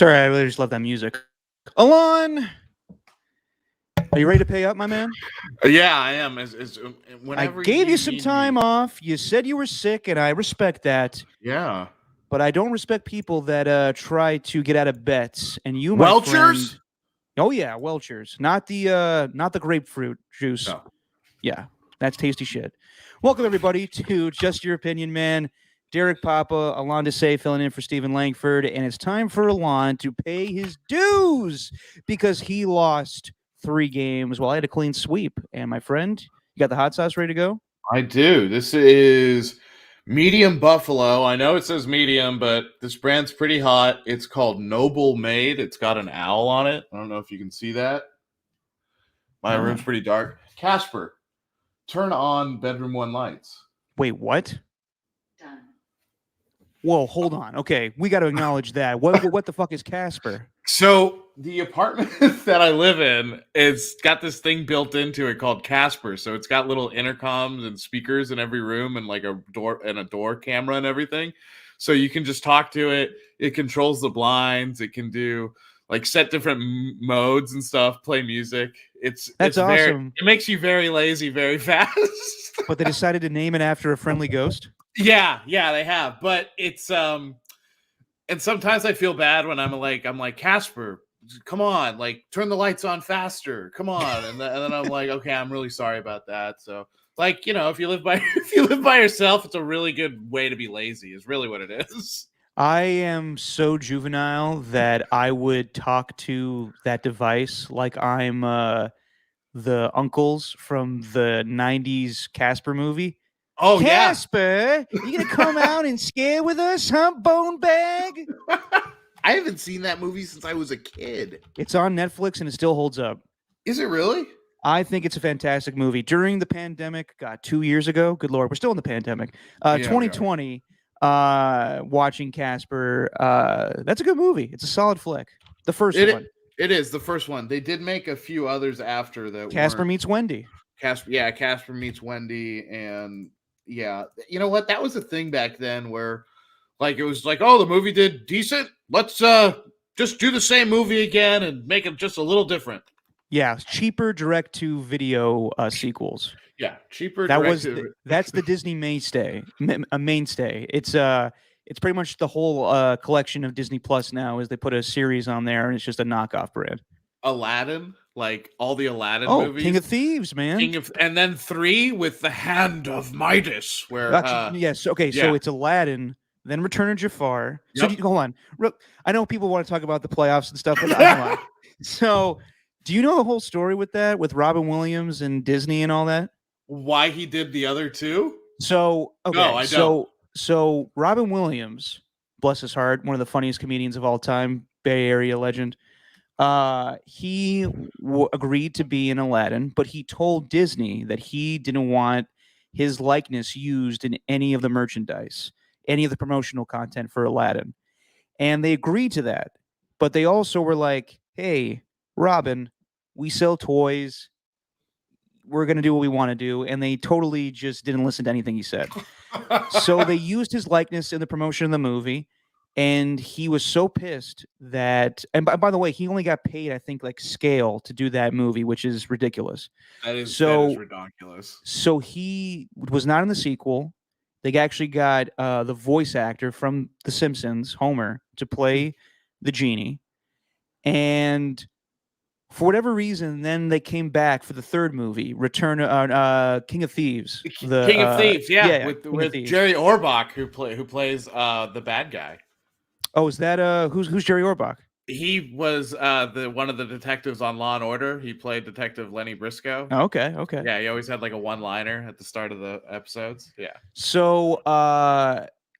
Sorry, I really just love that music. Alon, are you ready to pay up, my man? Yeah, I am. I Whenever gave you you some need me. time off. You said you were sick, and I respect that. Yeah. But I don't respect people that try to get out of bets. And you, my friend, Welchers? oh yeah, Welchers, not the grapefruit juice. No. Yeah, that's tasty shit. Welcome everybody to Just Your Opinion, man. Derek Papa, Alon Desai filling in for Stephen Langford, and it's time for Alon to pay his dues because he lost 3 games while I had a clean sweep. And my friend, you got the hot sauce ready to go? I do. This is medium buffalo. I know it says medium, but this brand's pretty hot. It's called Noble Made. It's got an owl on it. I don't know if you can see that. My No. room's pretty dark. Casper, turn on bedroom one lights. Wait, what? Done. Whoa, hold on. Okay, we got to acknowledge that. What the fuck is Casper? So the apartment that I live in, it's got this thing built into it called Casper. So it's got little intercoms and speakers in every room and like a door camera and everything. So you can just talk to it. It controls the blinds. It can do like set different modes and stuff, play music. That's awesome. It makes you very lazy very fast. But they decided to name it after a friendly ghost? Yeah, they have. But it's and sometimes I feel bad when I'm like Casper, come on, like turn the lights on faster, come on, and then I'm like, okay, I'm really sorry about that. So, like, if you live by yourself, it's a really good way to be lazy. Is really what it is. I am so juvenile that I would talk to that device like I'm the uncles from the '90s Casper movie. Oh Casper, you gonna come out and scare with us, huh, bone bag? I haven't seen that movie since I was a kid. It's on Netflix and it still holds up. Is it really? I think it's a fantastic movie. During the pandemic, 2 years ago, good Lord, we're still in the pandemic. 2020, watching Casper, that's a good movie. It's a solid flick. The first one. It is the first one. They did make a few others after that. Casper Meets Wendy. Casper Meets Wendy, and yeah, you know what? That was a thing back then where, like, it was like, oh, the movie did decent. Let's just do the same movie again and make it just a little different. Yeah, cheaper direct-to-video sequels. Yeah, cheaper. That's the Disney mainstay. It's pretty much the whole collection of Disney Plus now. Is they put a series on there and it's just a knockoff brand. Aladdin, like all the Aladdin movies. King of Thieves, man. And then 3 with the Hand of Midas, where yes. Okay, so it's Aladdin, then Return of Jafar. Yep. So hold on. I know people want to talk about the playoffs and stuff, but hold on. So, do you know the whole story with that, with Robin Williams and Disney and all that? Why he did the other 2? So, okay, no, I don't. So Robin Williams, bless his heart, one of the funniest comedians of all time, Bay Area legend. He agreed to be in Aladdin, but he told Disney that he didn't want his likeness used in any of the merchandise, any of the promotional content for Aladdin. And they agreed to that. But they also were like, hey, Robin, we sell toys. We're going to do what we want to do. And they totally just didn't listen to anything he said. So they used his likeness in the promotion of the movie. And he was so pissed that, and by the way, he only got paid, I think, like scale to do that movie, which is ridiculous. That is ridiculous. So he was not in the sequel. They actually got the voice actor from The Simpsons, Homer, to play the genie. And for whatever reason, then they came back for the third movie, Return King of Thieves. King of Thieves, with Thieves. Jerry Orbach, who plays the bad guy. Oh, is that who's Jerry Orbach? He was one of the detectives on Law and Order. He played Detective Lenny Briscoe. Oh, okay. Yeah, he always had like a one-liner at the start of the episodes. Yeah. So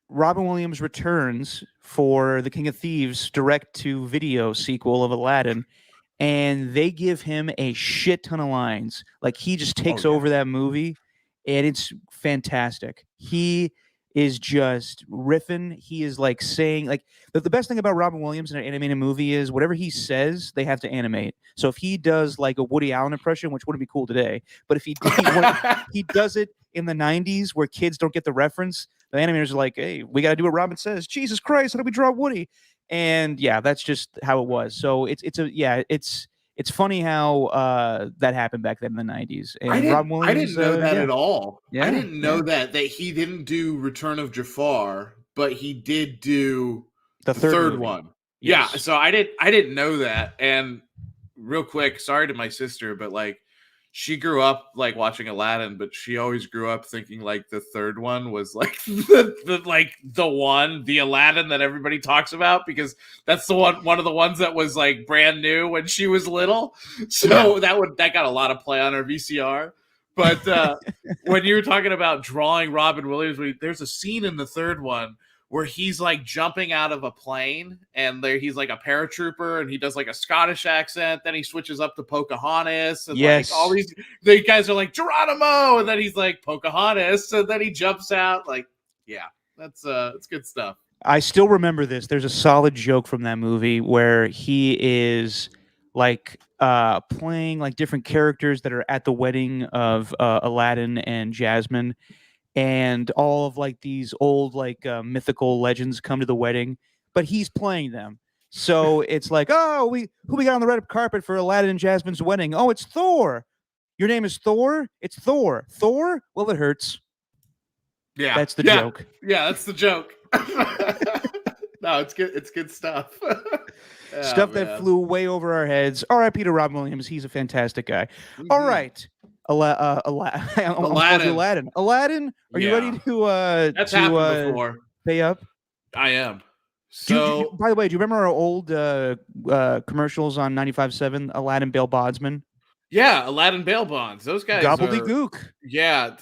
Robin Williams returns for the King of Thieves direct-to-video sequel of Aladdin, and they give him a shit ton of lines. Like, he just takes over that movie, and it's fantastic. He is just riffing. He is like saying, like, the best thing about Robin Williams in an animated movie is whatever he says, they have to animate. So if he does like a Woody Allen impression, which wouldn't be cool today, but if he does it in the 90s where kids don't get the reference, the animators are like, hey, we got to do what Robin says. Jesus Christ, how do we draw Woody? And yeah, that's just how it was. So it's funny how that happened back then in the 90s. And Rob I Williams, didn't know that yeah, at all. I yeah, didn't yeah. know that he didn't do Return of Jafar, but he did do The the third third movie. one. Yeah, Yes. so I didn't know that. And real quick, sorry to my sister, but like she grew up like watching Aladdin, but she always grew up thinking like the third one was like the Aladdin that everybody talks about, because that's the one of the ones that was like brand new when she was little. So that got a lot of play on her VCR. But when you were talking about drawing Robin Williams, there's a scene in the third one where he's like jumping out of a plane, and he's like a paratrooper, and he does like a Scottish accent. Then he switches up to Pocahontas, and Yes. like all the guys are like Geronimo, and then he's like Pocahontas, and then he jumps out. Like, yeah, it's good stuff. I still remember this. There's a solid joke from that movie where he is like playing like different characters that are at the wedding of Aladdin and Jasmine, and all of like these old like mythical legends come to the wedding, but he's playing them. So it's like, oh, who we got on the red carpet for Aladdin and Jasmine's wedding? Oh, it's Thor. Your name is Thor? It's Thor. Thor? Well, it hurts. Yeah, That's the joke. Yeah, that's the joke. No, it's good. It's good stuff. Stuff that flew way over our heads. R.I.P. to Rob Williams. He's a fantastic guy. All right. Aladdin. Aladdin, are you ready to That's happened before. Pay up? I am. So, by the way, do you remember our old commercials on 95.7? Aladdin Bail Bondsman. Yeah, Aladdin Bail Bonds. Those guys. Gobbledygook. Yeah,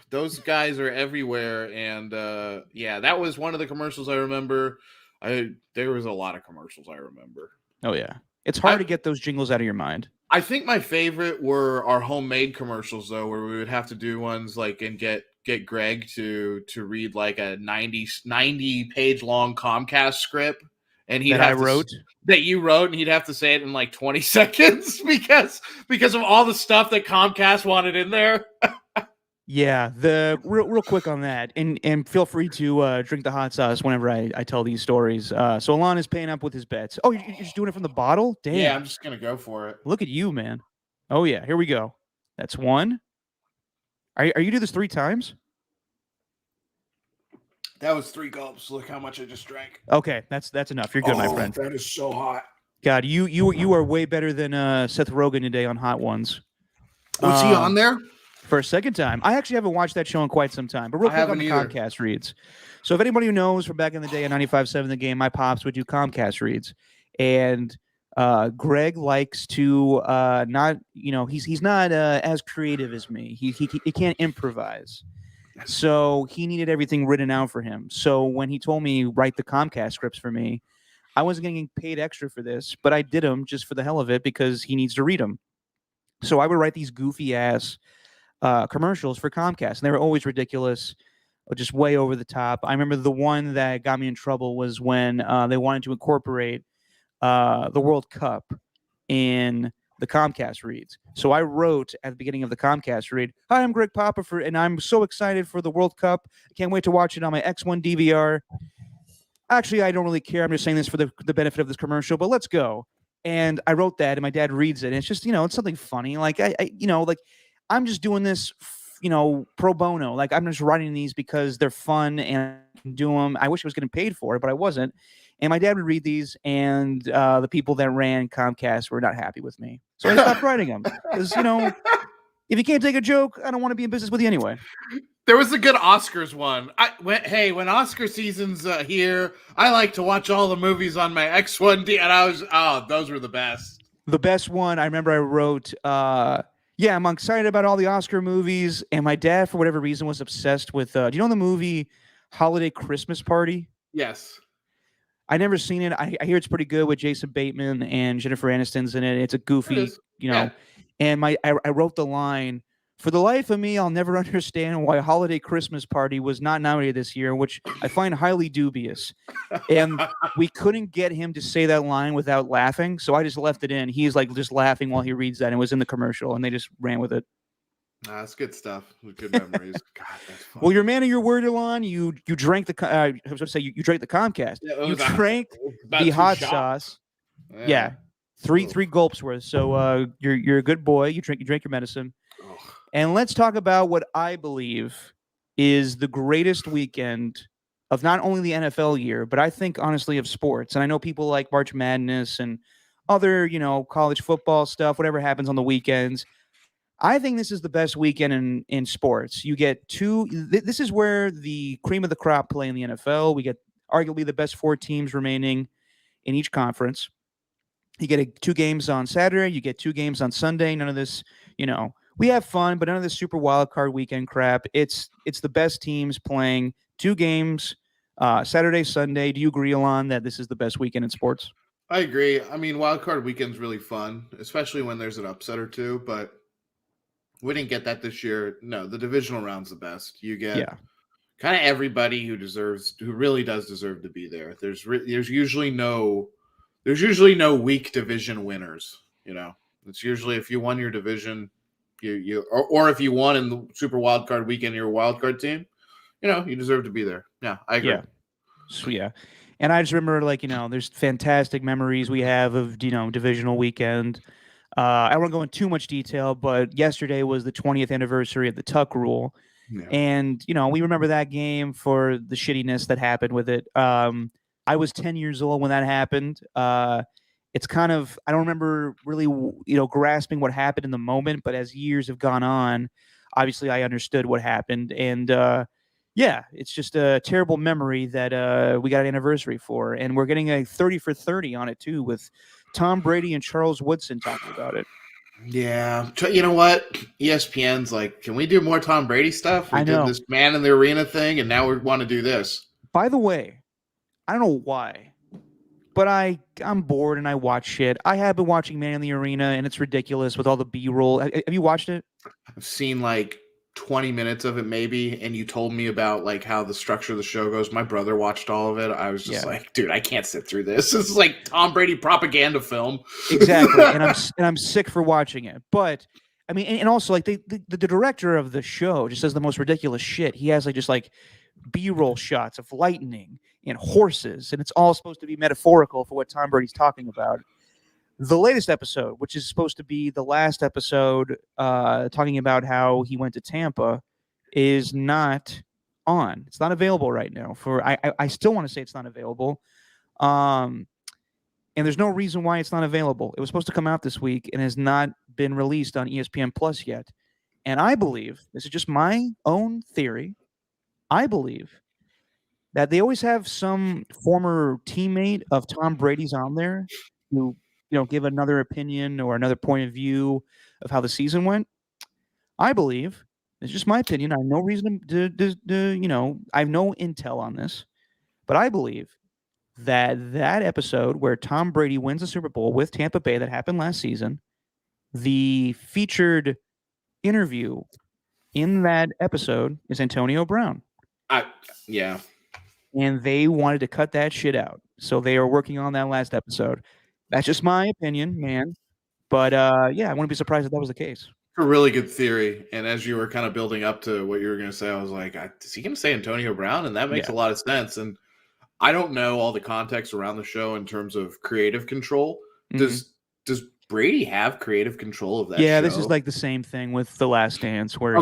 those guys are everywhere, and that was one of the commercials I remember. There was a lot of commercials I remember. Oh yeah, it's hard to get those jingles out of your mind. I think my favorite were our homemade commercials, though, where we would have to do ones like and get Greg to read like a 90 page long Comcast script, and that you wrote, and he'd have to say it in like 20 seconds because of all the stuff that Comcast wanted in there. Yeah, the real quick on that, and feel free to drink the hot sauce whenever I tell these stories. So Alon is paying up with his bets. Oh, you're just doing it from the bottle? Damn. Yeah, I'm just gonna go for it. Look at you, man. Oh yeah, here we go. That's one. Are you do this 3 times? That was 3 gulps. Look how much I just drank. Okay, that's enough. You're good, my friend. That is so hot. God, you are way better than Seth Rogen today on Hot Ones. Was he on there? For a second time. I actually haven't watched that show in quite some time. But real quick on the Comcast reads. So if anybody who knows from back in the day at 95.7 The Game, my pops would do Comcast reads. And Greg likes to not, he's not as creative as me. He can't improvise. So he needed everything written out for him. So when he told me write the Comcast scripts for me, I wasn't getting paid extra for this, but I did them just for the hell of it because he needs to read them. So I would write these goofy ass commercials for Comcast, and they were always ridiculous, just way over the top. I remember the one that got me in trouble was when they wanted to incorporate the World Cup in the Comcast reads. So I wrote at the beginning of the Comcast read, "Hi, I'm Greg Papa, and I'm so excited for the World Cup. I can't wait to watch it on my X1 DVR. Actually, I don't really care. I'm just saying this for the benefit of this commercial, but let's go." And I wrote that, and my dad reads it, and it's just, it's something funny. Like, I'm just doing this, pro bono. Like, I'm just writing these because they're fun and I can do them. I wish I was getting paid for it, but I wasn't. And my dad would read these, and the people that ran Comcast were not happy with me. So I stopped writing them. Because, if you can't take a joke, I don't want to be in business with you anyway. There was a good Oscars one. When Oscar season's here, I like to watch all the movies on my X1D, and those were the best. The best one, I remember I wrote, I'm excited about all the Oscar movies, and my dad, for whatever reason, was obsessed with, do you know the movie Holiday Christmas Party? Yes. I never seen it. I hear it's pretty good with Jason Bateman and Jennifer Aniston's in it. It's a goofy, and I wrote the line, "For the life of me, I'll never understand why Holiday Christmas Party was not nominated this year," which I find highly dubious. And we couldn't get him to say that line without laughing, so I just left it in. He's like just laughing while he reads that, and it was in the commercial, and they just ran with it. That's good stuff. Good memories. God, that's fun. Well, you're a man of your word, Elon. You drank the. I was going to say you drank the Comcast. Yeah, it You was drank about the 2 hot shots. sauce. Yeah, three Ugh. gulps worth. So you're a good boy. You drink your medicine. Ugh. And let's talk about what I believe is the greatest weekend of not only the NFL year, but I think honestly of sports. And I know people like March Madness and other, college football stuff, whatever happens on the weekends. I think this is the best weekend in sports. You get this is where the cream of the crop play in the NFL. We get arguably the best 4 teams remaining in each conference. You get 2 games on Saturday. You get 2 games on Sunday. None of this, we have fun, but none of this super wild card weekend crap. It's the best teams playing 2 games, Saturday, Sunday. Do you agree, Alon, that this is the best weekend in sports? I agree. I mean, wild card weekend's really fun, especially when there's an upset or two. But we didn't get that this year. No, the divisional round's the best. You get kind of everybody who really does deserve to be there. There's usually no weak division winners. It's usually if you won your division, or if you won in the Super Wild Card weekend, you're a wild card team. You deserve to be there. Yeah, I agree. Yeah. So, yeah. And I just remember, there's fantastic memories we have of, divisional weekend. I don't want to go into too much detail, but yesterday was the 20th anniversary of the Tuck Rule. Yeah. And, we remember that game for the shittiness that happened with it. I was 10 years old when that happened. It's kind of, I don't remember really, grasping what happened in the moment, but as years have gone on, obviously I understood what happened. And, yeah, it's just a terrible memory that we got an anniversary for. And we're getting a 30 for 30 on it, too, with Tom Brady and Charles Woodson talking about it. Yeah. You know what? ESPN's like, can we do more Tom Brady stuff? We did this man in the arena thing, and now we want to do this. By the way, I don't know why, but I'm bored and I watch shit. I have been watching Man in the Arena, and it's ridiculous with all the B-roll. Have you watched it? I've seen 20 minutes of it maybe, and you told me about how the structure of the show goes. My brother watched all of it. I was just like, dude, I can't sit through this. This is like Tom Brady propaganda film. Exactly. and I'm sick for watching it. But I mean, and also the director of the show just does the most ridiculous shit. He has just B-roll shots of lightning and horses, and it's all supposed to be metaphorical for what Tom Brady's talking about. The latest episode, which is supposed to be the last episode, talking about how he went to Tampa, is not on. It's not available right now. I still want to say it's not available. And there's no reason why it's not available. It was supposed to come out this week and has not been released on ESPN Plus yet. And I believe, this is just my own theory, I believe that they always have some former teammate of Tom Brady's on there who give another opinion or another point of view of how the season went. I believe, it's just my opinion. I have no reason to I have no intel on this, but I believe that episode where Tom Brady wins the Super Bowl with Tampa Bay that happened last season, the featured interview in that episode is Antonio Brown. Yeah. And they wanted to cut that shit out. So they are working on that last episode. That's just my opinion, man. But yeah, I wouldn't be surprised if that was the case. A really good theory. And as you were kind of building up to what you were going to say, I was like, is he going to say Antonio Brown? And that makes a lot of sense. And I don't know all the context around the show in terms of creative control. Mm-hmm. Does Brady have creative control of that show? This is the same thing with The Last Dance, where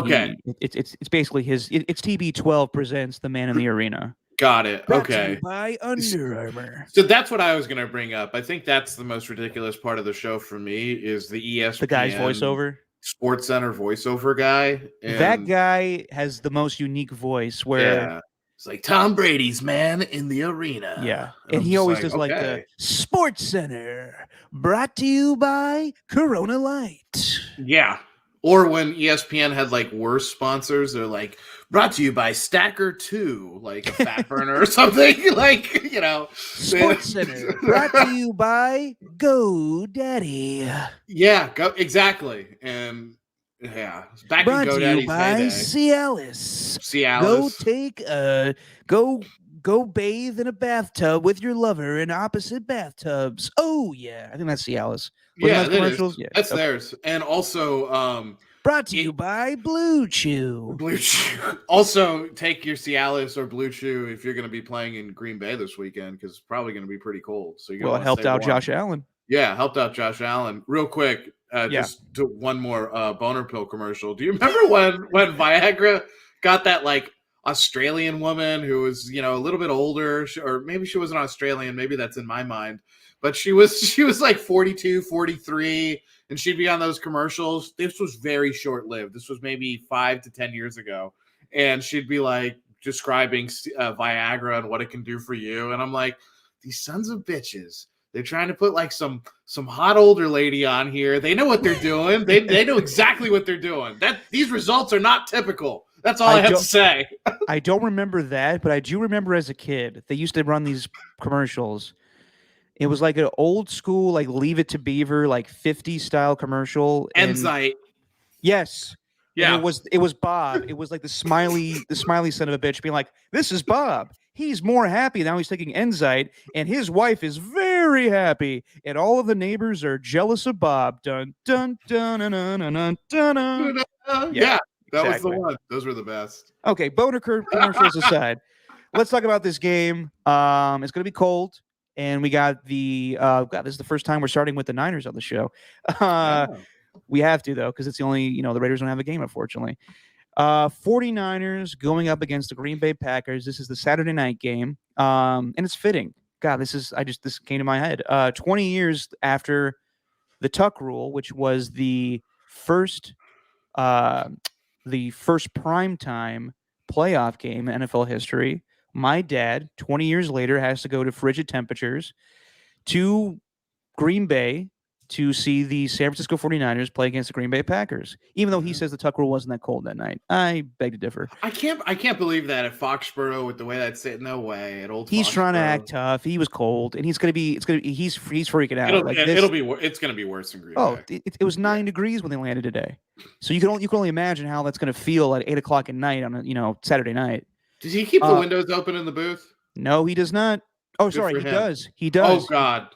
it's basically it's TB12 presents The Man in the Arena. Got it. Brought okay. To you by Under Armour. So that's what I was going to bring up. I think that's the most ridiculous part of the show for me is the ESPN. The guy's voiceover. Sports Center voiceover guy. That guy has the most unique voice where it's like Tom Brady's Man in the Arena. Yeah. And he always does the Sports Center brought to you by Corona Light. Yeah. Or when ESPN had worse sponsors, they're brought to you by Stacker 2, a fat burner or something. Sports Center brought to you by GoDaddy. Yeah, exactly. And back brought in GoDaddy's to you by heyday. Cialis. Go bathe in a bathtub with your lover in opposite bathtubs. Oh yeah, I think that's Cialis. Yeah, that is. That's theirs. And also, Brought to you by Blue Chew. Blue Chew. Also, take your Cialis or Blue Chew if you're going to be playing in Green Bay this weekend because it's probably going to be pretty cold. So you're Well, it going to helped out Josh Allen. Yeah, helped out Josh Allen. Real quick, just to one more boner pill commercial. Do you remember when Viagra got that like Australian woman who was a little bit older, or maybe she wasn't Australian, maybe that's in my mind, but she was like 42, 43, and she'd be on those commercials. This was very short lived. This was maybe 5 to 10 years ago, and she'd be like describing Viagra and what it can do for you, and I'm like, these sons of bitches. They're trying to put like some hot older lady on here. They know what they're doing. They know exactly what they're doing. These results are not typical. That's all I have to say. I don't remember that, but I do remember as a kid, they used to run these commercials. It was like an old school, like Leave It to Beaver, like 50s style commercial. Enzyte. Yes. Yeah. And it was Bob. It was like the smiley son of a bitch being like, this is Bob. He's more happy now. He's taking Enzyte, and his wife is very happy, and all of the neighbors are jealous of Bob. Dun dun dun dun dun dun dun. dun. Yeah, that was the one. Those were the best. Okay, boner commercials aside, let's talk about this game. It's going to be cold, and we got the God. This is the first time we're starting with the Niners on the show. We have to though, because it's the only the Raiders don't have a game, unfortunately. 49ers going up against the Green Bay Packers. This is the Saturday night game. And it's fitting. God, this came to my head. 20 years after the Tuck rule, which was the first primetime playoff game in NFL history. My dad, 20 years later, has to go to frigid temperatures to Green Bay to see the San Francisco 49ers play against the Green Bay Packers, even though he says the Tuck rule wasn't that cold that night. I beg to differ. I can't believe that at Foxborough with the way that's sitting. No way at old. He's trying to act tough. He was cold, and he's freaking out. It's gonna be worse than Green Bay. It was 9 degrees when they landed today, so you can only imagine how that's gonna feel at 8:00 at night on a Saturday night. Does he keep the windows open in the booth? No, he does not. Oh, sorry, he does. He does. Oh God.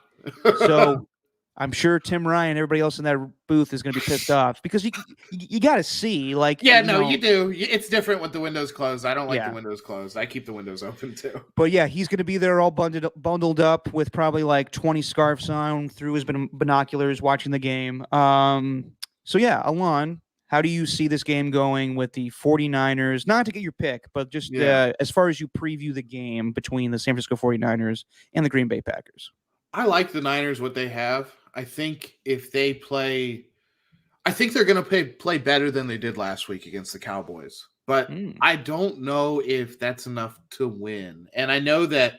So. I'm sure Tim Ryan, everybody else in that booth is going to be pissed off because you got to see like. Yeah, you do. It's different with the windows closed. I don't like the windows closed. I keep the windows open too. But yeah, he's going to be there all bundled up with probably like 20 scarves on through his binoculars watching the game. So yeah, Alon, how do you see this game going with the 49ers? Not to get your pick, but just as far as you preview the game between the San Francisco 49ers and the Green Bay Packers. I like the Niners, what they have. I think if they play, I think they're going to play better than they did last week against the Cowboys. But I don't know if that's enough to win. And I know that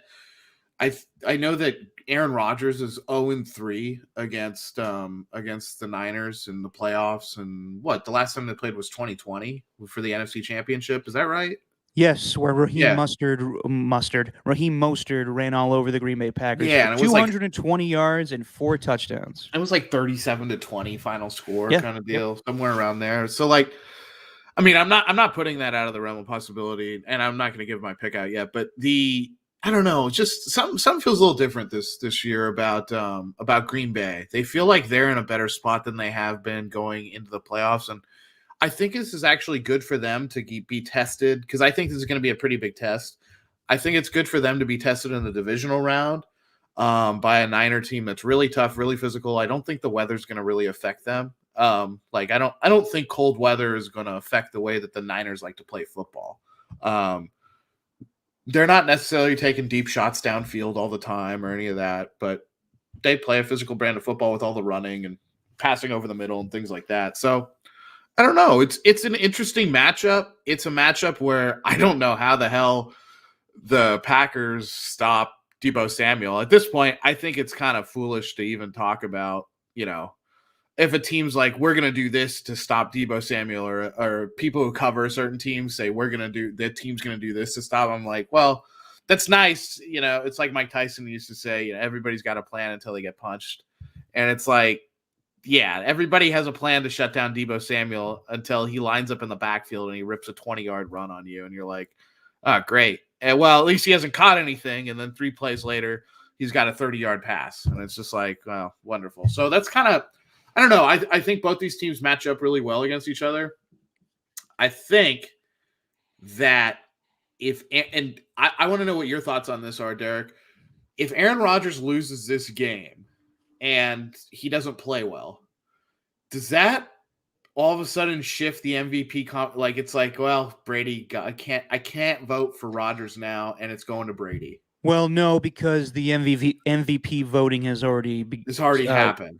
Aaron Rodgers is 0-3 against the Niners in the playoffs. And the last time they played was 2020 for the NFC Championship. Is that right? Yes, where Raheem Mostert ran all over the Green Bay Packers. Yeah, for 220 yards and 4 touchdowns. It was like 37-20 final score kind of deal, somewhere around there. So I'm not putting that out of the realm of possibility, and I'm not going to give my pick out yet. But I don't know, it's just something feels a little different this year about Green Bay. They feel like they're in a better spot than they have been going into the playoffs, and I think this is actually good for them to be tested because I think this is going to be a pretty big test. I think it's good for them to be tested in the divisional round by a Niner team that's really tough, really physical. I don't think the weather's going to really affect them. I don't think cold weather is going to affect the way that the Niners like to play football. They're not necessarily taking deep shots downfield all the time or any of that, but they play a physical brand of football with all the running and passing over the middle and things like that. So I don't know. It's an interesting matchup. It's a matchup where I don't know how the hell the Packers stop Deebo Samuel. At this point, I think it's kind of foolish to even talk about, if a team's like, we're going to do this to stop Deebo Samuel, or people who cover certain teams say the team's going to do this to stop. I'm like, well, that's nice. It's like Mike Tyson used to say, everybody's got a plan until they get punched. And it's like, yeah, everybody has a plan to shut down Deebo Samuel until he lines up in the backfield and he rips a 20-yard run on you. And you're like, oh, great. And, well, at least he hasn't caught anything. And then 3 plays later, he's got a 30-yard pass. And it's just like, well, wonderful. So that's kind of I don't know. I think both these teams match up really well against each other. I think that I want to know what your thoughts on this are, Derek. If Aaron Rodgers loses this game and he doesn't play well, does that all of a sudden shift the MVP like it's like, well, Brady I can't vote for Rodgers now and it's going to Brady. Well, no, because the MVP voting has already happened.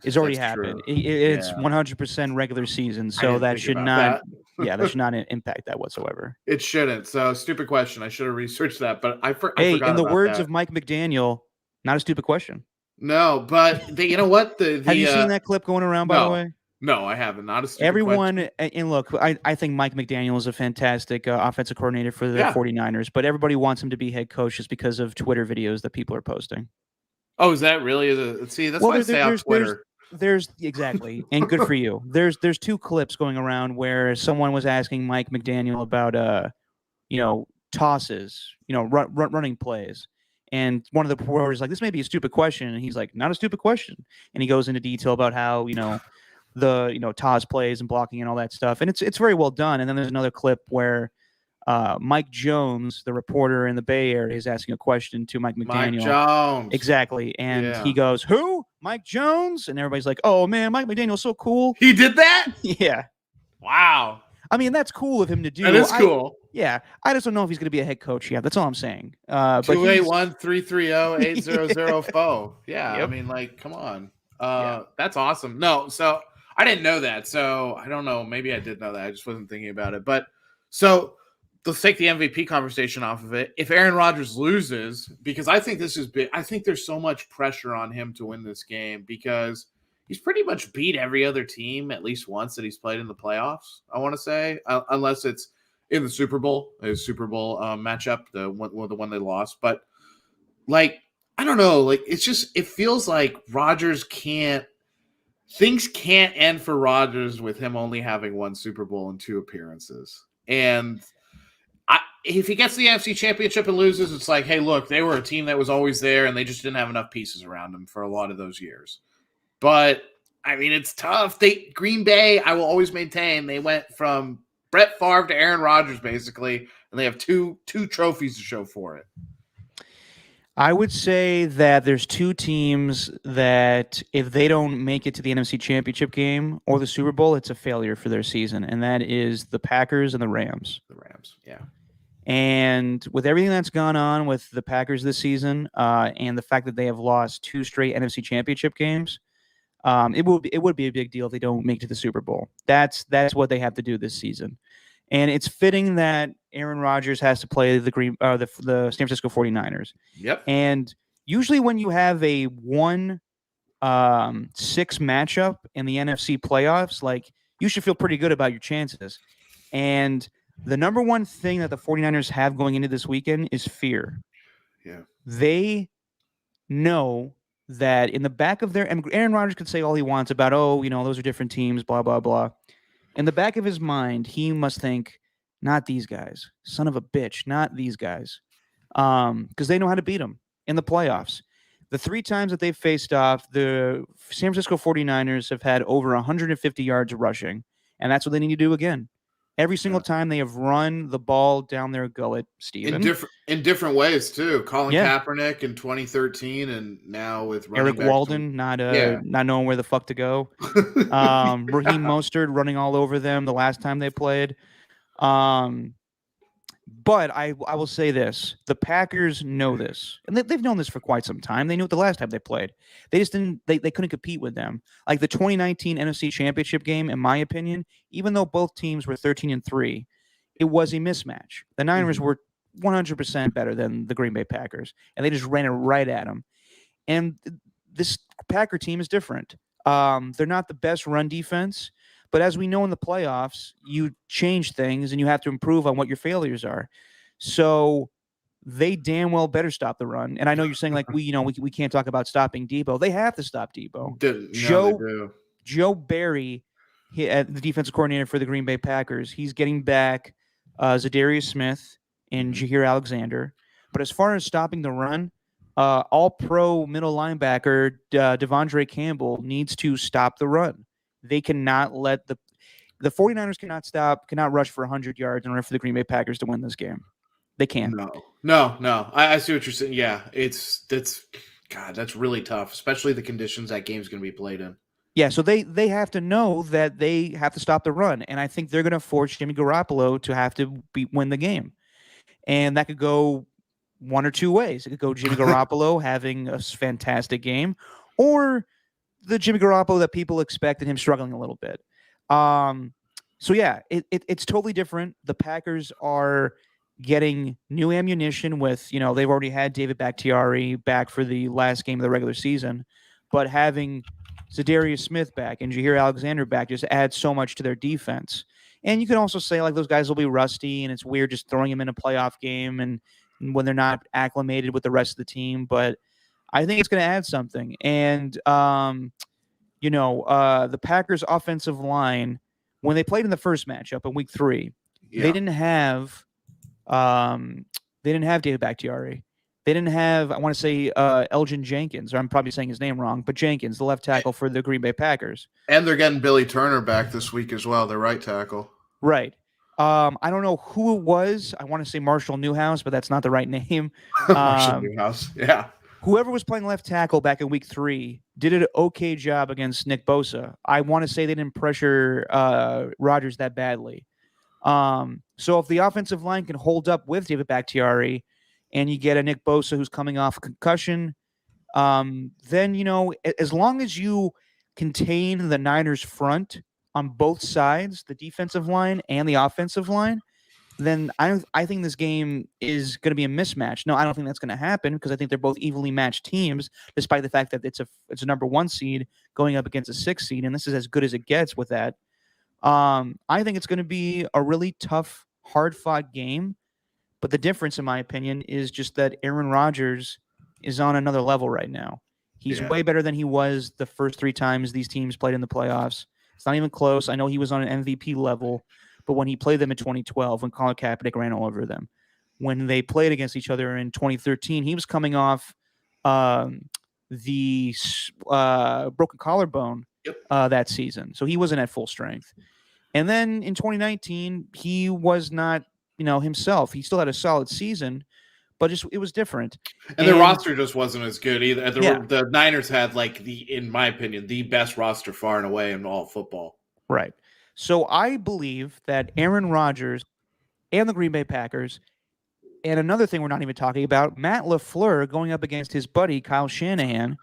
It's already happened. It's 100% regular season, so that should not. That should not impact that whatsoever. It shouldn't. So, stupid question. I should have researched that, but I forgot. In the words of Mike McDaniel, not a stupid question. No, but you know what? Have you seen that clip going around? By the way. No, I haven't. Not a stupid question. And look, I think Mike McDaniel is a fantastic offensive coordinator for the 49ers, but everybody wants him to be head coach just because of Twitter videos that people are posting. Oh, is that really? See, that's why I stay on Twitter. There's exactly, and good for you. There's 2 clips going around where someone was asking Mike McDaniel about tosses, running plays. And one of the reporters is like, this may be a stupid question. And he's like, not a stupid question. And he goes into detail about how, the toss plays and blocking and all that stuff, and it's very well done. And then there's another clip where Mike Jones, the reporter in the Bay Area, is asking a question to Mike McDaniel. Mike Jones, exactly, and he goes, "Who? Mike Jones?" And everybody's like, "Oh man, Mike McDaniel's so cool." He did that? Yeah. Wow. I mean, that's cool of him to do. That is cool. Yeah, I just don't know if he's going to be a head coach yet. That's all I'm saying. 281-330-8004. Yeah, yep. I mean, like, come on. That's awesome. No, so I didn't know that. So I don't know. Maybe I did know that. I just wasn't thinking about it. But so let's take the MVP conversation off of it. If Aaron Rodgers loses, because I think this is big. I think there's so much pressure on him to win this game because he's pretty much beat every other team at least once that he's played in the playoffs, I want to say, unless it's in the Super Bowl, his Super Bowl matchup, the one they lost. But, like, I don't know. Like, it feels like things can't end for Rodgers with him only having 1 Super Bowl and 2 appearances. And if he gets the NFC Championship and loses, it's like, hey, look, they were a team that was always there and they just didn't have enough pieces around them for a lot of those years. But, I mean, it's tough. Green Bay, I will always maintain, they went from Brett Favre to Aaron Rodgers, basically, and they have two trophies to show for it. I would say that there's 2 teams that if they don't make it to the NFC Championship game or the Super Bowl, it's a failure for their season, and that is the Packers and the Rams. The Rams, yeah. And with everything that's gone on with the Packers this season, and the fact that they have lost 2 straight NFC Championship games, it would be a big deal if they don't make it to the Super Bowl. That's what they have to do this season. And it's fitting that Aaron Rodgers has to play the San Francisco 49ers. Yep. And usually when you have a 1-6 matchup in the NFC playoffs, like, you should feel pretty good about your chances. And the number one thing that the 49ers have going into this weekend is fear. Yeah. They know that in the back of their – and Aaron Rodgers could say all he wants about, those are different teams, blah, blah, blah. In the back of his mind, he must think, not these guys. Son of a bitch, not these guys. Because they know how to beat them in the playoffs. The 3 times that they've faced off, the San Francisco 49ers have had over 150 yards rushing, and that's what they need to do again. Every single time they have run the ball down their gullet, Steven. In different ways, too. Colin Kaepernick in 2013 and now with Eric Walden not knowing where the fuck to go. Raheem Mostert running all over them the last time they played. But I will say this. The Packers know this. And they've known this for quite some time. They knew it the last time they played. They just didn't – they couldn't compete with them. Like the 2019 NFC Championship game, in my opinion, even though both teams were 13-3, it was a mismatch. The Niners were 100% better than the Green Bay Packers, and they just ran it right at them. And this Packer team is different. They're not the best run defense. But as we know in the playoffs, you change things and you have to improve on what your failures are. So they damn well better stop the run. And I know you're saying like we can't talk about stopping Debo. They have to stop Debo. Joe Barry, the defensive coordinator for the Green Bay Packers, he's getting back Zadarius Smith and Jair Alexander. But as far as stopping the run, all-pro middle linebacker Devondre Campbell needs to stop the run. they cannot let the 49ers cannot rush for 100 yards in order for the Green Bay Packers to win this game. They can't. No. I see what you're saying. Yeah, that's really tough, especially the conditions that game's going to be played in. Yeah, so they have to know that they have to stop the run, and I think they're going to force Jimmy Garoppolo to have to win the game, and that could go one or two ways. It could go Jimmy Garoppolo having a fantastic game, or the Jimmy Garoppolo that people expected him struggling a little bit. So yeah, it's totally different. The Packers are getting new ammunition with, they've already had David Bakhtiari back for the last game of the regular season, but having Zadarius Smith back and Jair Alexander back just adds so much to their defense. And you can also say like those guys will be rusty and it's weird just throwing them in a playoff game and when they're not acclimated with the rest of the team, but I think it's going to add something. And, the Packers offensive line, when they played in the first matchup in week 3, they didn't have David Bakhtiari. They didn't have, I want to say, Elgin Jenkins, or I'm probably saying his name wrong, but Jenkins, the left tackle for the Green Bay Packers. And they're getting Billy Turner back this week as well, their right tackle. Right. I don't know who it was. I want to say Marshall Newhouse, but that's not the right name. Marshall Newhouse, yeah. Whoever was playing left tackle back in week 3 did an okay job against Nick Bosa. I want to say they didn't pressure Rodgers that badly. So if the offensive line can hold up with David Bakhtiari and you get a Nick Bosa who's coming off a concussion, then, as long as you contain the Niners front on both sides, the defensive line and the offensive line, then I think this game is going to be a mismatch. No, I don't think that's going to happen because I think they're both evenly matched teams, despite the fact that it's a number 1 seed going up against a 6 seed, and this is as good as it gets with that. I think it's going to be a really tough, hard-fought game, but the difference, in my opinion, is just that Aaron Rodgers is on another level right now. He's way better than he was the first 3 times these teams played in the playoffs. It's not even close. I know he was on an MVP level, but when he played them in 2012, when Colin Kaepernick ran all over them, when they played against each other in 2013, he was coming off the broken collarbone that season. So he wasn't at full strength. And then in 2019, he was not, himself. He still had a solid season, but it was different. And the roster just wasn't as good either. The Niners had, in my opinion, the best roster far and away in all football. Right. So I believe that Aaron Rodgers and the Green Bay Packers, and another thing we're not even talking about, Matt LaFleur going up against his buddy Kyle Shanahan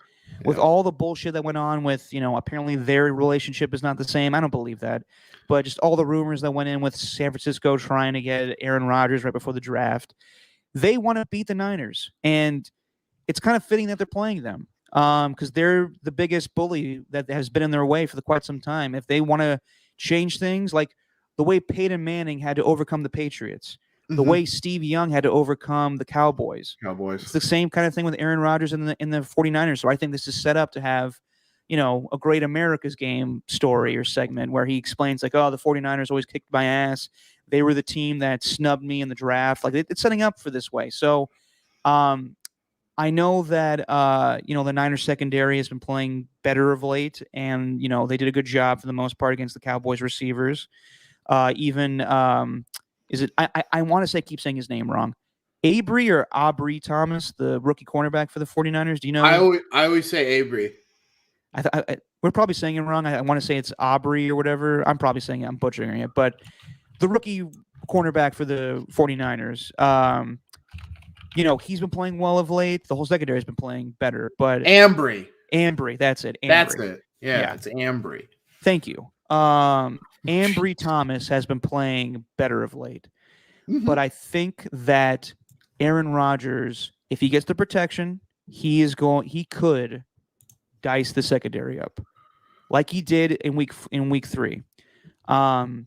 with all the bullshit that went on with, apparently their relationship is not the same. I don't believe that. But just all the rumors that went in with San Francisco trying to get Aaron Rodgers right before the draft. They want to beat the Niners. And it's kind of fitting that they're playing them because they're the biggest bully that has been in their way for quite some time. If they want to change things, like the way Peyton Manning had to overcome the Patriots, the way Steve Young had to overcome the Cowboys. It's the same kind of thing with Aaron Rodgers in the 49ers. So I think this is set up to have, a great America's game story or segment where he explains the 49ers always kicked my ass. They were the team that snubbed me in the draft. It's setting up for this way. So I know that, the Niners secondary has been playing better of late, and, they did a good job for the most part against the Cowboys receivers. Is it, I want to say, keep saying his name wrong. Abry or Aubrey Thomas, the rookie cornerback for the 49ers. Do you know? I always say Abry. We're probably saying it wrong. I want to say it's Aubrey or whatever. I'm probably saying I'm butchering it, but the rookie cornerback for the 49ers, he's been playing well of late. The whole secondary has been playing better, but Ambry, that's it. Ambry. That's it. Yeah, it's Ambry. Thank you. Ambry Thomas has been playing better of late, but I think that Aaron Rodgers, if he gets the protection, he could dice the secondary up like he did in week 3. And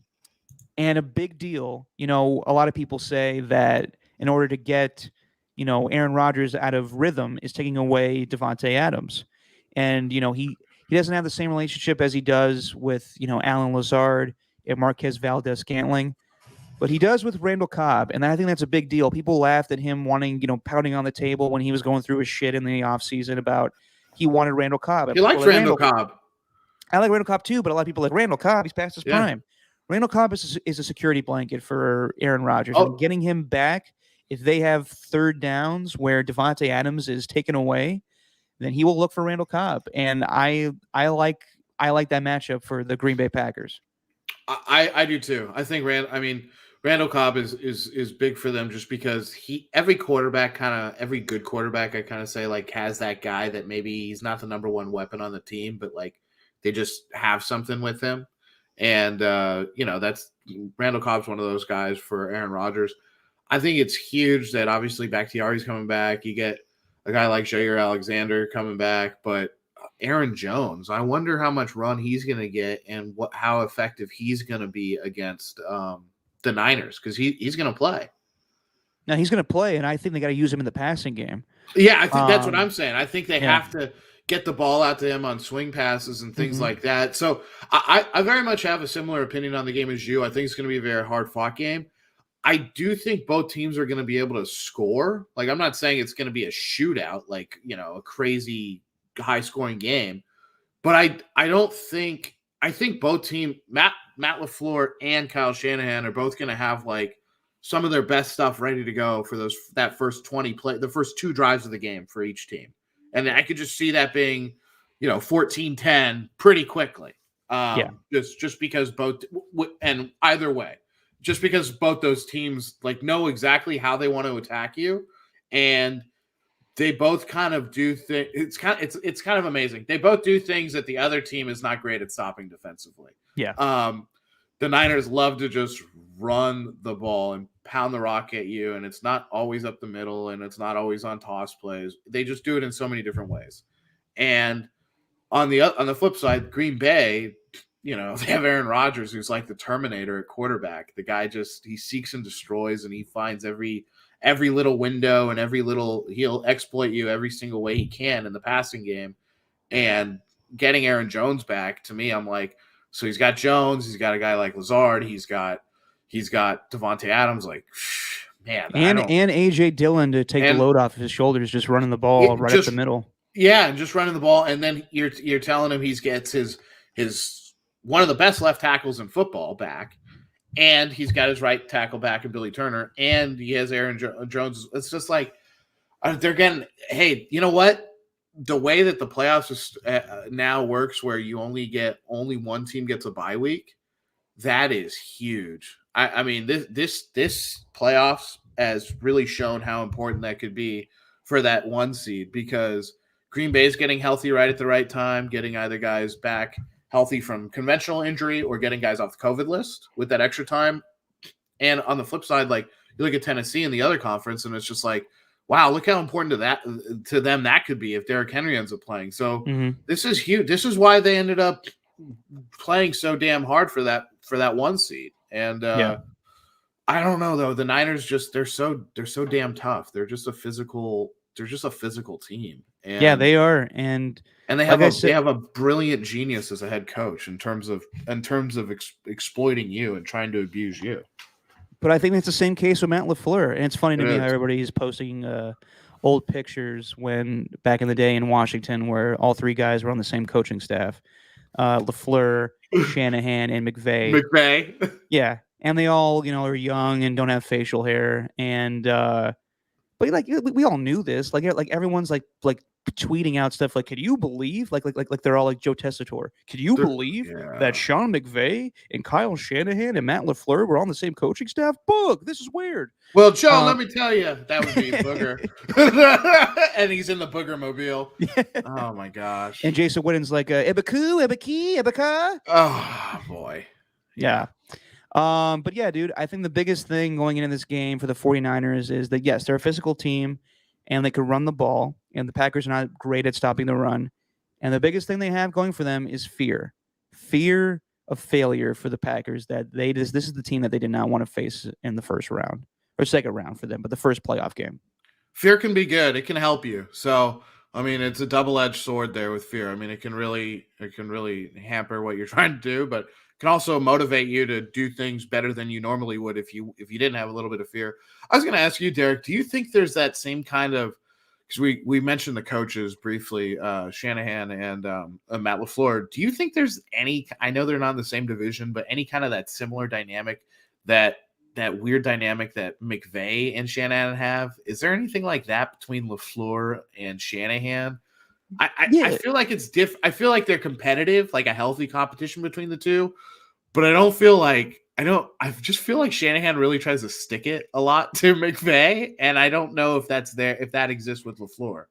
a big deal, a lot of people say that in order to get, Aaron Rodgers out of rhythm is taking away Devontae Adams. And, he doesn't have the same relationship as he does with, Alan Lazard and Marquez Valdez-Scantling, but he does with Randall Cobb. And I think that's a big deal. People laughed at him wanting, pounding on the table when he was going through his shit in the offseason about he wanted Randall Cobb. He liked Randall Cobb. I like Randall Cobb too, but a lot of people like Randall Cobb. He's past his Yeah. prime. Randall Cobb is a security blanket for Aaron Rodgers. Oh. And getting him back, if they have third downs where Devontae Adams is taken away, then he will look for Randall Cobb. And I like that matchup for the Green Bay Packers. I do too. I think Randall Cobb is big for them just because every good quarterback I kind of say like has that guy that maybe he's not the number one weapon on the team, but like they just have something with him. And that's Randall Cobb's one of those guys for Aaron Rodgers. I think it's huge that obviously Bakhtiari's coming back. You get a guy like Jair Alexander coming back, but Aaron Jones, I wonder how much run he's going to get and how effective he's going to be against the Niners, because he's going to play. Now he's going to play, and I think they got to use him in the passing game. Yeah, I think that's what I'm saying. I think they yeah. have to get the ball out to him on swing passes and things like that. So I very much have a similar opinion on the game as you. I think it's going to be a very hard-fought game. I do think both teams are going to be able to score. Like, I'm not saying it's going to be a shootout, like, a crazy high-scoring game. But I think both teams, Matt LaFleur and Kyle Shanahan, are both going to have, like, some of their best stuff ready to go for that first the first 2 drives of the game for each team. And I could just see that being, 14-10 pretty quickly. Just because and either way, just because both those teams like know exactly how they want to attack you, and they both kind of do things. It's kind of amazing. They both do things that the other team is not great at stopping defensively. Yeah. The Niners love to just run the ball and pound the rock at you, and it's not always up the middle, and it's not always on toss plays. They just do it in so many different ways. And on the flip side, Green Bay, they have Aaron Rodgers, who's like the Terminator at quarterback. The guy he seeks and destroys, and he finds every little window and he'll exploit you every single way he can in the passing game. And getting Aaron Jones back, to me, I'm like, so he's got Jones, he's got a guy like Lazard, he's got Devontae Adams, like, man. And AJ Dillon to take the load off of his shoulders, just running the ball up the middle. Yeah, and just running the ball. And then you're telling him he gets his one of the best left tackles in football back, and he's got his right tackle back in Billy Turner, and he has Aaron Jones. It's just like they're getting, hey, you know what? The way that the playoffs now works, where you only one team gets a bye week, that is huge. I mean, this playoffs has really shown how important that could be for that 1 seed, because Green Bay's getting healthy right at the right time, getting either guys back healthy from conventional injury or getting guys off the COVID list with that extra time. And on the flip side, like, you look at Tennessee in the other conference, and it's just like, wow, look how important to them that could be if Derrick Henry ends up playing. So This is huge. This is why they ended up playing so damn hard for that 1 seed. And I don't know, though. The Niners they're so damn tough. They're just a physical team. And, yeah, they are. And they have they have a brilliant genius as a head coach in terms of exploiting you and trying to abuse you. But I think it's the same case with Matt LaFleur. And it's funny to me how everybody's posting old pictures when back in the day in Washington, where all 3 guys were on the same coaching staff. LaFleur, Shanahan, and McVay. Yeah. And they all, are young and don't have facial hair. And but like we all knew this. Like everyone's like tweeting out stuff like, "Could you believe?" Like they're all like Joe Tessitore. Could you believe that Sean McVay and Kyle Shanahan and Matt LaFleur were on the same coaching staff? Boog, this is weird. Well, Joe, let me tell you, that would be Booger, and he's in the Booger mobile. Yeah. Oh my gosh! And Jason Witten's like, Ibaka. Oh boy. Yeah. But yeah, dude, I think the biggest thing going into this game for the 49ers is that, yes, they're a physical team and they can run the ball, and the Packers are not great at stopping the run. And the biggest thing they have going for them is fear of failure for the Packers, that this is the team that they did not want to face in the first round or second round for them, but the first playoff game. Fear can be good. It can help you. So, I mean, it's a double-edged sword there with fear. I mean, it can really hamper what you're trying to do, but can also motivate you to do things better than you normally would if you didn't have a little bit of fear. I was going to ask you, Derek, do you think there's that same kind of because we mentioned the coaches briefly, Shanahan and Matt LaFleur. Do you think there's any? I know they're not in the same division, but any kind of that similar dynamic, that weird dynamic that McVay and Shanahan have? Is there anything like that between LaFleur and Shanahan? I Yeah. feel like it's I feel like they're competitive, like a healthy competition between the two, but I don't feel like I just feel like Shanahan really tries to stick it a lot to McVay, and I don't know if if that exists with LaFleur.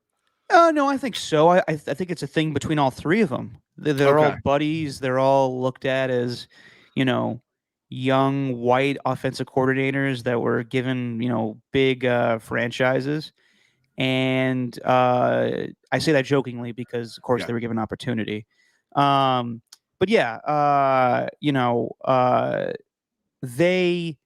No, I think so. I think it's a thing between all three of them. They're all Okay. buddies. They're all looked at as, young white offensive coordinators that were given, big franchises. And I say that jokingly because, of course, Yeah. they were given opportunity. But yeah, they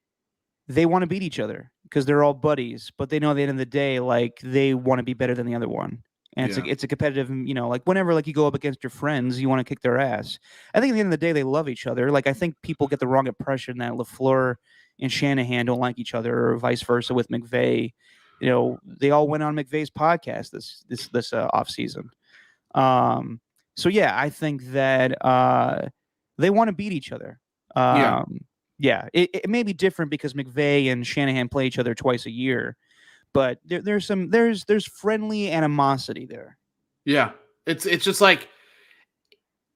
want to beat each other because they're all buddies, but they know at the end of the day, like, they want to be better than the other one. And Yeah. it's a competitive, like, whenever, like, you go up against your friends, you want to kick their ass. I think at the end of the day, they love each other. Like, I think people get the wrong impression that LaFleur and Shanahan don't like each other, or vice versa with McVay. They all went on McVay's podcast this off season. So yeah, I think that they want to beat each other. Yeah. Yeah, it may be different because McVay and Shanahan play each other twice a year, but there's friendly animosity there. Yeah. It's just like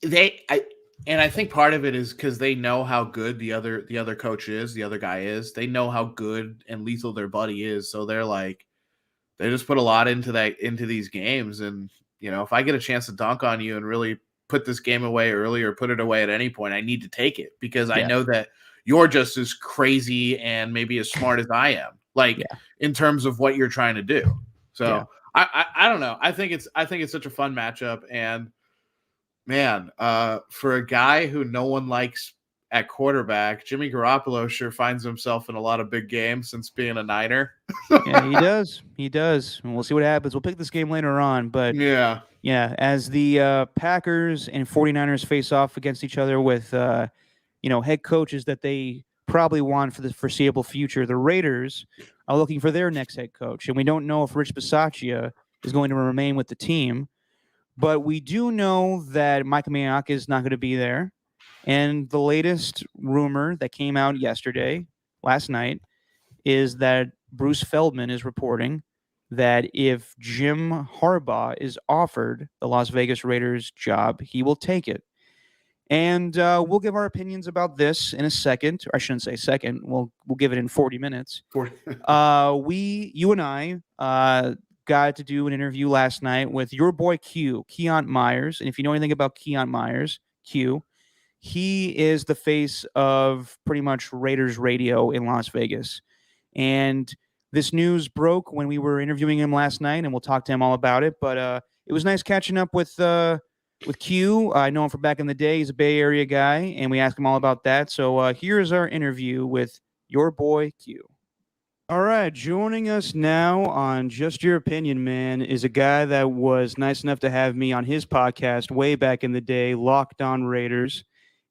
I think part of it is because they know how good the other coach is, the other guy is. They know how good and lethal their buddy is, so they're like, they just put a lot into these games. And if I get a chance to dunk on you and really put this game away early or put it away at any point, I need to take it because I know that you're just as crazy and maybe as smart as I am, like in terms of what you're trying to do. So I don't know. I think it's such a fun matchup. And man, for a guy who no one likes at quarterback, Jimmy Garoppolo sure finds himself in a lot of big games since being a Niner. Yeah, he does. He does. And we'll see what happens. We'll pick this game later on, but Yeah. as the Packers and 49ers face off against each other with head coaches that they probably want for the foreseeable future, the Raiders are looking for their next head coach, and we don't know if Rich Bisaccia is going to remain with the team, but we do know that Mike Mayock is not going to be there. And the latest rumor that came out last night, is that Bruce Feldman is reporting that if Jim Harbaugh is offered the Las Vegas Raiders job, he will take it. And we'll give our opinions about this in a second. Or I shouldn't say second. We'll give it in 40 minutes. You and I got to do an interview last night with your boy Q, Keon Myers. And if you know anything about Keon Myers, Q, he is the face of pretty much Raiders radio in Las Vegas. And this news broke when we were interviewing him last night, and we'll talk to him all about it. But it was nice catching up with Q. I know him from back in the day. He's a Bay Area guy, and we asked him all about that. So here's our interview with your boy Q. All right, joining us now on Just Your Opinion, man, is a guy that was nice enough to have me on his podcast way back in the day, Locked On Raiders.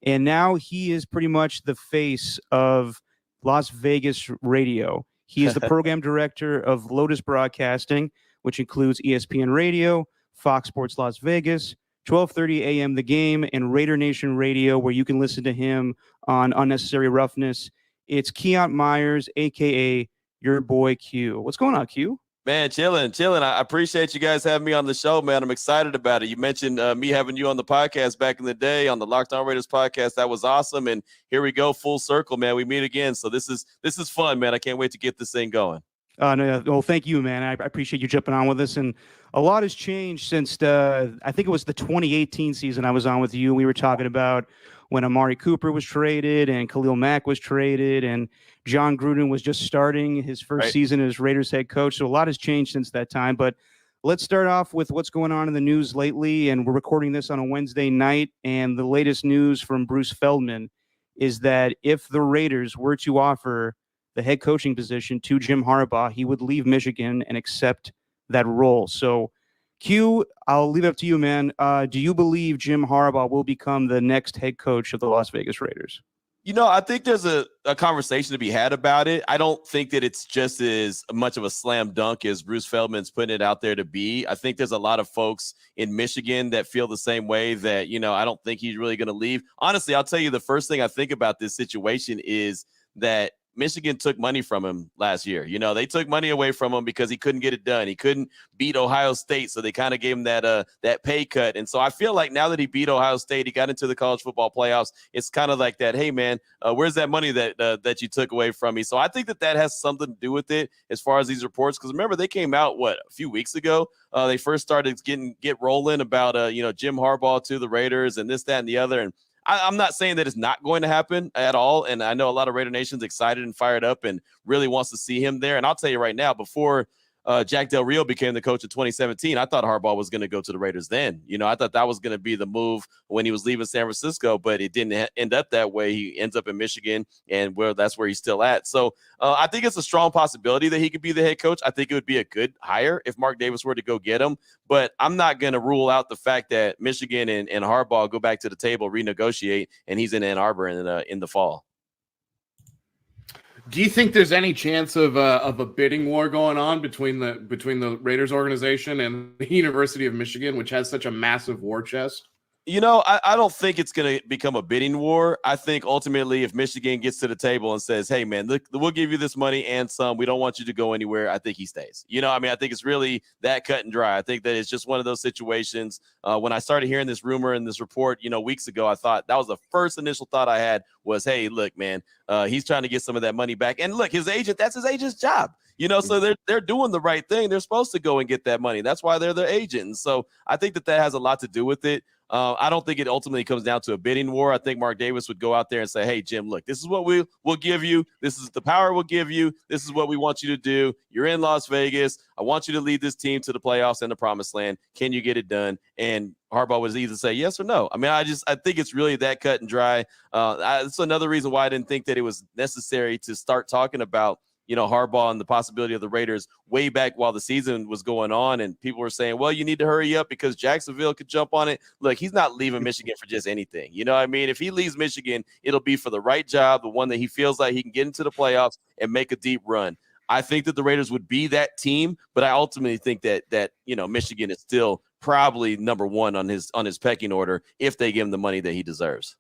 And now he is pretty much the face of Las Vegas radio. He is the program director of Lotus Broadcasting, which includes ESPN Radio, Fox Sports Las Vegas, 12:30 a.m. The Game, and Raider Nation Radio, where you can listen to him on Unnecessary Roughness. It's Keon Myers, a.k.a. your boy Q. What's going on, Q? Man, chilling. I appreciate you guys having me on the show, man. I'm excited about it. You mentioned me having you on the podcast back in the day on the Locked On Raiders podcast. That was awesome. And here we go, full circle, man. We meet again. So this is fun, man. I can't wait to get this thing going. No, well, thank you, man. I appreciate you jumping on with us. And a lot has changed since I think it was the 2018 season I was on with you. We were talking about when Amari Cooper was traded and Khalil Mack was traded and John Gruden was just starting his first season as Raiders head coach. So a lot has changed since that time. But let's start off with what's going on in the news lately. And we're recording this on a Wednesday night. And the latest news from Bruce Feldman is that if the Raiders were to offer the head coaching position to Jim Harbaugh, he would leave Michigan and accept that role. So, Q, I'll leave it up to you, man. Do you believe Jim Harbaugh will become the next head coach of the Las Vegas Raiders? I think there's a conversation to be had about it. I don't think that it's just as much of a slam dunk as Bruce Feldman's putting it out there to be. I think there's a lot of folks in Michigan that feel the same way, that, I don't think he's really going to leave. Honestly, I'll tell you, the first thing I think about this situation is that Michigan took money from him last year. They took money away from him because he couldn't get it done. He couldn't beat Ohio State, so they kind of gave him that pay cut. And so I feel like now that he beat Ohio State, he got into the college football playoffs. It's kind of like that, hey, man, where's that money that you took away from me? So I think that has something to do with it as far as these reports, because remember, they came out, a few weeks ago? They first started get rolling about, Jim Harbaugh to the Raiders and this, that, and the other. And I'm not saying that it's not going to happen at all. And I know a lot of Raider Nation's excited and fired up and really wants to see him there. And I'll tell you right now, before Jack Del Rio became the coach in 2017, I thought Harbaugh was going to go to the Raiders then. I thought that was going to be the move when he was leaving San Francisco, but it didn't end up that way. He ends up in Michigan, and that's where he's still at. So I think it's a strong possibility that he could be the head coach. I think it would be a good hire if Mark Davis were to go get him, but I'm not going to rule out the fact that Michigan and Harbaugh go back to the table, renegotiate, and he's in Ann Arbor in the fall. Do you think there's any chance of a bidding war going on between the Raiders organization and the University of Michigan, which has such a massive war chest? I don't think it's going to become a bidding war. I think ultimately if Michigan gets to the table and says, hey, man, look, we'll give you this money and some, we don't want you to go anywhere, I think he stays. I think it's really that cut and dry. I think that it's just one of those situations. When I started hearing this rumor and this report, weeks ago, I thought that was the first initial thought I had was, hey, look, man, he's trying to get some of that money back. And look, that's his agent's job. So they're doing the right thing. They're supposed to go and get that money. That's why they're the agent. And so I think that has a lot to do with it. I don't think it ultimately comes down to a bidding war. I think Mark Davis would go out there and say, hey, Jim, look, this is what we'll give you. This is the power we'll give you. This is what we want you to do. You're in Las Vegas. I want you to lead this team to the playoffs and the promised land. Can you get it done? And Harbaugh would either say yes or no. I think it's really that cut and dry. It's another reason why I didn't think that it was necessary to start talking about Harbaugh and the possibility of the Raiders way back while the season was going on. And people were saying, well, you need to hurry up because Jacksonville could jump on it. Look, he's not leaving Michigan for just anything. If he leaves Michigan, it'll be for the right job, the one that he feels like he can get into the playoffs and make a deep run. I think that the Raiders would be that team, but I ultimately think that Michigan is still probably number one on his pecking order if they give him the money that he deserves.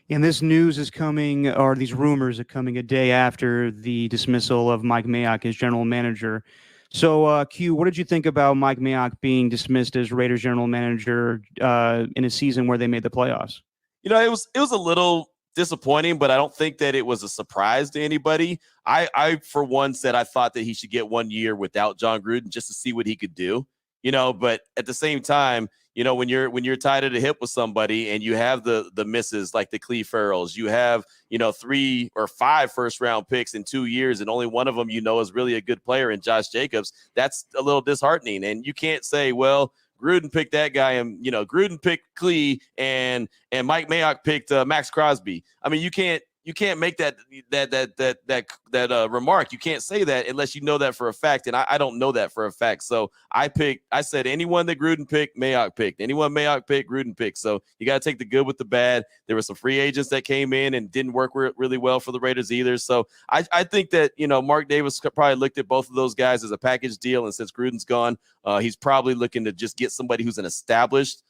And this news is coming, or these rumors are coming a day after the dismissal of Mike Mayock as general manager. So, Q, what did you think about Mike Mayock being dismissed as Raiders general manager in a season where they made the playoffs? It was a little disappointing, but I don't think that it was a surprise to anybody. I for one said I thought that he should get 1 year without John Gruden just to see what he could do. But at the same time, when you're tied at a hip with somebody and you have the misses like the Cleve Farrells, you have 3 or 5 first-round picks in 2 years, and only one of them is really a good player in Josh Jacobs. That's a little disheartening, and you can't say, well, Gruden picked that guy, and Gruden picked Cleve, and Mike Mayock picked Max Crosby. You can't make that remark. You can't say that unless you know that for a fact, and I don't know that for a fact. So I said anyone that Gruden picked, Mayock picked. Anyone Mayock picked, Gruden picked. So you got to take the good with the bad. There were some free agents that came in and didn't work really well for the Raiders either. So I think that Mark Davis probably looked at both of those guys as a package deal, and since Gruden's gone, he's probably looking to just get somebody who's an established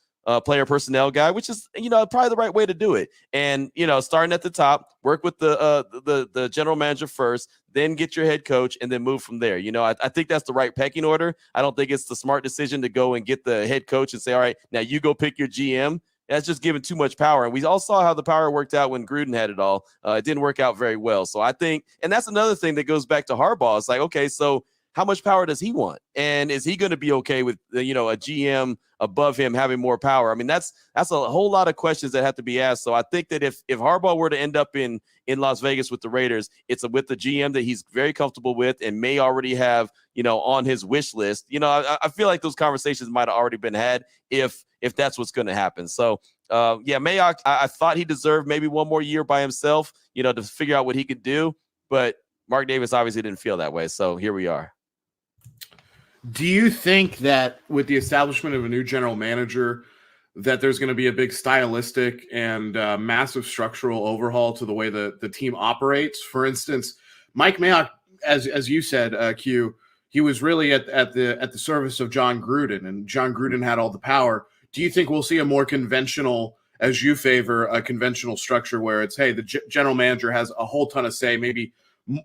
player personnel guy, which is, probably the right way to do it. And, starting at the top, work with the general manager first, then get your head coach and then move from there. I think that's the right pecking order. I don't think it's the smart decision to go and get the head coach and say, all right, now you go pick your GM. That's just giving too much power. And we all saw how the power worked out when Gruden had it all. It didn't work out very well. So I think, and that's another thing that goes back to Harbaugh. It's like, okay, so how much power does he want? And is he going to be okay with, a GM above him having more power? That's a whole lot of questions that have to be asked. So I think that if Harbaugh were to end up in Las Vegas with the Raiders, it's with the GM that he's very comfortable with and may already have, on his wish list. I feel like those conversations might have already been had if that's what's going to happen. So, Mayock, I thought he deserved maybe 1 more year by himself, to figure out what he could do. But Mark Davis obviously didn't feel that way. So here we are. Do you think that with the establishment of a new general manager, that there's going to be a big stylistic and massive structural overhaul to the way the team operates. For instance, Mike Mayock, as you said, Q, he was really at the service of John Gruden, and John Gruden had all the power. Do you think we'll see a more conventional, as you favor, a conventional structure where it's, hey, the general manager has a whole ton of say, maybe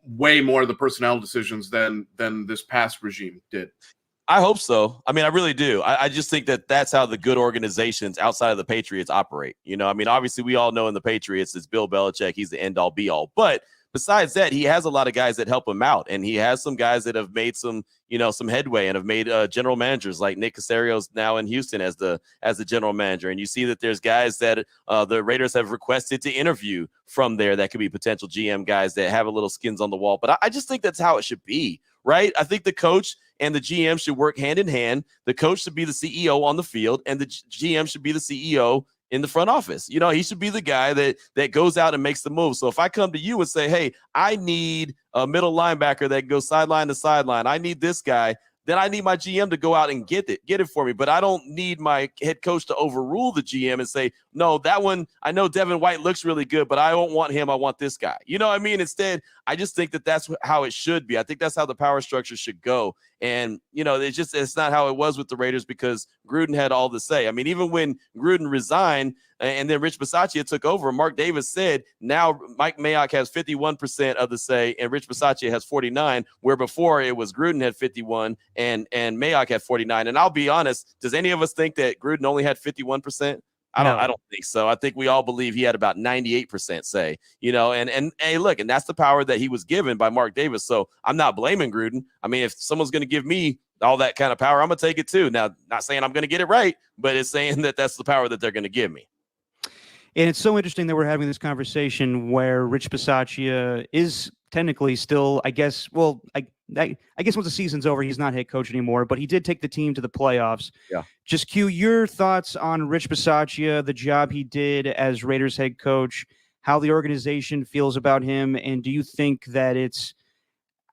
way more of the personnel decisions than this past regime did? I hope so. I mean, I really do. I just think that that's how the good organizations outside of the Patriots operate. You know, I mean, obviously we all know in the Patriots it's Bill Belichick. He's the end all be all. But besides that, he has a lot of guys that help him out. And he has some guys that have made some headway and have made general managers like Nick Casario's now in Houston as the general manager. And you see that there's guys that the Raiders have requested to interview from there that could be potential GM guys that have a little skins on the wall. But I just think that's how it should be, right? I think the coach and the GM should work hand in hand. The coach should be the CEO on the field, and the GM should be the CEO in the front office. You know, he should be the guy that goes out and makes the move. So if I come to you and say, hey, I need a middle linebacker that goes sideline to sideline, I need this guy, then I need my GM to go out and get it for me. But I don't need my head coach to overrule the GM and say, no, that one, I know Devin White looks really good, but I don't want him. I want this guy. You know what I mean? Instead, I just think that that's how it should be. I think that's how the power structure should go. And, you know, it's not how it was with the Raiders because Gruden had all the say. I mean, even when Gruden resigned and then Rich Bisaccia took over, Mark Davis said now Mike Mayock has 51% of the say and Rich Bisaccia has 49, where before it was Gruden had 51 and Mayock had 49. And I'll be honest, does any of us think that Gruden only had 51%? I don't think so. I think we all believe he had about 98% say, you know, and hey, look, and that's the power that he was given by Mark Davis. So I'm not blaming Gruden. I mean, if someone's going to give me all that kind of power, I'm going to take it too. Now, not saying I'm going to get it right, but it's saying that that's the power that they're going to give me. And it's so interesting that we're having this conversation where Rich Bisaccia is technically still, I guess, well, I guess once the season's over, he's not head coach anymore, but he did take the team to the playoffs. Yeah. Just Q, your thoughts on Rich Bisaccia, the job he did as Raiders head coach, how the organization feels about him, and do you think that it's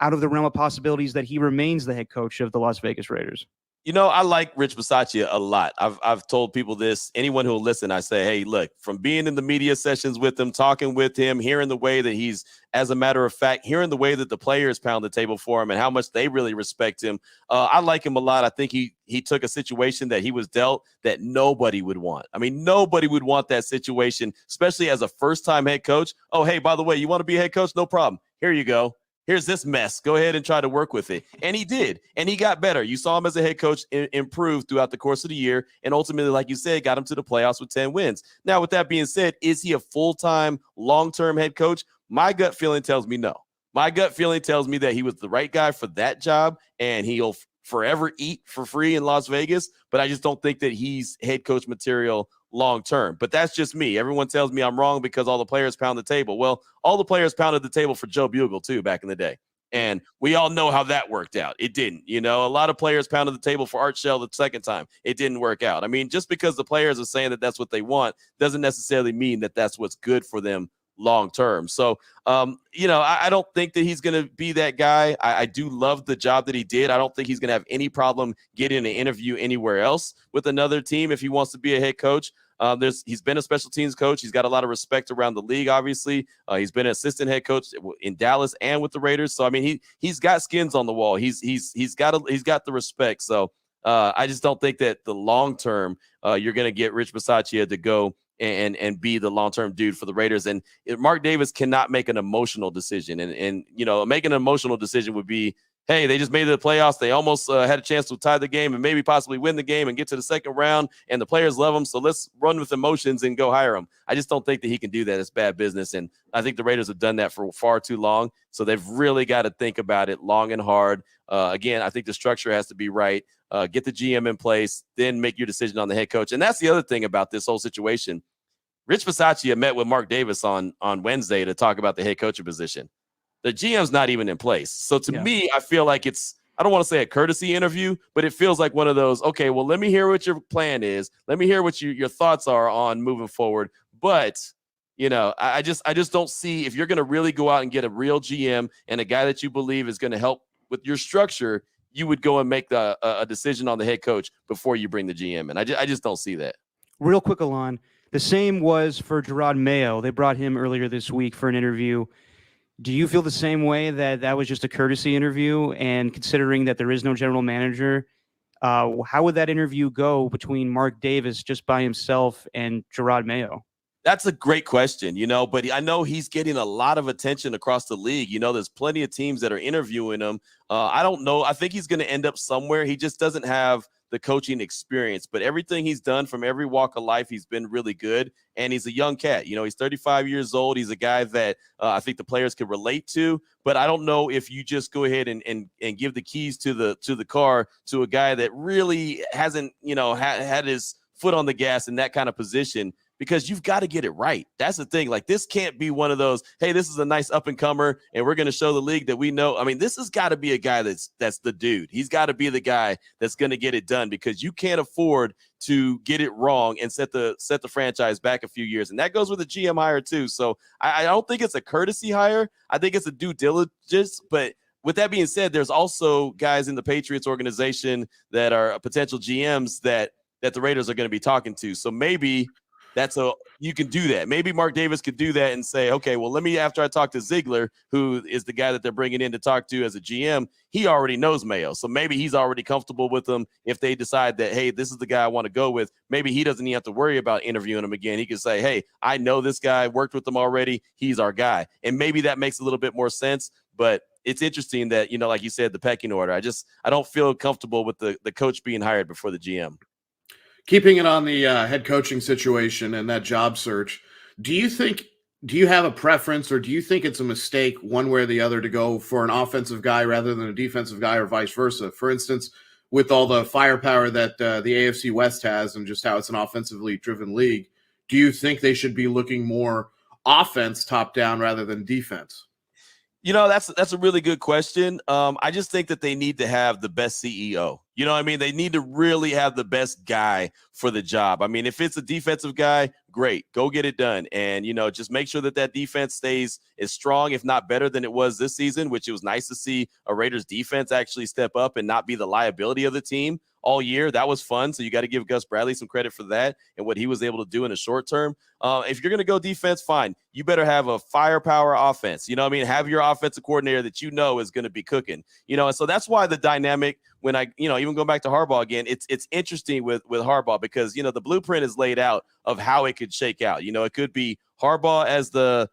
out of the realm of possibilities that he remains the head coach of the Las Vegas Raiders? You know, I like Rich Bisaccia a lot. I've told people this, anyone who will listen, I say, hey, look, from being in the media sessions with him, talking with him, hearing the way that he's, as a matter of fact, hearing the way that the players pound the table for him and how much they really respect him. I like him a lot. I think he took a situation that he was dealt that nobody would want. I mean, nobody would want that situation, especially as a first-time head coach. Oh, hey, by the way, you want to be a head coach? No problem. Here you go. Here's this mess. Go ahead and try to work with it. And he did. And he got better. You saw him as a head coach improve throughout the course of the year. And ultimately, like you said, got him to the playoffs with 10 wins. Now, with that being said, is he a full-time, long-term head coach? My gut feeling tells me no. My gut feeling tells me that he was the right guy for that job, and he'll forever eat for free in Las Vegas. But I just don't think that he's head coach material long term. But that's just me. Everyone tells me I'm wrong because all the players pound the table. Well, all the players pounded the table for Joe Bugle too back in the day. And we all know how that worked out. It didn't. You know, a lot of players pounded the table for Art Shell the second time. It didn't work out. I mean, just because the players are saying that that's what they want doesn't necessarily mean that that's what's good for them long term. So, you know, I don't think that he's going to be that guy. I do love the job that he did. I don't think he's going to have any problem getting an interview anywhere else with another team if he wants to be a head coach. He's been a special teams coach. He's got a lot of respect around the league, obviously. He's been an assistant head coach in Dallas and with the Raiders. So, I mean, he's got skins on the wall. He's got the respect. So I just don't think that the long term you're going to get Rich Bisaccia to go and be the long-term dude for the Raiders. And Mark Davis cannot make an emotional decision. And you know, making an emotional decision would be, hey, they just made it to the playoffs. They almost had a chance to tie the game and maybe possibly win the game and get to the second round. And the players love him. So let's run with emotions and go hire him. I just don't think that he can do that. It's bad business. And I think the Raiders have done that for far too long. So they've really got to think about it long and hard. Again, I think the structure has to be right. Get the GM in place, then make your decision on the head coach. And that's the other thing about this whole situation. Rich Bisaccia met with Mark Davis on Wednesday to talk about the head coaching position. The GM's not even in place. So to me, I feel like I don't want to say a courtesy interview, but it feels like one of those, okay, well, let me hear what your plan is. Let me hear what your thoughts are on moving forward. But, you know, I just don't see, if you're going to really go out and get a real GM and a guy that you believe is going to help with your structure, you would go and make a decision on the head coach before you bring the GM in. I just don't see that. Real quick, Alon. The same was for Gerard Mayo. They brought him earlier this week for an interview. Do you feel the same way that that was just a courtesy interview? And considering that there is no general manager, how would that interview go between Mark Davis just by himself and Gerard Mayo? That's a great question, but I know he's getting a lot of attention across the league. There's plenty of teams that are interviewing him. I don't know. I think he's going to end up somewhere. He just doesn't have the coaching experience, but everything he's done from every walk of life, he's been really good. And he's a young cat. He's 35 years old. He's a guy that I think the players could relate to, but I don't know if you just go ahead and give the keys to the car to a guy that really hasn't, had his foot on the gas in that kind of position, because you've got to get it right. That's the thing. Like, this can't be one of those, hey, this is a nice up and comer and we're going to show the league that we know. I mean, this has got to be a guy that's the dude. He's got to be the guy that's going to get it done, because you can't afford to get it wrong and set the franchise back a few years. And that goes with the GM hire too. So I don't think it's a courtesy hire. I think it's a due diligence. But with that being said, there's also guys in the Patriots organization that are potential GMs that the Raiders are going to be talking to. So maybe you can do that. Maybe Mark Davis could do that and say, okay, well, after I talk to Ziegler, who is the guy that they're bringing in to talk to as a GM, he already knows Mayo. So maybe he's already comfortable with them. If they decide that, hey, this is the guy I want to go with, maybe he doesn't even have to worry about interviewing him again. He can say, hey, I know this guy, worked with him already. He's our guy. And maybe that makes a little bit more sense. But it's interesting that, like you said, the pecking order. I don't feel comfortable with the coach being hired before the GM. Keeping it on the head coaching situation and that job search, do you have a preference, or do you think it's a mistake one way or the other to go for an offensive guy rather than a defensive guy, or vice versa? For instance, with all the firepower that the AFC West has and just how it's an offensively driven league, do you think they should be looking more offense top down rather than defense? That's a really good question. I just think that they need to have the best CEO. They need to really have the best guy for the job. I mean, if it's a defensive guy, great, go get it done. And, just make sure that defense stays as strong, if not better than it was this season, which it was nice to see a Raiders defense actually step up and not be the liability of the team all year. That was fun. So you got to give Gus Bradley some credit for that and what he was able to do in the short term. If you're going to go defense, fine. You better have a firepower offense. Have your offensive coordinator that is going to be cooking. And so that's why the dynamic, when I, even going back to Harbaugh again, it's interesting with Harbaugh, because, the blueprint is laid out of how it could shake out. It could be Harbaugh as the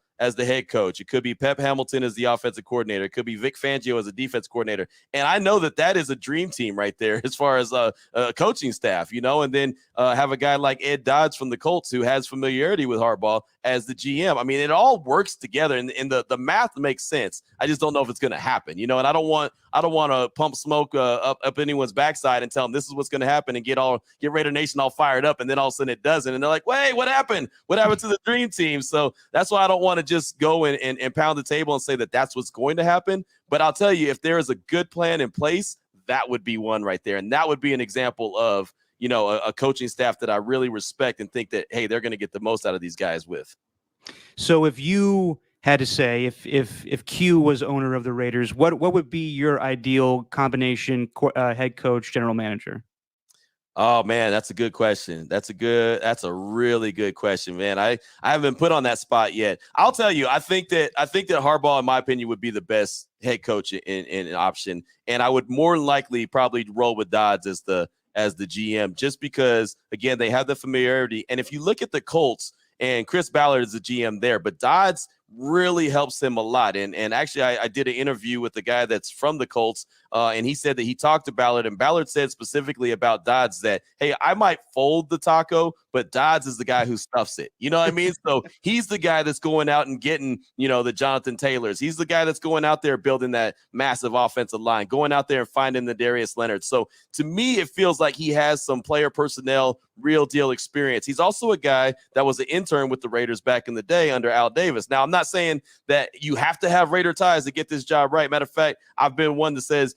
head coach. It could be Pep Hamilton as the offensive coordinator. It could be Vic Fangio as a defense coordinator. And I know that is a dream team right there as far as a coaching staff, and then have a guy like Ed Dodds from the Colts, who has familiarity with Harbaugh, as the GM. I mean, it all works together, and the math makes sense. I just don't know if it's going to happen, and I don't want to pump smoke up anyone's backside and tell them this is what's going to happen and get Raider Nation all fired up, and then all of a sudden it doesn't, and they're like, wait, what happened? What happened to the dream team? So that's why I don't want to just go and pound the table and say that that's what's going to happen. But I'll tell you, if there is a good plan in place, that would be one right there, and that would be an example of a coaching staff that I really respect and think that, hey, they're going to get the most out of these guys with. So if you had to say, if Q was owner of the Raiders, what would be your ideal combination head coach, general manager? Oh man, that's a good question. That's a really good question, man. I haven't been put on that spot yet. I'll tell you, I think that Harbaugh, in my opinion, would be the best head coach in option, and I would more than likely probably roll with Dodds as the GM, just because, again, they have the familiarity. And if you look at the Colts, and Chris Ballard is the GM there, but Dodds really helps him a lot. And actually, I did an interview with the guy that's from the Colts, and he said that he talked to Ballard, and Ballard said specifically about Dodds that, hey, I might fold the taco, but Dodds is the guy who stuffs it. You know what I mean? So he's the guy that's going out and getting, the Jonathan Taylors. He's the guy that's going out there building that massive offensive line, going out there and finding the Darius Leonard. So to me, it feels like he has some player personnel, real deal experience. He's also a guy that was an intern with the Raiders back in the day under Al Davis. Now, I'm not saying that you have to have Raider ties to get this job right. Matter of fact, I've been one that says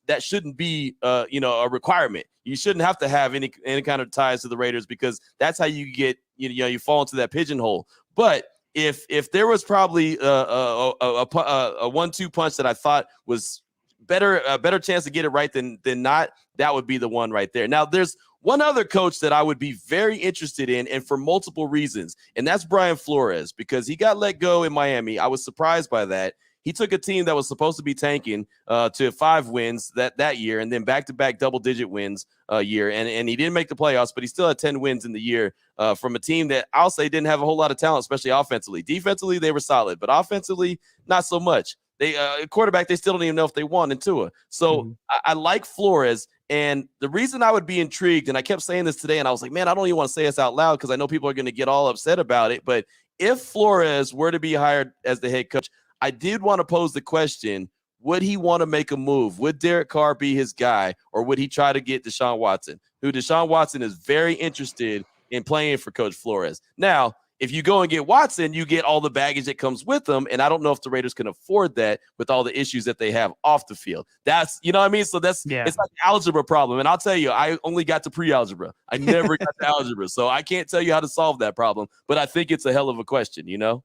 that shouldn't be a requirement. You shouldn't have to have any kind of ties to the Raiders, because that's how you get you fall into that pigeonhole. But if there was probably a 1-2 punch that I thought was a better chance to get it right than not, that would be the one right there. Now, there's One other coach that I would be very interested in, and for multiple reasons, and that's Brian Flores, because he got let go in Miami. I was surprised by that. He took a team that was supposed to be tanking to 5 wins that year, and then back-to-back double-digit wins year. And he didn't make the playoffs, but he still had 10 wins in the year from a team that I'll say didn't have a whole lot of talent, especially offensively. Defensively, they were solid, but offensively, not so much. They quarterback, they still don't even know if they won in Tua. So I like Flores. And the reason I would be intrigued, and I kept saying this today, and I was like, man, I don't even want to say this out loud because I know people are going to get all upset about it. But if Flores were to be hired as the head coach, I did want to pose the question, would he want to make a move? Would Derek Carr be his guy, or would he try to get Deshaun Watson, who Deshaun Watson is very interested in playing for Coach Flores? Now, if you go and get Watson, you get all the baggage that comes with him, and I don't know if the Raiders can afford that with all the issues that they have off the field. That's, you know what I mean? So it's like an algebra problem, and I'll tell you, I only got to pre-algebra. I never got to algebra, so I can't tell you how to solve that problem, but I think it's a hell of a question, you know?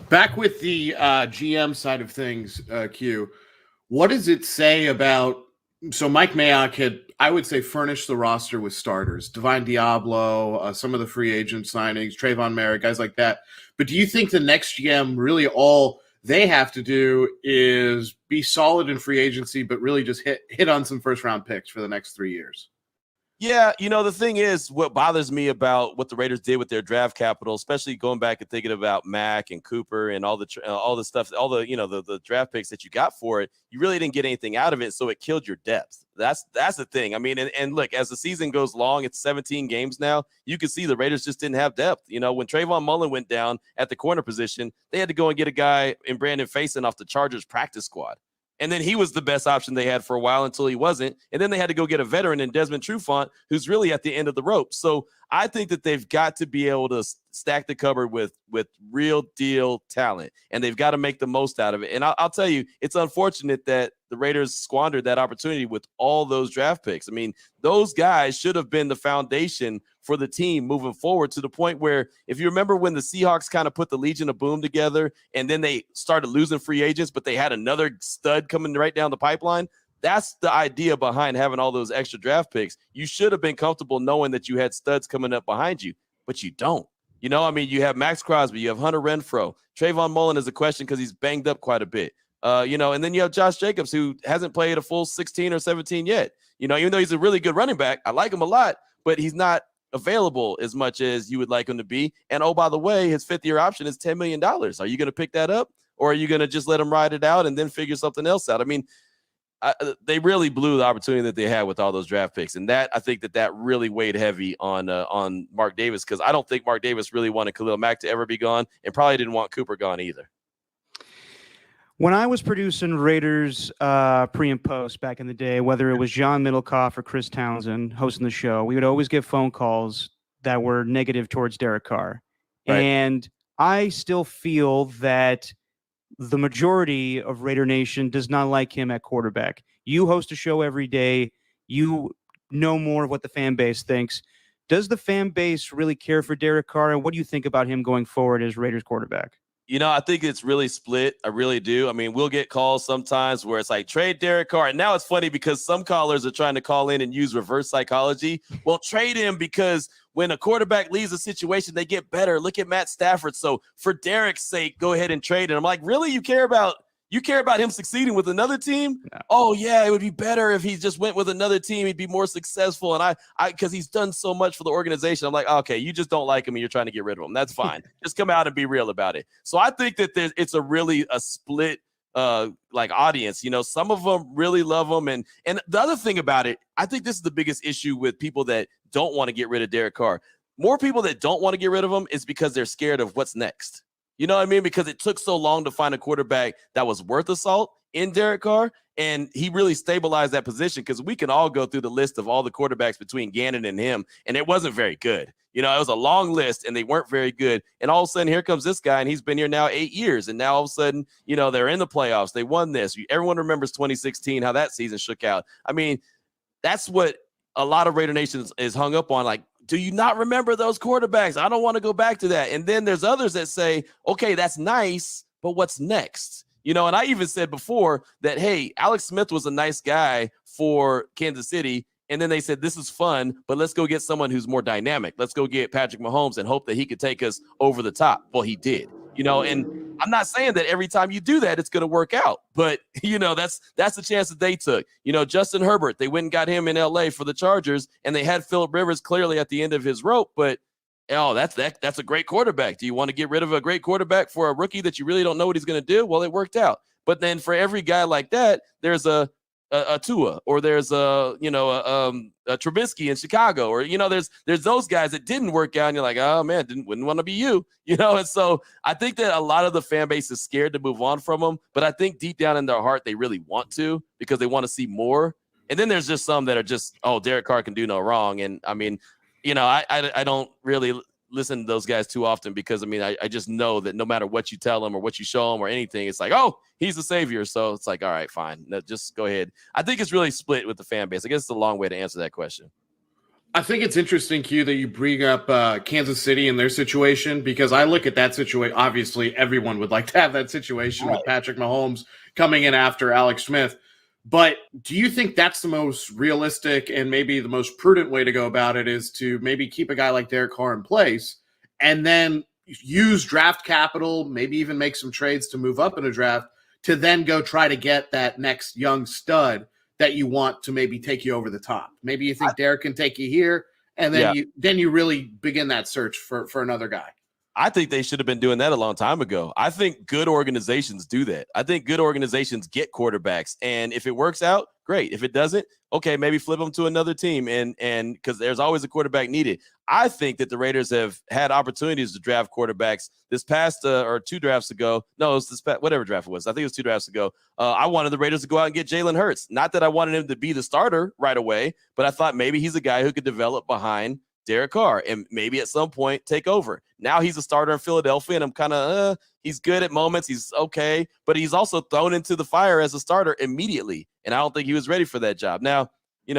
Back with the GM side of things, Q, what does it say about – so Mike Mayock had, I would say, furnished the roster with starters, Divine Diablo, some of the free agent signings, Trayvon Merritt, guys like that. But do you think the next GM really all they have to do is be solid in free agency but really just hit on some first-round picks for the next 3 years? Yeah, you know, the thing is, what bothers me about what the Raiders did with their draft capital, especially going back and thinking about Mack and Cooper and all the stuff, all the, you know, the draft picks that you got for it, you really didn't get anything out of it, so it killed your depth. That's the thing. I mean, and look, as the season goes long, it's 17 games now. You can see the Raiders just didn't have depth. You know, when Trayvon Mullen went down at the corner position, they had to go and get a guy in Brandon Faison off the Chargers practice squad. And then he was the best option they had for a while until he wasn't. And then they had to go get a veteran in Desmond Trufant, who's really at the end of the rope. So I think that they've got to be able to stack the cupboard with real deal talent, and they've got to make the most out of it. And I'll tell you, it's unfortunate that the Raiders squandered that opportunity with all those draft picks. I mean, those guys should have been the foundation for the team moving forward, to the point where, if you remember when the Seahawks kind of put the Legion of Boom together and then they started losing free agents, but they had another stud coming right down the pipeline. That's the idea behind having all those extra draft picks. You should have been comfortable knowing that you had studs coming up behind you, but you don't. You know, I mean, you have Max Crosby, you have Hunter Renfrow. Trayvon Mullen is a question because he's banged up quite a bit. You know, and then you have Josh Jacobs, who hasn't played a full 16 or 17 yet. You know, even though he's a really good running back, I like him a lot, but he's not available as much as you would like him to be. And oh, by the way, his 5th-year option is $10 million. Are you going to pick that up, or are you going to just let him ride it out and then figure something else out? I mean, they really blew the opportunity that they had with all those draft picks, and that, I think that really weighed heavy on Mark Davis, because I don't think Mark Davis really wanted Khalil Mack to ever be gone, and probably didn't want Cooper gone either. When I was producing Raiders pre and post back in the day, whether it was John Middlecoff or Chris Townsend hosting the show, we would always get phone calls that were negative towards Derek Carr. Right. And I still feel that the majority of Raider Nation does not like him at quarterback. You host a show every day. You know more of what the fan base thinks. Does the fan base really care for Derek Carr? And what do you think about him going forward as Raiders quarterback? You know, I think it's really split. I really do. I mean, we'll get calls sometimes where it's like, trade Derek Carr. And now it's funny because some callers are trying to call in and use reverse psychology. Well, trade him because when a quarterback leaves a situation, they get better. Look at Matt Stafford. So for Derek's sake, go ahead and trade him. I'm like, really? You care about him succeeding with another team? No. Oh yeah, it would be better if he just went with another team. He'd be more successful. And I because he's done so much for the organization. I'm like, okay, you just don't like him and you're trying to get rid of him. That's fine. Just come out and be real about it. So I think that it's a really a split like audience. You know, some of them really love him. And the other thing about it, I think this is the biggest issue with people that don't want to get rid of Derek Carr. More people that don't want to get rid of him is because they're scared of what's next. You know what I mean? Because it took so long to find a quarterback that was worth a salt in Derek Carr, and he really stabilized that position, because we can all go through the list of all the quarterbacks between Gannon and him, and it wasn't very good. You know, it was a long list, and they weren't very good. And all of a sudden, here comes this guy, and he's been here now 8 years, and now all of a sudden, you know, they're in the playoffs. They won this. Everyone remembers 2016, how that season shook out. I mean, that's what a lot of Raider Nation is hung up on, like, do you not remember those quarterbacks? I don't want to go back to that. And then there's others that say, okay, that's nice, but what's next? You know, and I even said before that, hey, Alex Smith was a nice guy for Kansas City, And then they said, this is fun, but let's go get someone who's more dynamic. Let's go get Patrick Mahomes and hope that he could take us over the top. Well, he did, and I'm not saying that every time you do that, it's going to work out, but that's the chance that they took. Justin Herbert, they went and got him in LA for the Chargers, and they had Phillip Rivers clearly at the end of his rope, but that's a great quarterback. Do you want to get rid of a great quarterback for a rookie that you really don't know what he's going to do? Well, it worked out. But then for every guy like that, there's a Tua, or there's a Trubisky in Chicago, or there's those guys that didn't work out, and you're like, oh man, wouldn't want to be you, And so I think that a lot of the fan base is scared to move on from them, but I think deep down in their heart they really want to, because they want to see more. And then there's just some that are just, oh, Derek Carr can do no wrong, and I mean, I don't really listen to those guys too often, because I just know that no matter what you tell them or what you show them or anything, it's like, oh, he's the savior. So it's like, all right, fine. No, just go ahead. I think it's really split with the fan base. I guess it's a long way to answer that question. I think it's interesting, Q, that you bring up Kansas City and their situation, because I look at that situation. Obviously, everyone would like to have that situation with Patrick Mahomes coming in after Alex Smith. But do you think that's the most realistic and maybe the most prudent way to go about it, is to maybe keep a guy like Derek Carr in place and then use draft capital, maybe even make some trades to move up in a draft, to then go try to get that next young stud that you want to maybe take you over the top? Maybe you think Derek can take you here, and then you really begin that search for another guy. I think they should have been doing that a long time ago. I think good organizations do that. I think good organizations get quarterbacks, and if it works out, great. If it doesn't, okay, maybe flip them to another team, and because there's always a quarterback needed. I think that the Raiders have had opportunities to draft quarterbacks this past or 2 drafts ago. No, it was this past, whatever draft it was. I think it was 2 drafts ago. I wanted the Raiders to go out and get Jalen Hurts. Not that I wanted him to be the starter right away, but I thought maybe he's a guy who could develop behind Derek Carr and maybe at some point take over. Now he's a starter in Philadelphia, and I'm kind of, he's good at moments. He's okay, but he's also thrown into the fire as a starter immediately, and I don't think he was ready for that job. Now,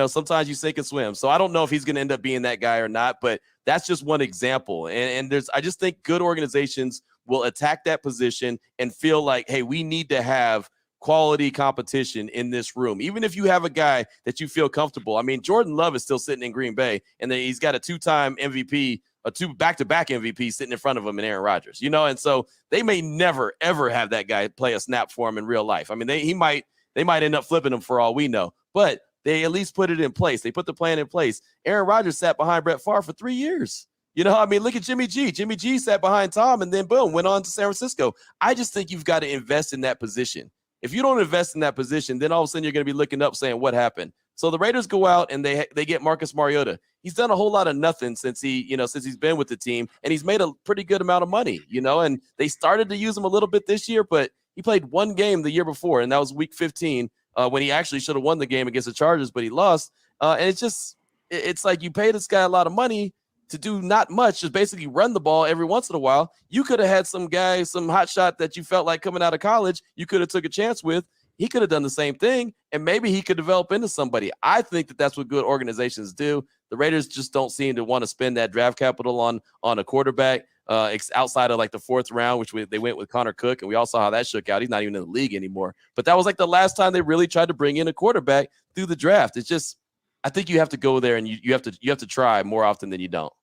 sometimes you sink and swim, so I don't know if he's going to end up being that guy or not, but that's just one example. And I just think good organizations will attack that position and feel like, hey, we need to have quality competition in this room. Even if you have a guy that you feel comfortable. I mean, Jordan Love is still sitting in Green Bay, and he's got a 2-time MVP, a 2 back-to-back MVP sitting in front of him in Aaron Rodgers, and so they may never, ever have that guy play a snap for him in real life. I mean, they might end up flipping him for all we know, but they at least put it in place. They put the plan in place. Aaron Rodgers sat behind Brett Favre for 3 years. Look at Jimmy G. Jimmy G sat behind Tom, and then boom, went on to San Francisco. I just think you've got to invest in that position. If you don't invest in that position, then all of a sudden you're going to be looking up saying, what happened? So the Raiders go out and they get Marcus Mariota. He's done a whole lot of nothing since he's been with the team, and he's made a pretty good amount of money, and they started to use him a little bit this year, but he played 1 game the year before, and that was week 15 when he actually should have won the game against the Chargers, but he lost. And it's like you pay this guy a lot of money to do not much, just basically run the ball every once in a while. You could have had some guy, some hot shot that you felt like coming out of college, you could have took a chance with. He could have done the same thing, and maybe he could develop into somebody. I think that that's what good organizations do. The Raiders just don't seem to want to spend that draft capital on a quarterback outside of like the 4th round, which they went with Connor Cook, and we all saw how that shook out. He's not even in the league anymore. But that was like the last time they really tried to bring in a quarterback through the draft. It's just, I think you have to go there, and you have to try more often than you don't.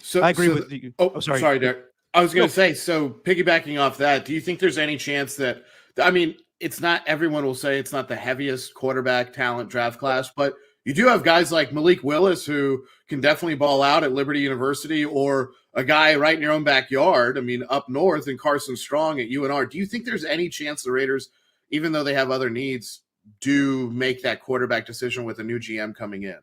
So I agree with you. Oh, sorry, Derek. I was going to say, so piggybacking off that, do you think there's any chance that, I mean, it's not, everyone will say it's not the heaviest quarterback talent draft class, but you do have guys like Malik Willis who can definitely ball out at Liberty University, or a guy right in your own backyard, I mean, up north, and Carson Strong at UNR. Do you think there's any chance the Raiders, even though they have other needs, do make that quarterback decision with a new GM coming in?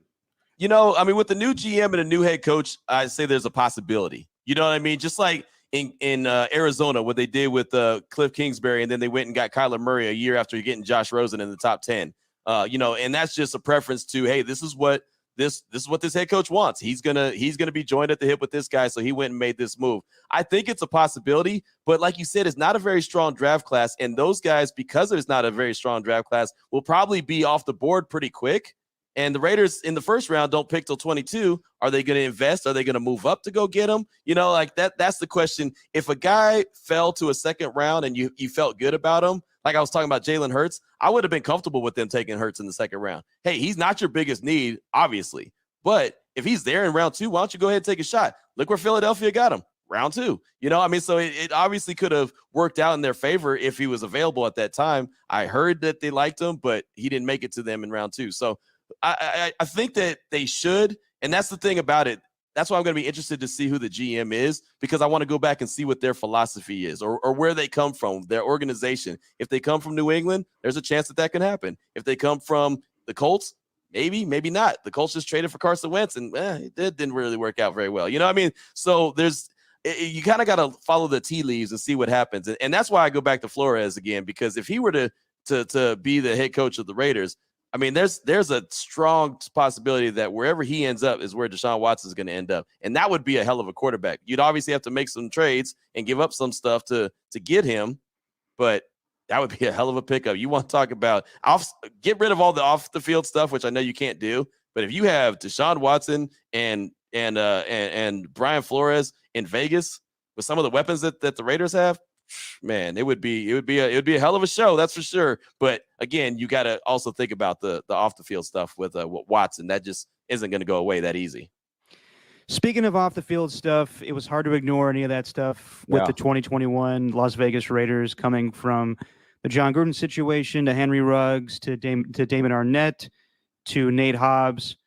I mean, with the new GM and a new head coach, I'd say there's a possibility. You know what I mean? Just like in Arizona, what they did with Cliff Kingsbury, and then they went and got Kyler Murray a year after getting Josh Rosen in the top 10. And that's just a preference to, hey, this is what this head coach wants. He's gonna be joined at the hip with this guy, so he went and made this move. I think it's a possibility, but like you said, it's not a very strong draft class, and those guys, because it's not a very strong draft class, will probably be off the board pretty quick. And the Raiders in the 1st round don't pick till 22. Are they going to invest? Are they going to move up to go get him? Like that's the question. If a guy fell to a 2nd round and you felt good about him, like I was talking about Jalen Hurts, I would have been comfortable with them taking Hurts in the second round. Hey, he's not your biggest need, obviously. But if he's there in round 2, why don't you go ahead and take a shot? Look where Philadelphia got him. Round 2. So it obviously could have worked out in their favor if he was available at that time. I heard that they liked him, but he didn't make it to them in round 2. So I think that they should. And that's the thing about it. That's why I'm going to be interested to see who the GM is, because I want to go back and see what their philosophy is or where they come from, their organization. If they come from New England, there's a chance that can happen. If they come from the Colts, maybe not. The Colts just traded for Carson Wentz, and it didn't really work out very well. So you kind of got to follow the tea leaves and see what happens. And that's why I go back to Flores again, because if he were to be the head coach of the Raiders, I mean, there's a strong possibility that wherever he ends up is where Deshaun Watson is going to end up. And that would be a hell of a quarterback. You'd obviously have to make some trades and give up some stuff to get him, but that would be a hell of a pickup. You want to talk about get rid of all the off the field stuff, which I know you can't do. But if you have Deshaun Watson and Brian Flores in Vegas with some of the weapons that the Raiders have, man, it would be a hell of a show, that's for sure. But again, you got to also think about the off the field stuff with Watson. That just isn't going to go away that easy. Speaking of off the field stuff, it was hard to ignore any of that stuff with the 2021 Las Vegas Raiders, coming from the John Gruden situation to Henry Ruggs to Damon Arnett to Nate Hobbs.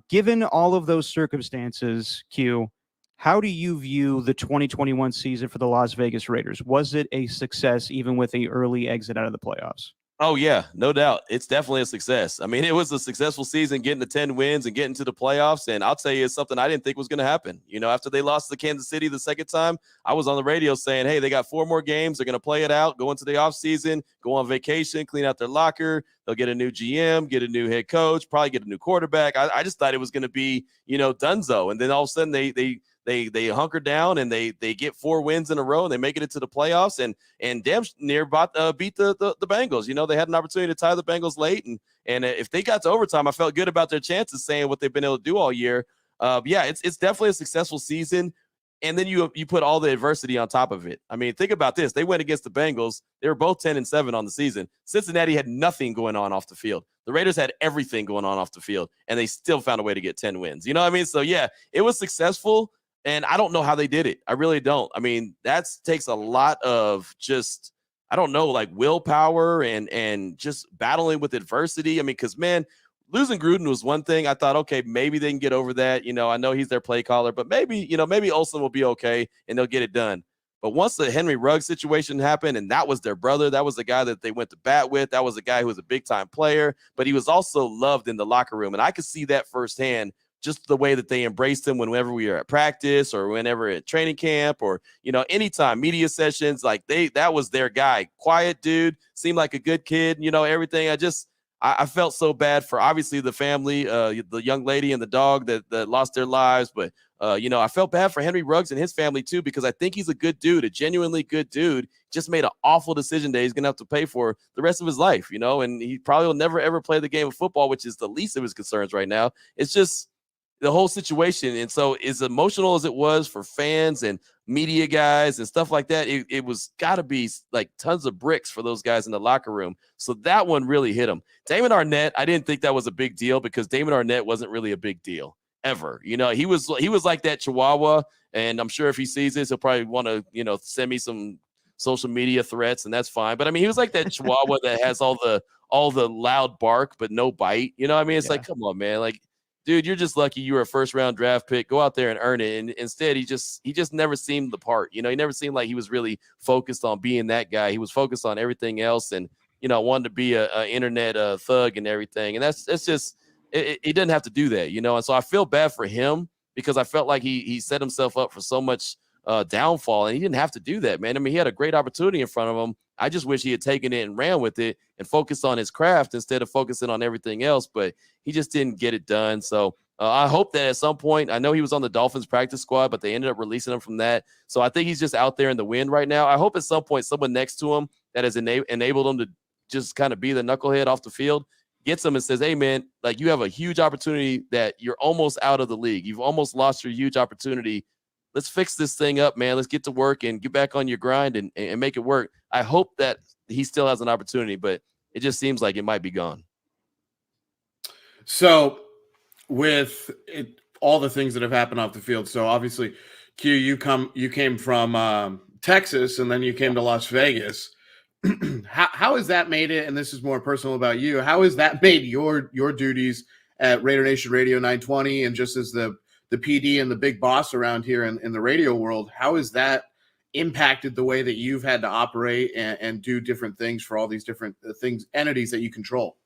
Given all of those circumstances, Q, how do you view the 2021 season for the Las Vegas Raiders? Was it a success even with an early exit out of the playoffs? Oh, yeah, no doubt. It's definitely a success. I mean, it was a successful season, getting to 10 wins and getting to the playoffs. And I'll tell you, it's something I didn't think was going to happen. After they lost to Kansas City the second time, I was on the radio saying, hey, they got 4 more games. They're going to play it out, go into the offseason, go on vacation, clean out their locker. They'll get a new GM, get a new head coach, probably get a new quarterback. I just thought it was going to be, donezo. And then all of a sudden they hunker down and they get 4 wins in a row and they make it into the playoffs and damn near beat the Bengals. They had an opportunity to tie the Bengals late, and if they got to overtime, I felt good about their chances, saying what they've been able to do all year. It's definitely a successful season. And then you put all the adversity on top of it. I mean, think about this. They went against the Bengals. They were both 10-7 on the season. Cincinnati had nothing going on off the field. The Raiders had everything going on off the field, and they still found a way to get 10 wins. You know what I mean? So, yeah, it was successful, and I don't know how they did it. I really don't. I mean, that takes a lot of just, I don't know, like willpower and just battling with adversity. I mean, because, man, losing Gruden was one thing. I thought, okay, maybe they can get over that. I know he's their play caller, but maybe Olsen will be okay and they'll get it done. But once the Henry Ruggs situation happened, and that was their brother, that was the guy that they went to bat with, that was a guy who was a big-time player, but he was also loved in the locker room. And I could see that firsthand, just the way that they embraced him whenever we were at practice or whenever at training camp or, anytime, media sessions, like that was their guy. Quiet dude, seemed like a good kid, everything. I felt so bad for, obviously, the family, the young lady and the dog that lost their lives. But, I felt bad for Henry Ruggs and his family, too, because I think he's a good dude, a genuinely good dude. Just made an awful decision that he's going to have to pay for the rest of his life, and he probably will never, ever play the game of football, which is the least of his concerns right now. It's just the whole situation. And so as emotional as it was for fans and media guys and stuff like that, it was got to be like tons of bricks for those guys in the locker room. So that one really hit him. Damon Arnett, I didn't think that was a big deal because Damon Arnett wasn't really a big deal ever. He was like that Chihuahua, and I'm sure if he sees this, he'll probably want to, send me some social media threats, and that's fine. But I mean, he was like that Chihuahua that has all the loud bark but no bite. It's like, come on, man, like, dude, you're just lucky you were a first-round draft pick. Go out there and earn it. And instead, he just never seemed the part. He never seemed like he was really focused on being that guy. He was focused on everything else and, wanted to be a internet thug and everything. And that's just he didn't have to do that, And so I feel bad for him because I felt like he set himself up for so much downfall, and he didn't have to do that, man. I mean, he had a great opportunity in front of him. I just wish he had taken it and ran with it and focused on his craft instead of focusing on everything else, but he just didn't get it done. So I hope that at some point, I know he was on the Dolphins practice squad, but they ended up releasing him from that. So I think he's just out there in the wind right now. I hope at some point someone next to him that has enabled him to just kind of be the knucklehead off the field gets him and says, hey, man, like, you have a huge opportunity that you're almost out of the league. You've almost lost your huge opportunity. Let's fix this thing up, man. Let's get to work and get back on your grind and make it work. I hope that he still has an opportunity, but it just seems like it might be gone. So, with it, all the things that have happened off the field, so obviously, Q, you came from Texas, and then you came to Las Vegas. How has that made it? And this is more personal about you. How has that made your duties at Raider Nation Radio 920, and just as the PD and the big boss around here in the radio world? How has that impacted the way that you've had to operate and do different things for all these different entities that you control?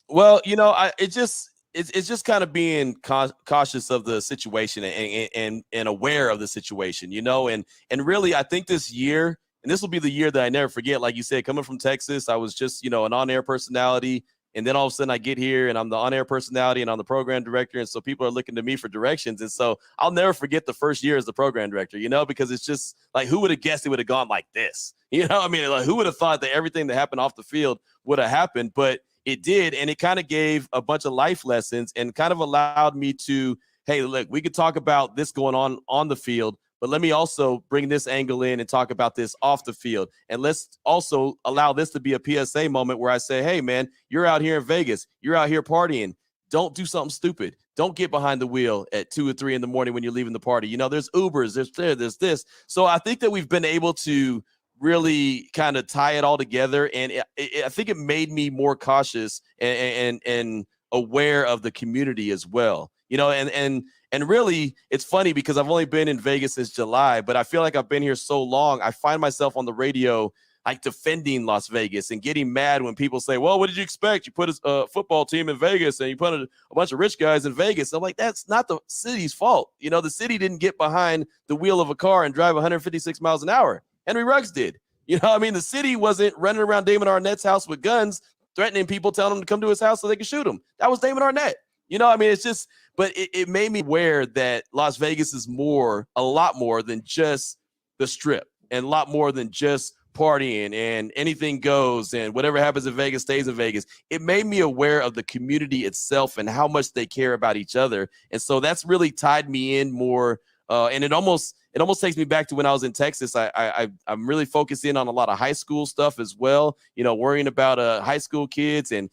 Well, it's just kind of being cautious of the situation and aware of the situation, and really, I think this year, and this will be the year that I never forget, like you said, coming from Texas, I was just, an on-air personality. And then all of a sudden I get here and I'm the on-air personality and I'm the program director. And so people are looking to me for directions. And so I'll never forget the first year as the program director, because it's just like, who would have guessed it would have gone like this? Like, who would have thought that everything that happened off the field would have happened? But it did. And it kind of gave a bunch of life lessons and kind of allowed me to, hey, look, we could talk about this going on the field, but let me also bring this angle in and talk about this off the field. And let's also allow this to be a PSA moment where I say, hey, man, you're out here in Vegas. You're out here partying. Don't do something stupid. Don't get behind the wheel at 2 or 3 in the morning when you're leaving the party. There's Ubers, there's this. So I think that we've been able to really kind of tie it all together. And I think it made me more cautious and aware of the community as well. And really, it's funny because I've only been in Vegas since July, but I feel like I've been here so long. I find myself on the radio like defending Las Vegas and getting mad when people say, well, what did you expect? You put a football team in Vegas and you put a bunch of rich guys in Vegas. I'm like, that's not the city's fault. The city didn't get behind the wheel of a car and drive 156 miles an hour. Henry Ruggs did. The city wasn't running around Damon Arnett's house with guns, threatening people, telling them to come to his house so they could shoot him. That was Damon Arnett. It's just, but it made me aware that Las Vegas is a lot more than just the Strip and a lot more than just partying and anything goes and whatever happens in Vegas stays in Vegas. It made me aware of the community itself and how much they care about each other. And so that's really tied me in more. And it almost takes me back to when I was in Texas. I'm really focusing on a lot of high school stuff as well, worrying about high school kids and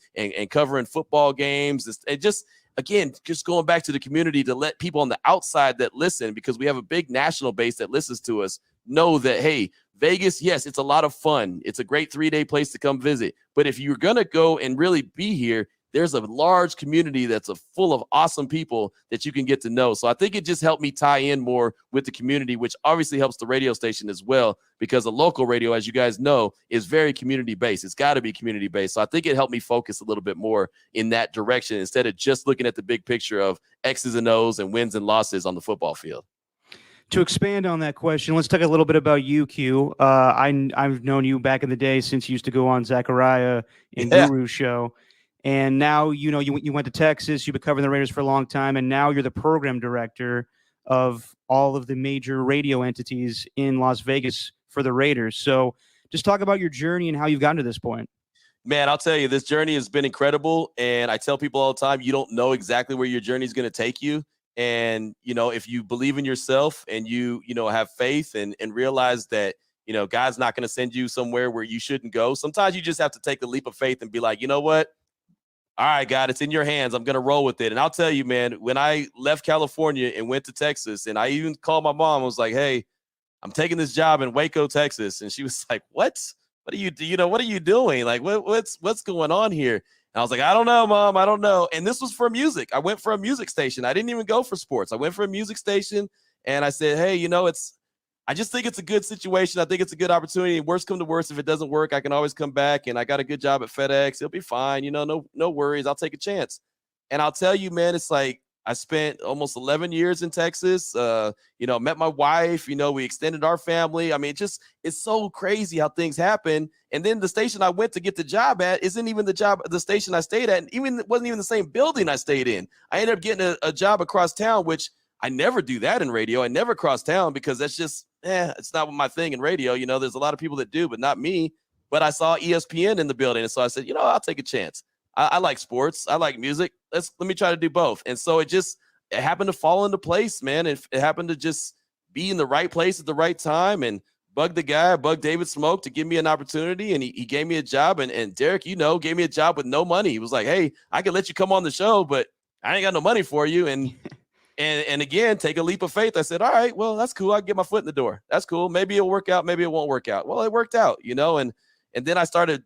covering football games. And just going back to the community to let people on the outside that listen, because we have a big national base that listens to us, know that, hey, Vegas, yes, it's a lot of fun. It's a great 3-day place to come visit. But if you're going to go and really be here, there's a large community that's full of awesome people that you can get to know. So I think it just helped me tie in more with the community, which obviously helps the radio station as well, because a local radio, as you guys know, is very community-based. It's got to be community-based. So I think it helped me focus a little bit more in that direction instead of just looking at the big picture of X's and O's and wins and losses on the football field. To expand on that question, let's talk a little bit about you, Q. I've known you back in the day since you used to go on Zachariah and Guru's show. And now, you went to Texas, you've been covering the Raiders for a long time, and now you're the program director of all of the major radio entities in Las Vegas for the Raiders. So just talk about your journey and how you've gotten to this point. Man, I'll tell you, this journey has been incredible. And I tell people all the time, you don't know exactly where your journey is going to take you. And, if you believe in yourself and you have faith and realize that, God's not going to send you somewhere where you shouldn't go. Sometimes you just have to take the leap of faith and be like, you know what? All right, God, it's in your hands. I'm going to roll with it. And I'll tell you, man, when I left California and went to Texas, and I even called my mom, I was like, hey, I'm taking this job in Waco, Texas. And she was like, what? What are you doing? Like, what's going on here? And I was like, I don't know, Mom. I don't know. And this was for music. I went for a music station. I didn't even go for sports. I went for a music station. And I said, hey, I just think it's a good situation. I think it's a good opportunity. Worst come to worst, if it doesn't work, I can always come back. And I got a good job at FedEx. It'll be fine. No worries. I'll take a chance. And I'll tell you, man, it's like I spent almost 11 years in Texas. Met my wife. We extended our family. I mean, it's so crazy how things happen. And then the station I went to get the job at isn't even the station I stayed at. And it wasn't even the same building I stayed in. I ended up getting a job across town, which I never do that in radio. I never cross town because that's just, it's not my thing in radio. There's a lot of people that do, but not me. But I saw ESPN in the building. And so I said, I'll take a chance. I like sports. I like music. Let me try to do both. And so it happened to fall into place, man. It happened to just be in the right place at the right time. And bugged the guy, bugged David Smoke to give me an opportunity, and he gave me a job. And Derek, gave me a job with no money. He was like, hey, I can let you come on the show, but I ain't got no money for you. And again, take a leap of faith. I said, all right, well, that's cool. I can get my foot in the door. That's cool. Maybe it'll work out. Maybe it won't work out. Well, it worked out, and then I started,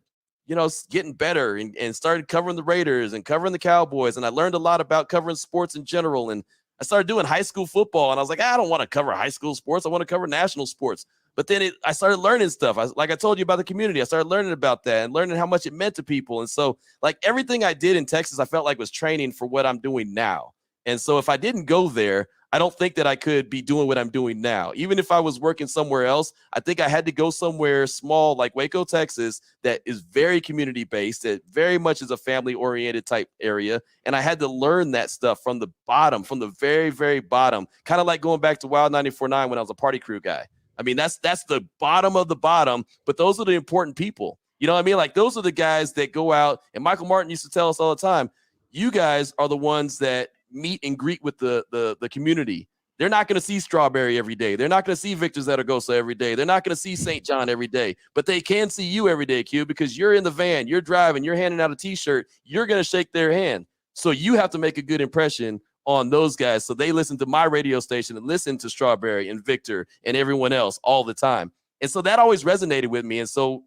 getting better and started covering the Raiders and covering the Cowboys. And I learned a lot about covering sports in general. And I started doing high school football, and I was like, I don't want to cover high school sports. I want to cover national sports. But then I started learning stuff. Like I told you about the community. I started learning about that and learning how much it meant to people. And so like everything I did in Texas, I felt like was training for what I'm doing now. And so if I didn't go there, I don't think that I could be doing what I'm doing now. Even if I was working somewhere else, I think I had to go somewhere small like Waco, Texas, that is very community based, that very much is a family oriented type area. And I had to learn that stuff from the bottom, from the very, very bottom, kind of like going back to Wild 94.9 when I was a party crew guy. I mean, that's the bottom of the bottom, but those are the important people. You know what I mean? Like those are the guys that go out, and Michael Martin used to tell us all the time, you guys are the ones that meet and greet with the community. They're not going to see Strawberry every day. They're not going to see Victor Zaragoza every day. They're not going to see St. John every day, but they can see you every day, Q, because you're in the van, you're driving, you're handing out a t-shirt, you're going to shake their hand. So you have to make a good impression on those guys. So they listen to my radio station and listen to Strawberry and Victor and everyone else all the time. And so that always resonated with me. And so,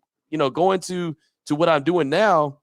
going to what I'm doing now,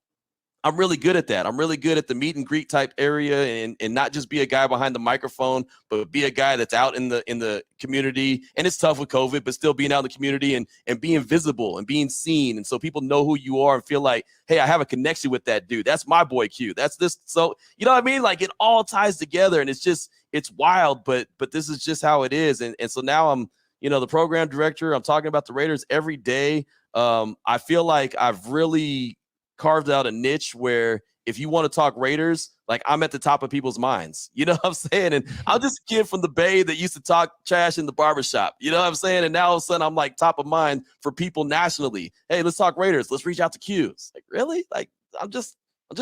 I'm really good at that. I'm really good at the meet and greet type area and not just be a guy behind the microphone, but be a guy that's out in the community. And it's tough with COVID, but still being out in the community and being visible and being seen. And so people know who you are and feel like, hey, I have a connection with that dude. That's my boy Q. That's this. So, you know what I mean? Like it all ties together and it's wild, but this is just how it is. And so now I'm, the program director. I'm talking about the Raiders every day. I feel like I've really carved out a niche where if you want to talk Raiders, like I'm at the top of people's minds. You know what I'm saying? And I'm just a kid from the Bay that used to talk trash in the barbershop. You know what I'm saying? And now all of a sudden I'm like top of mind for people nationally. Hey, let's talk Raiders. Let's reach out to Q's. Like, really? Like I'm just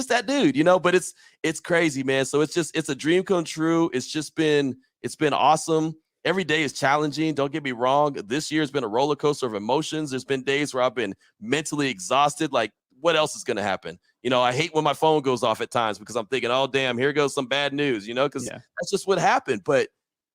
that dude, but it's crazy, man. So it's a dream come true. It's been awesome. Every day is challenging. Don't get me wrong. This year has been a roller coaster of emotions. There's been days where I've been mentally exhausted. Like, what else is going to happen? I hate when my phone goes off at times because I'm thinking, oh, damn, here goes some bad news, because that's just what happened. But,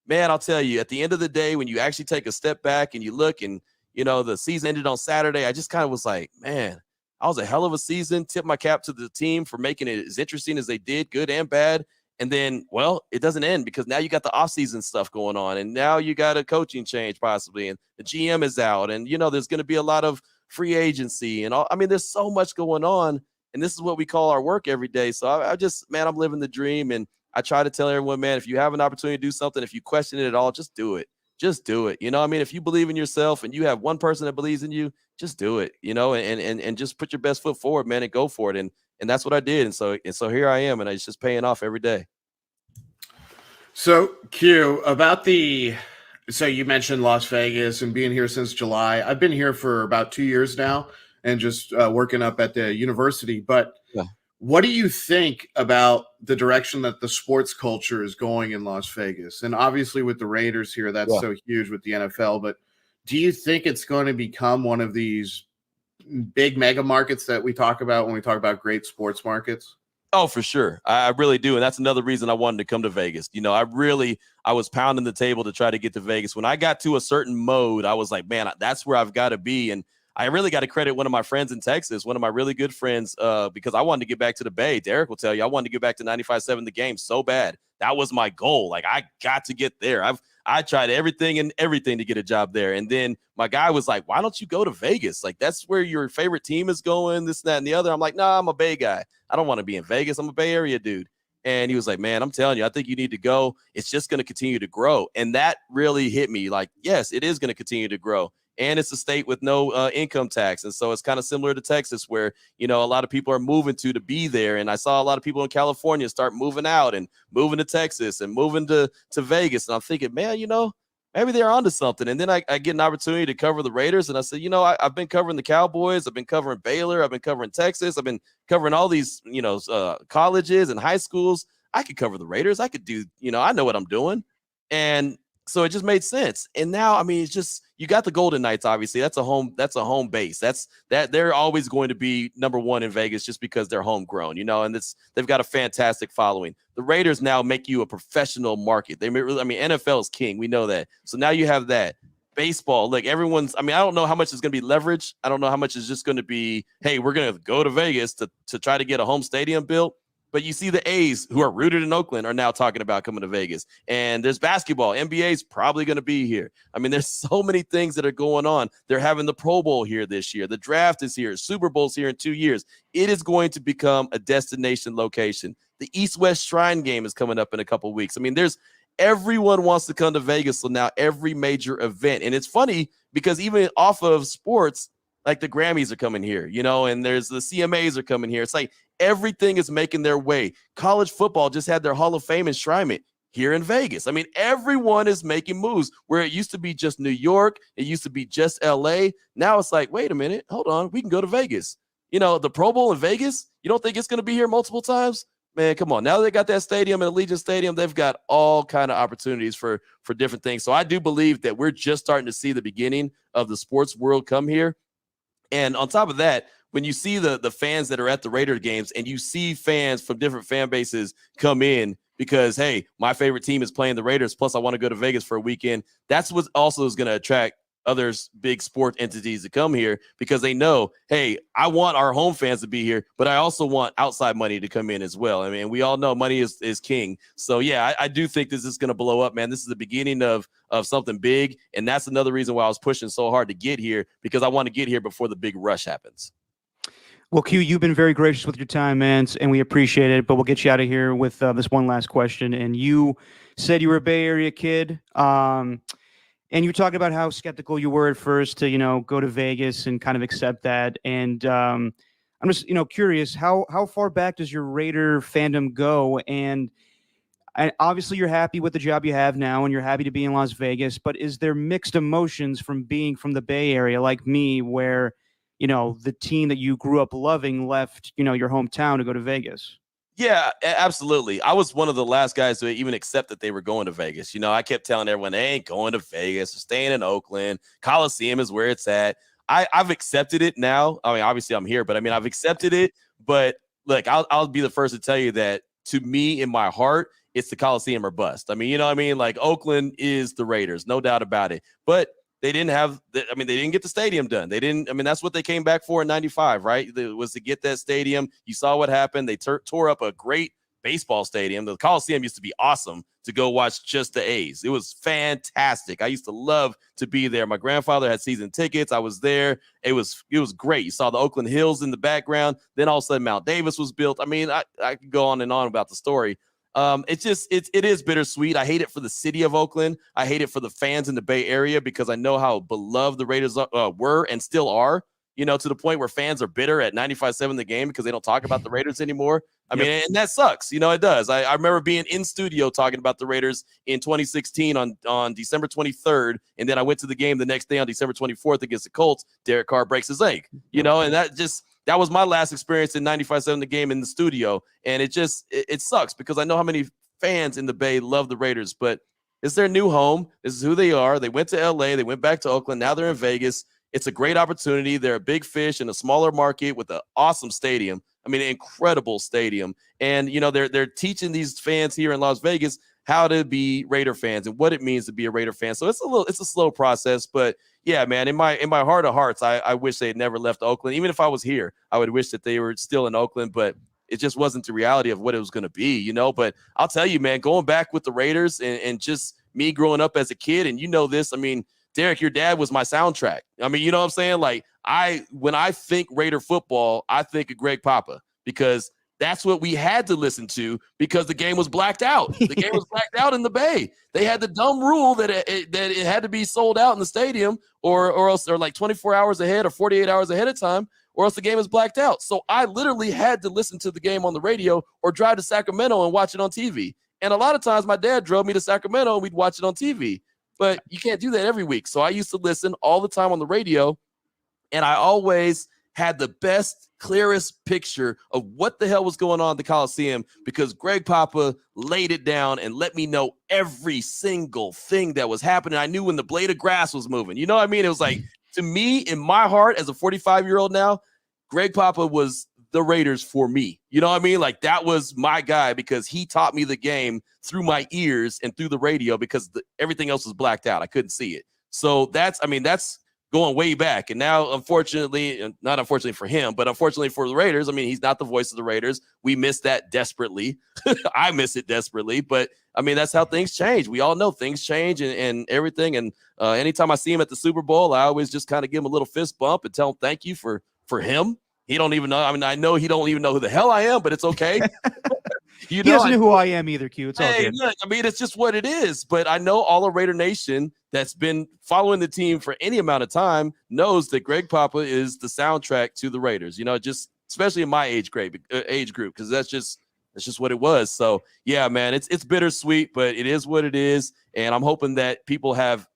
man, I'll tell you, at the end of the day, when you actually take a step back and you look and, the season ended on Saturday, I just kind of was like, man, I was a hell of a season. Tip my cap to the team for making it as interesting as they did, good and bad. And then, well, it doesn't end because now you got the offseason stuff going on. And now you got a coaching change possibly. And the GM is out. And, there's going to be a lot of free agency and all. I mean, there's so much going on. And this is what we call our work every day. So I'm living the dream. And I try to tell everyone, man, if you have an opportunity to do something, if you question it at all, just do it. Just do it. If you believe in yourself and you have one person that believes in you, just do it, and just put your best foot forward, man, and go for it. And that's what I did. And so here I am, and it's just paying off every day. So Q, so you mentioned Las Vegas and being here since July. I've been here for about 2 years now and just working up at the university. But what do you think about the direction that the sports culture is going in Las Vegas? And obviously with the Raiders here, that's so huge with the NFL. But do you think it's going to become one of these big mega markets that we talk about when we talk about great sports markets? Oh, for sure. I really do. And that's another reason I wanted to come to Vegas. I was pounding the table to try to get to Vegas. When I got to a certain mode, I was like, man, that's where I've got to be. And I really got to credit one of my friends in Texas, one of my really good friends, because I wanted to get back to the Bay. Derek will tell you, I wanted to get back to 95.7 The Game so bad. That was my goal. Like, I got to get there. I tried everything to get a job there. And then my guy was like, why don't you go to Vegas? Like, that's where your favorite team is going, this, that, and the other. I'm like, nah, I'm a Bay guy. I don't want to be in Vegas. I'm a Bay Area dude. And he was like, man, I'm telling you, I think you need to go. It's just going to continue to grow. And that really hit me. Like, yes, it is going to continue to grow. And it's a state with no income tax. And so it's kind of similar to Texas where, a lot of people are moving to be there. And I saw a lot of people in California start moving out and moving to Texas and moving to Vegas. And I'm thinking, man, maybe they're onto something. And then I get an opportunity to cover the Raiders. And I said, I've been covering the Cowboys. I've been covering Baylor. I've been covering Texas. I've been covering all these, colleges and high schools. I could cover the Raiders. I could do, I know what I'm doing. And so it just made sense. And now, I mean, it's just, you got the Golden Knights, obviously. That's a home base. That they're always going to be number one in Vegas just because they're homegrown, and they've got a fantastic following. The Raiders now make you a professional market. NFL is king. We know that. So now you have that. Baseball, like everyone's, I don't know how much is going to be leverage. I don't know how much is just going to be, hey, we're going to go to Vegas to try to get a home stadium built. But you see the A's, who are rooted in Oakland, are now talking about coming to Vegas. And there's basketball. NBA is probably going to be here. There's so many things that are going on. They're having the Pro Bowl here this year. The draft is here. Super Bowl's here in 2 years. It is going to become a destination location. The East-West Shrine game is coming up in a couple weeks. Everyone wants to come to Vegas, so now every major event. And it's funny because even off of sports, like the Grammys are coming here, and there's the CMAs are coming here. It's like everything is making their way. College football just had their Hall of Fame enshrinement here in Vegas. Everyone is making moves where it used to be just New York. It used to be just LA. Now it's like, wait a minute, hold on. We can go to Vegas. The Pro Bowl in Vegas, you don't think it's going to be here multiple times? Man, come on. Now they got that stadium and Allegiant Stadium. They've got all kind of opportunities for different things. So I do believe that we're just starting to see the beginning of the sports world come here. And on top of that, when you see the fans that are at the Raider games and you see fans from different fan bases come in because, hey, my favorite team is playing the Raiders, plus I want to go to Vegas for a weekend, that's what also is going to attract other big sport entities to come here because they know, hey, I want our home fans to be here, but I also want outside money to come in as well. We all know money is king. So, yeah, I do think this is going to blow up, man. This is the beginning of something big, and that's another reason why I was pushing so hard to get here because I want to get here before the big rush happens. Well, Q, you've been very gracious with your time, man, and we appreciate it, but we'll get you out of here with this one last question. And you said you were a Bay Area kid, and you talked about how skeptical you were at first to, go to Vegas and kind of accept that. And I'm just, curious, how far back does your Raider fandom go? And obviously you're happy with the job you have now and you're happy to be in Las Vegas, but is there mixed emotions from being from the Bay Area like me where, the team that you grew up loving left, your hometown to go to Vegas? Yeah, absolutely. I was one of the last guys to even accept that they were going to Vegas. I kept telling everyone they ain't going to Vegas. They're staying in Oakland. Coliseum is where it's at. I've accepted it now. Obviously I'm here, but I've accepted it. But look, I'll be the first to tell you that to me, in my heart, it's the Coliseum or bust. Like Oakland is the Raiders, no doubt about it. But they didn't they didn't get the stadium done. They didn't, that's what they came back for in 95, right? It was to get that stadium. You saw what happened. They tore up a great baseball stadium. The Coliseum used to be awesome to go watch just the A's. It was fantastic. I used to love to be there. My grandfather had season tickets. I was there. It was great. You saw the Oakland Hills in the background. Then all of a sudden Mount Davis was built. I could go on and on about the story. It is bittersweet. I hate it for the city of Oakland. I hate it for the fans in the Bay Area because I know how beloved the Raiders were and still are, to the point where fans are bitter at 95.7 The Game because they don't talk about the Raiders anymore. And that sucks. It does. I remember being in studio talking about the Raiders in 2016 on December 23rd. And then I went to the game the next day on December 24th against the Colts. Derek Carr breaks his leg, and that was my last experience in 95.7 The Game in the studio. And it sucks because I know how many fans in the Bay love the Raiders, but it's their new home. This is who they are. They went to LA. They went back to Oakland. Now they're in Vegas. It's a great opportunity. They're a big fish in a smaller market with an awesome stadium. An incredible stadium. And, they're teaching these fans here in Las Vegas how to be Raider fans and what it means to be a Raider fan. So it's a slow process, but yeah, man, in my heart of hearts, I wish they had never left Oakland. Even if I was here, I would wish that they were still in Oakland, but it just wasn't the reality of what it was going to be, But I'll tell you, man, going back with the Raiders and just me growing up as a kid, and this, Derek, your dad was my soundtrack. You know what I'm saying? Like when I think Raider football, I think of Greg Papa because that's what we had to listen to because the game was blacked out. The game was blacked out in the Bay. They had the dumb rule that it had to be sold out in the stadium or else like 24 hours ahead or 48 hours ahead of time, or else the game is blacked out. So I literally had to listen to the game on the radio or drive to Sacramento and watch it on TV. And a lot of times my dad drove me to Sacramento and we'd watch it on TV. But you can't do that every week. So I used to listen all the time on the radio, and I always had the best, clearest picture of what the hell was going on at the Coliseum because Greg Papa laid it down and let me know every single thing that was happening. I knew when the blade of grass was moving. You know what I mean? It was like, to me, in my heart, as a 45-year-old now, Greg Papa was the Raiders for me. You know what I mean? Like, that was my guy because he taught me the game through my ears and through the radio because everything else was blacked out. I couldn't see it. So that's going way back. And now, unfortunately, not unfortunately for him, but unfortunately for the Raiders, I mean, he's not the voice of the Raiders. We miss that desperately. I miss it desperately. But, I mean, that's how things change. We all know things change and everything. And anytime I see him at the Super Bowl, I always just kind of give him a little fist bump and tell him thank you for him. He don't even know. I mean, I know he don't even know who the hell I am, but it's okay. He doesn't know who I am either, Q. It's all good. Look, I mean, it's just what it is. But I know all of Raider Nation that's been following the team for any amount of time knows that Greg Papa is the soundtrack to the Raiders. You know, just especially in my age group, because that's just what it was. So yeah, man, it's bittersweet, but it is what it is. And I'm hoping that people have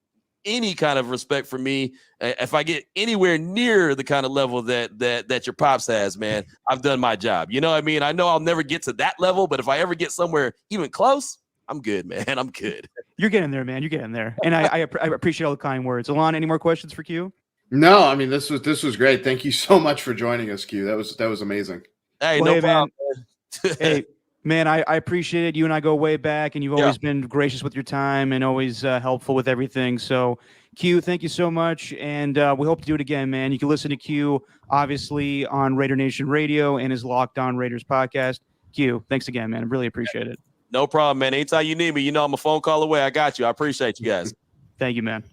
any kind of respect for me. If I get anywhere near the kind of level that your pops has, man, I've done my job. You know what I mean? I know I'll never get to that level, but if I ever get somewhere even close, I'm good, man. I'm good. You're getting there, man. You're getting there. And I appreciate all the kind words. Alon, any more questions for Q? No, I mean, this was great. Thank you so much for joining us, Q. That was amazing. Hey, well, no problem. Man. Hey, man, I appreciate it. You and I go way back, and you've always been gracious with your time and always helpful with everything. So, Q, thank you so much, and we hope to do it again, man. You can listen to Q, obviously, on Raider Nation Radio and his Locked On Raiders podcast. Q, thanks again, man. I really appreciate it. No problem, man. Anytime you need me, you know I'm a phone call away. I got you. I appreciate you guys. Thank you, man.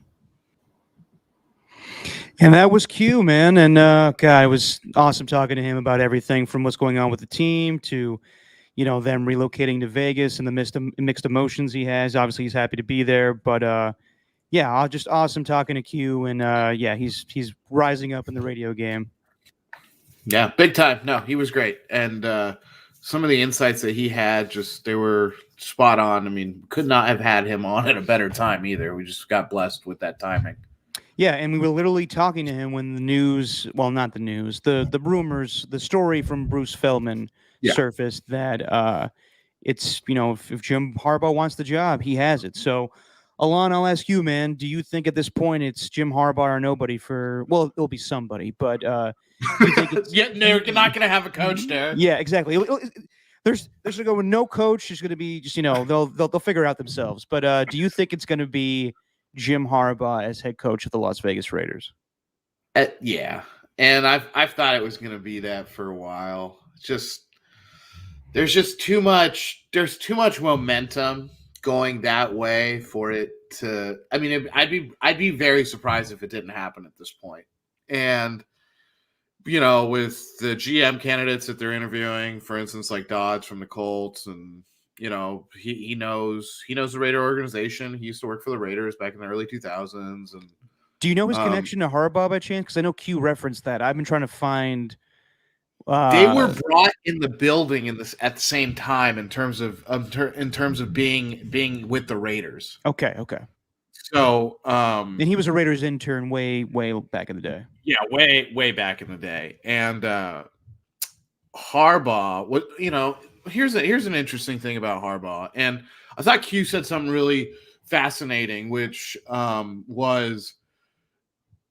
And that was Q, man. And, God, it was awesome talking to him about everything from what's going on with the team to them relocating to Vegas and the mixed emotions he has. Obviously, he's happy to be there. But, just awesome talking to Q. And, he's rising up in the radio game. Yeah, big time. No, he was great. And some of the insights that he had, they were spot on. I mean, could not have had him on at a better time either. We just got blessed with that timing. Yeah, and we were literally talking to him when the news, well, not the news, the rumors, the story from Bruce Feldman surfaced that it's, if Jim Harbaugh wants the job, he has it. So, Alon, I'll ask you, man, do you think at this point it's Jim Harbaugh or nobody it'll be somebody, but you think it's, they're not going to have a coach there. Yeah, exactly. There's going to go with no coach. There's going to be just, they'll figure it out themselves. But do you think it's going to be Jim Harbaugh as head coach of the Las Vegas Raiders? Yeah. And I've thought it was going to be that for a while. There's too much momentum going that way for it to, I mean, I'd be very surprised if it didn't happen at this point. And, with the GM candidates that they're interviewing, for instance, like Dodge from the Colts, and, he knows the Raider organization. He used to work for the Raiders back in the early 2000s. And do you know his connection to Harbaugh by chance? Because I know Q referenced that. I've been trying to find. They were brought in the building at the same time in terms of being with the Raiders. Okay. So, and he was a Raiders intern way back in the day. Yeah, way back in the day. And Harbaugh, here's an interesting thing about Harbaugh. And I thought Q said something really fascinating, which was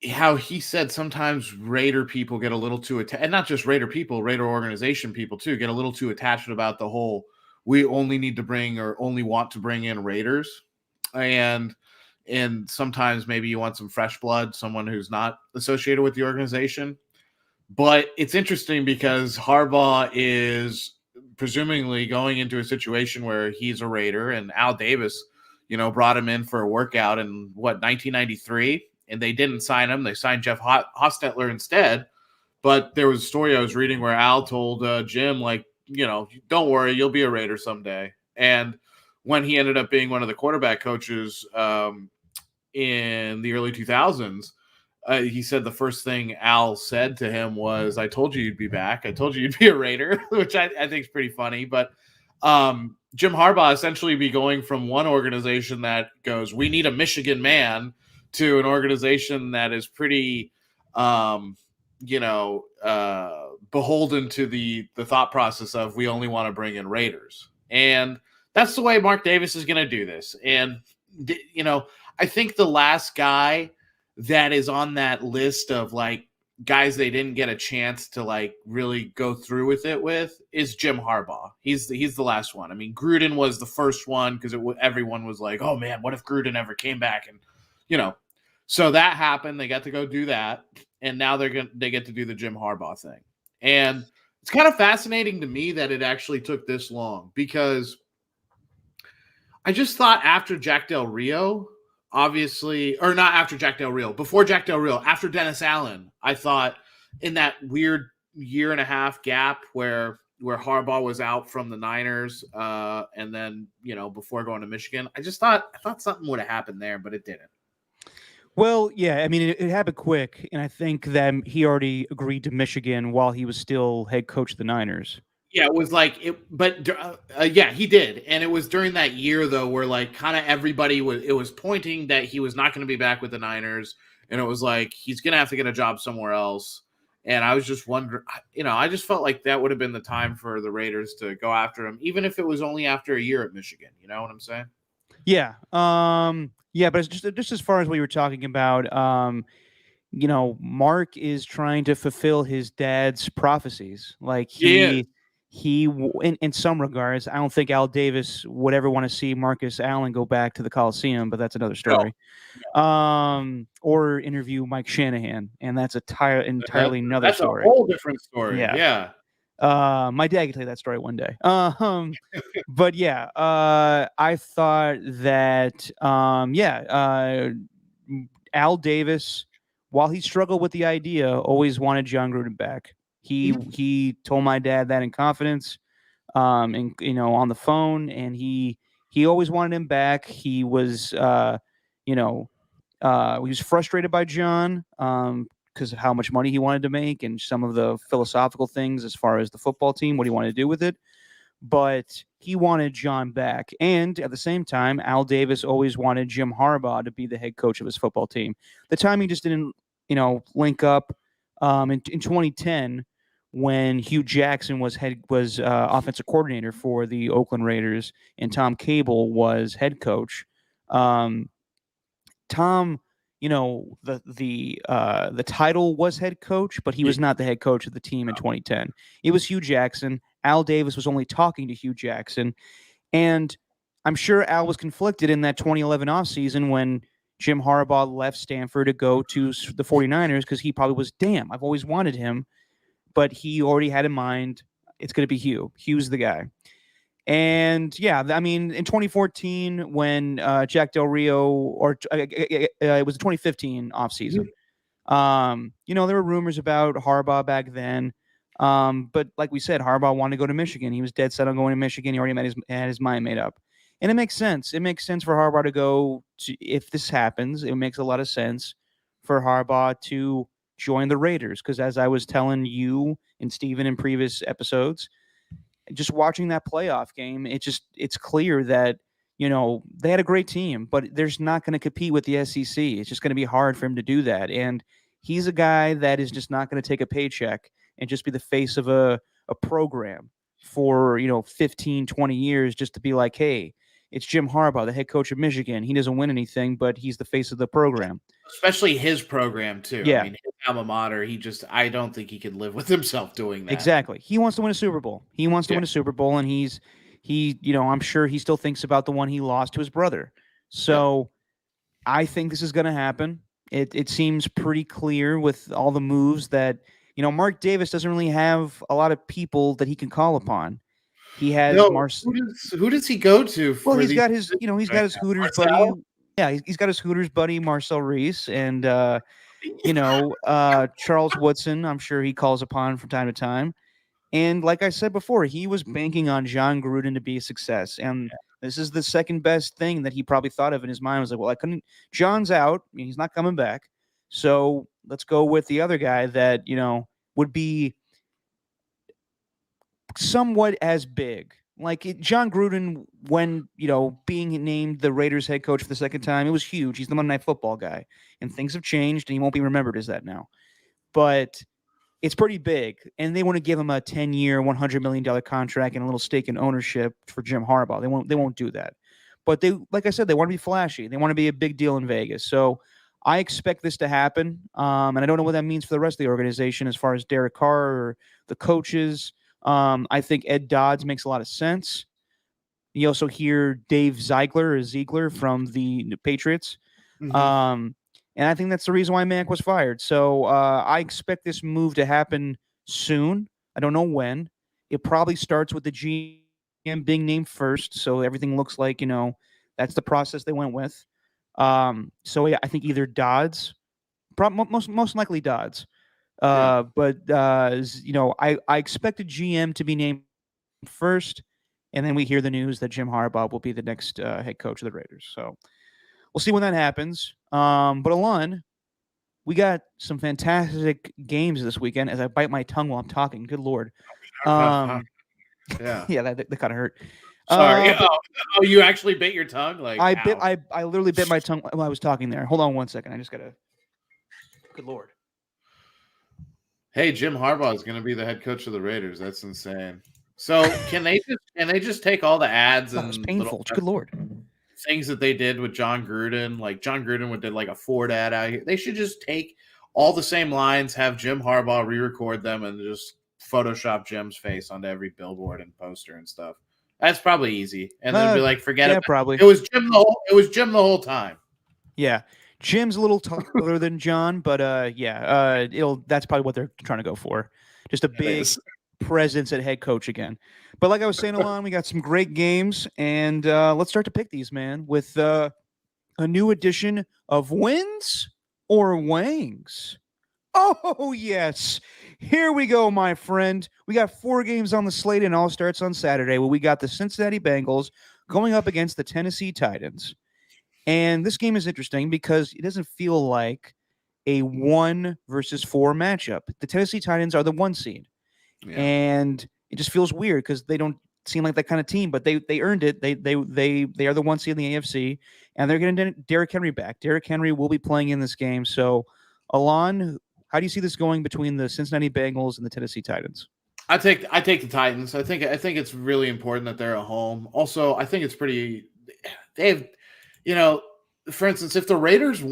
how he said sometimes Raider people get a little too attached, and not just Raider people, Raider organization people too, get a little too attached about the whole, we only need to bring or only want to bring in Raiders. And sometimes maybe you want some fresh blood, someone who's not associated with the organization. But it's interesting because Harbaugh is presumably going into a situation where he's a Raider, and Al Davis, brought him in for a workout in 1993. And they didn't sign him. They signed Jeff Hostetler instead. But there was a story I was reading where Al told Jim, don't worry, you'll be a Raider someday. And when he ended up being one of the quarterback coaches in the early 2000s, he said the first thing Al said to him was, I told you you'd be back. I told you you'd be a Raider, which I think is pretty funny. But Jim Harbaugh essentially be going from one organization that goes, we need a Michigan man, to an organization that is pretty, beholden to the thought process of we only want to bring in Raiders, and that's the way Mark Davis is going to do this. And I think the last guy that is on that list of like guys they didn't get a chance to like really go through with it with is Jim Harbaugh. He's the last one. I mean, Gruden was the first one because everyone was like, oh man, what if Gruden ever came back? And so that happened. They got to go do that, and now they get to do the Jim Harbaugh thing. And it's kind of fascinating to me that it actually took this long, because I just thought after Jack Del Rio, obviously, or not after Jack Del Rio, before Jack Del Rio, after Dennis Allen, I thought in that weird year and a half gap where Harbaugh was out from the Niners, and then before going to Michigan, I thought something would have happened there, but it didn't. Well, yeah, I mean, it happened quick, and I think that he already agreed to Michigan while he was still head coach of the Niners. Yeah, it was like it, but yeah, he did, and it was during that year though, where like kind of everybody was pointing that he was not going to be back with the Niners, and it was like he's going to have to get a job somewhere else. And I was just wondering, I just felt like that would have been the time for the Raiders to go after him, even if it was only after a year at Michigan. You know what I'm saying? Yeah. Yeah, but it's just as far as what you were talking about, Mark is trying to fulfill his dad's prophecies. Like in some regards, I don't think Al Davis would ever want to see Marcus Allen go back to the Coliseum, but that's another story. No. Or interview Mike Shanahan, and that's entirely another story. That's a whole different story. Yeah. My dad could tell you that story one day. But yeah, I thought that, Al Davis, while he struggled with the idea, always wanted John Gruden back. He told my dad that in confidence, and on the phone, and he always wanted him back. He was, he was frustrated by John, because of how much money he wanted to make and some of the philosophical things as far as the football team, what he wanted to do with it. But he wanted John back. And at the same time, Al Davis always wanted Jim Harbaugh to be the head coach of his football team. The timing just didn't, link up. In 2010, when Hugh Jackson was offensive coordinator for the Oakland Raiders and Tom Cable was head coach, Tom, the title was head coach, but he was not the head coach of the team in 2010. It was Hugh Jackson. Al Davis was only talking to Hugh Jackson. And I'm sure Al was conflicted in that 2011 offseason when Jim Harbaugh left Stanford to go to the 49ers, because he probably was, damn, I've always wanted him. But he already had in mind, it's going to be Hugh. Hugh's the guy. And yeah, I mean, in 2014, when Jack Del Rio, or it was the 2015 offseason, there were rumors about Harbaugh back then. But like we said, Harbaugh wanted to go to Michigan. He was dead set on going to Michigan. He already had his mind made up. And it makes sense. It makes sense for Harbaugh to go to, if this happens, it makes a lot of sense for Harbaugh to join the Raiders. Because as I was telling you and Steven in previous episodes, just watching that playoff game, it's clear that, they had a great team, but there's not going to compete with the SEC. It's just going to be hard for him to do that. And he's a guy that is just not going to take a paycheck and just be the face of a program for, 15, 20 years just to be like, hey, it's Jim Harbaugh, the head coach of Michigan. He doesn't win anything, but he's the face of the program. Especially his program, too. Yeah. I mean, his alma mater, I don't think he could live with himself doing that. Exactly. He wants to win a Super Bowl. He wants to win a Super Bowl, and I'm sure he still thinks about the one he lost to his brother. So I think this is going to happen. It seems pretty clear with all the moves that, Mark Davis doesn't really have a lot of people that he can call upon. He has who does he go to? He's got his Hooters buddy. Yeah, he's got his Hooters buddy Marcel Reese, and Charles Woodson. I'm sure he calls upon from time to time. And like I said before, he was banking on John Gruden to be a success, and this is the second best thing that he probably thought of in his mind. Was like, well, John's out, he's not coming back, so let's go with the other guy that would be somewhat as big. Like John Gruden, when, being named the Raiders head coach for the second time, it was huge. He's the Monday Night Football guy, and things have changed, and he won't be remembered as that now. But it's pretty big, and they want to give him a 10-year, $100 million contract and a little stake in ownership for Jim Harbaugh. They won't do that. But they, like I said, they want to be flashy. They want to be a big deal in Vegas. So I expect this to happen. And I don't know what that means for the rest of the organization as far as Derek Carr or the coaches. I think Ed Dodds makes a lot of sense. You also hear Dave Ziegler from the Patriots. Mhm. And I think that's the reason why Mack was fired. So I expect this move to happen soon. I don't know when. It probably starts with the GM being named first. So everything looks like, that's the process they went with. So yeah, I think either Dodds, most likely Dodds. But I expect a GM to be named first. And then we hear the news that Jim Harbaugh will be the next head coach of the Raiders. So we'll see when that happens. But Alon, we got some fantastic games this weekend as I bite my tongue while I'm talking. Good Lord. Yeah. Yeah, that kind of hurt. Sorry. But Oh, you actually bit your tongue? Like I literally bit my tongue while I was talking there. Hold on one second. I just got to. Good Lord. Hey, Jim Harbaugh is going to be the head coach of the Raiders. That's insane. So can they just take all the ads That was and painful. Good Lord. things that they did with John Gruden? Like John Gruden did like a Ford ad out here. They should just take all the same lines, have Jim Harbaugh re-record them, and just Photoshop Jim's face onto every billboard and poster and stuff. That's probably easy. And then be like, forget it. Probably. It was Jim the whole time. Yeah. Jim's a little taller than John, but that's probably what they're trying to go for. Just a big presence at head coach again. But like I was saying, Alon, we got some great games, and let's start to pick these, man, with a new edition of Wins or Wangs. Oh, yes. Here we go, my friend. We got 4 games on the slate, and all starts on Saturday, where we got the Cincinnati Bengals going up against the Tennessee Titans. And this game is interesting because it doesn't feel like a 1 versus 4 matchup. The Tennessee Titans are the 1 seed. Yeah. And it just feels weird because they don't seem like that kind of team, but they earned it. They are the 1 seed in the AFC, and they're getting Derrick Henry back. Derrick Henry will be playing in this game. So, Alon, how do you see this going between the Cincinnati Bengals and the Tennessee Titans? I take the Titans. I think it's really important that they're at home. Also, I think it's pretty. They have, for instance, if the Raiders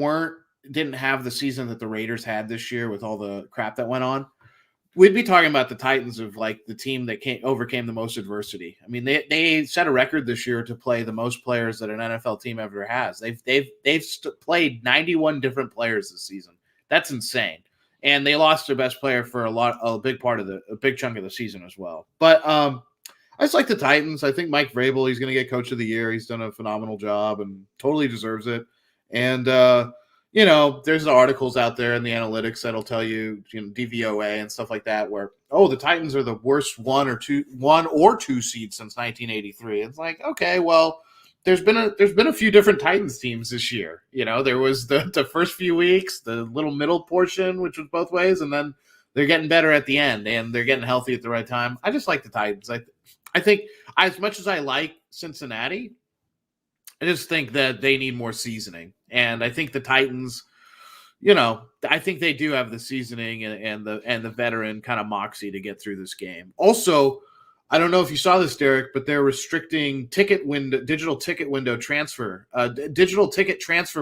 didn't have the season that the Raiders had this year with all the crap that went on, we'd be talking about the Titans of like the team that overcame the most adversity. I mean, they set a record this year to play the most players that an NFL team ever has. They've played 91 different players this season. That's insane. And they lost their best player for a big chunk of the season as well. But I just like the Titans. I think Mike Vrabel, he's going to get coach of the year. He's done a phenomenal job and totally deserves it. And, there's the articles out there in the analytics that'll tell you, DVOA and stuff like that, where, the Titans are the worst 1 or 2 seed since 1983. It's like, okay, well, there's been a few different Titans teams this year. There was the first few weeks, the little middle portion, which was both ways, and then they're getting better at the end, and they're getting healthy at the right time. I just like the Titans. I think as much as I like Cincinnati, I just think that they need more seasoning. And I think the Titans, I think they do have the seasoning and the veteran kind of moxie to get through this game. Also, I don't know if you saw this, Derek, but they're restricting digital ticket transfer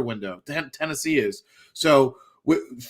window. Tennessee is. So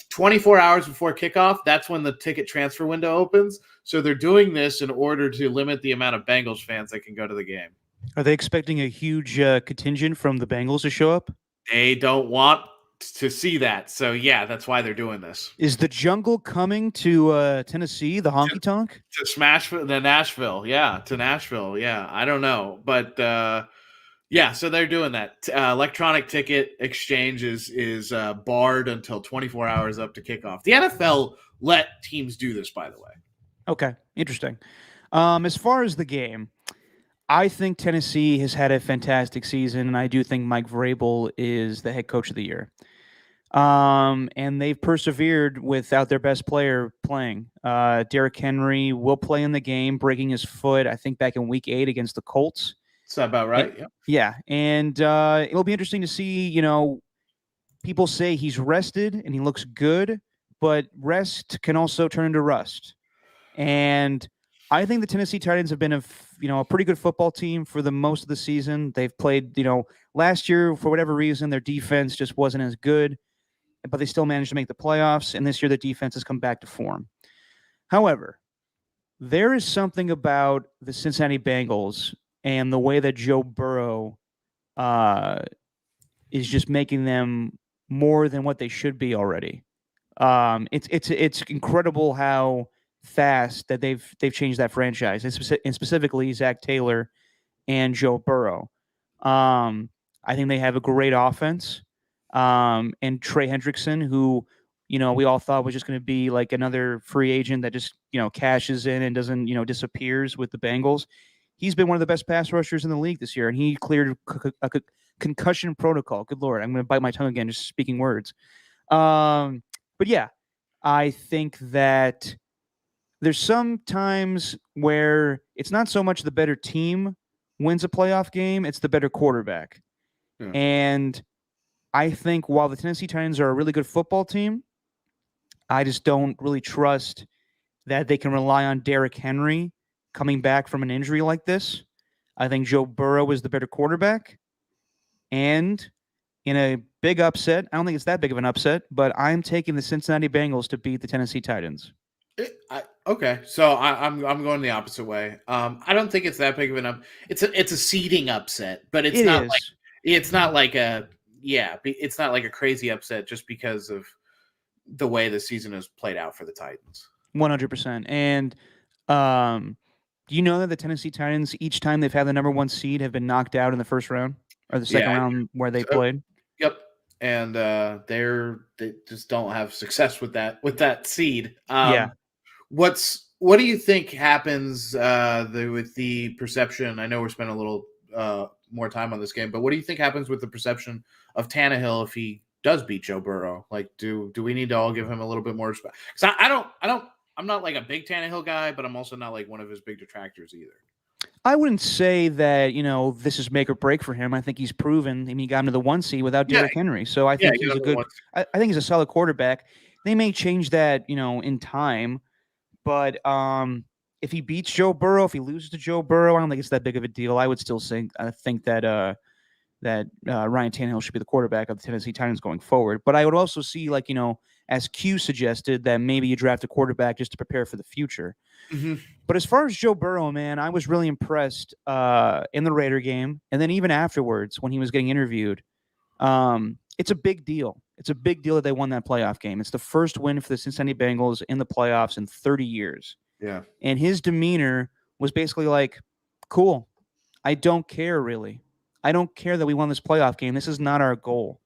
24 hours before kickoff, that's when the ticket transfer window opens. So they're doing this in order to limit the amount of Bengals fans that can go to the game. Are they expecting a huge contingent from the Bengals to show up? They don't want to see that. So, yeah, that's why they're doing this. Is the jungle coming to Tennessee, the honky tonk? To Nashville. Yeah, to Nashville. Yeah, I don't know. But, so they're doing that. Electronic ticket exchange is barred until 24 hours up to kickoff. The NFL let teams do this, by the way. Okay, interesting. As far as the game, I think Tennessee has had a fantastic season, and I do think Mike Vrabel is the head coach of the year. And they've persevered without their best player playing. Derrick Henry will play in the game, breaking his foot, I think, back in Week 8 against the Colts. Is that about right? Yeah. And it'll be interesting to see, people say he's rested and he looks good, but rest can also turn into rust. And I think the Tennessee Titans have been a pretty good football team for the most of the season. They've played, last year for whatever reason their defense just wasn't as good, but they still managed to make the playoffs. And this year their defense has come back to form. However, there is something about the Cincinnati Bengals and the way that Joe Burrow is just making them more than what they should be already. It's incredible how fast that they've changed that franchise, and specifically Zach Taylor and Joe Burrow. I think they have a great offense. And Trey Hendrickson, who we all thought was just going to be like another free agent that just cashes in and doesn't disappears with the Bengals. He's been one of the best pass rushers in the league this year, and he cleared a concussion protocol. Good Lord, I'm going to bite my tongue again just speaking words. But yeah, I think that there's some times where it's not so much the better team wins a playoff game, it's the better quarterback. Yeah. And I think while the Tennessee Titans are a really good football team, I just don't really trust that they can rely on Derrick Henry coming back from an injury like this. I think Joe Burrow is the better quarterback. And in a big upset, I don't think it's that big of an upset, but I'm taking the Cincinnati Bengals to beat the Tennessee Titans. Okay, so I'm going the opposite way. I don't think it's that big of an it's a seeding upset, but it's not like it's not like a crazy upset just because of the way the season has played out for the Titans. 100%. And do you know that the Tennessee Titans, each time they've had the number one seed, have been knocked out in the first round or the second round where they played? Yep. And they just don't have success with that seed. What do you think happens with the perception? I know we're spending a little more time on this game, but what do you think happens with the perception of Tannehill if he does beat Joe Burrow? Like, do we need to all give him a little bit more respect? Because I'm not like a big Tannehill guy, but I'm also not like one of his big detractors either. I wouldn't say that, this is make or break for him. I think he's proven. I mean, he got into the one seed without Derrick Henry. So I think he's a good – I think he's a solid quarterback. They may change that, in time. But if he beats Joe Burrow, if he loses to Joe Burrow, I don't think it's that big of a deal. I would still think that Ryan Tannehill should be the quarterback of the Tennessee Titans going forward. But I would also see, as Q suggested, that maybe you draft a quarterback just to prepare for the future. Mm-hmm. But as far as Joe Burrow, man, I was really impressed in the Raider game, and then even afterwards when he was getting interviewed. It's a big deal. It's a big deal that they won that playoff game. It's the first win for the Cincinnati Bengals in the playoffs in 30 years. Yeah. And his demeanor was basically like, cool, I don't care really. I don't care that we won this playoff game. This is not our goal.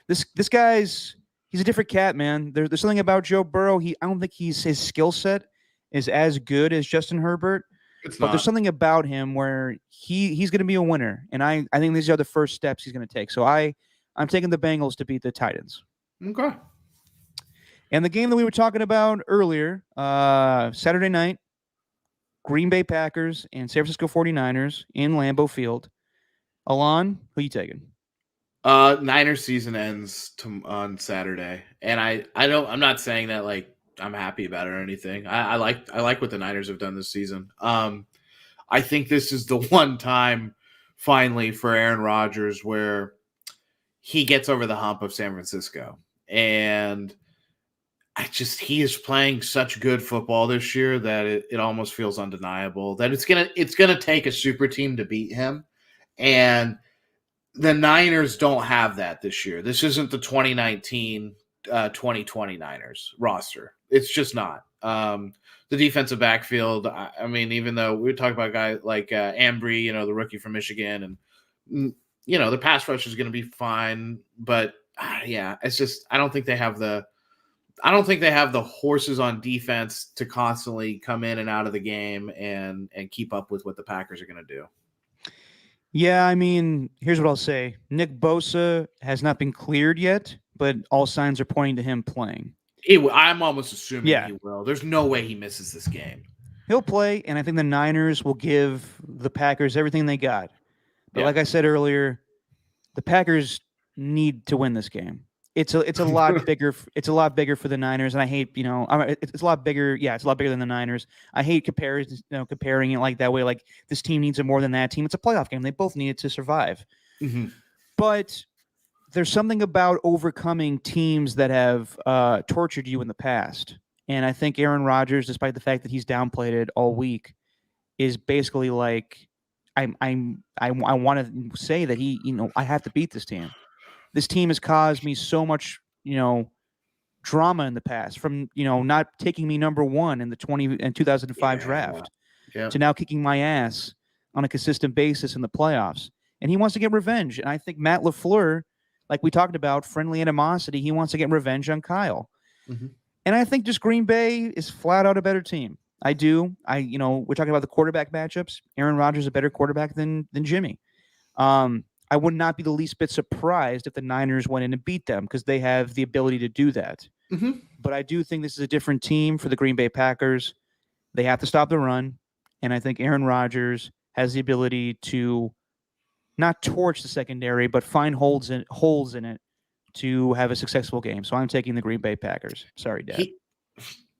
This guy's he's a different cat, man. There's something about Joe Burrow. I don't think his skill set is as good as Justin Herbert. But there's something about him where he's going to be a winner. And I think these are the first steps he's going to take. So I'm taking the Bengals to beat the Titans. Okay. And the game that we were talking about earlier, Saturday night, Green Bay Packers and San Francisco 49ers in Lambeau Field. Alon, who you taking? Niners season ends on Saturday. And I'm not saying that like I'm happy about it or anything. I like what the Niners have done this season. I think this is the one time finally for Aaron Rodgers where he gets over the hump of San Francisco. And he is playing such good football this year that it almost feels undeniable that it's gonna take a super team to beat him. And the Niners don't have that this year. This isn't the 2019 2020 Niners roster. It's just not. The defensive backfield, I mean, even though we talk about a guy like Ambry, the rookie from Michigan, and the pass rush is going to be fine, but it's just I don't think they have the horses on defense to constantly come in and out of the game and keep up with what the Packers are going to do. Yeah, I mean, here's what I'll say. Nick Bosa has not been cleared yet, but all signs are pointing to him playing. I'm almost assuming he will. There's no way he misses this game. He'll play, and I think the Niners will give the Packers everything they got. But like I said earlier, the Packers need to win this game. it's a lot bigger. It's a lot bigger for the Niners, and I hate it's a lot bigger. Yeah, it's a lot bigger than the Niners. I hate comparing it like that way. Like this team needs it more than that team. It's a playoff game. They both need it to survive. Mhm. But there's something about overcoming teams that have tortured you in the past, and I think Aaron Rodgers, despite the fact that he's downplayed it all week, is basically like I want to say that I have to beat this team. This team has caused me so much, drama in the past, from, not taking me number one in the 2005 draft Yeah. to now kicking my ass on a consistent basis in the playoffs. And he wants to get revenge. And I think Matt LaFleur, like we talked about, friendly animosity, he wants to get revenge on Kyle. Mhm. And I think just Green Bay is flat out a better team. I do. We're talking about the quarterback matchups. Aaron Rodgers is a better quarterback than Jimmy. I would not be the least bit surprised if the Niners went in and beat them, because they have the ability to do that. Mhm. But I do think this is a different team for the Green Bay Packers. They have to stop the run, and I think Aaron Rodgers has the ability to not torch the secondary, but find holes in it to have a successful game. So I'm taking the Green Bay Packers. Sorry, Dad.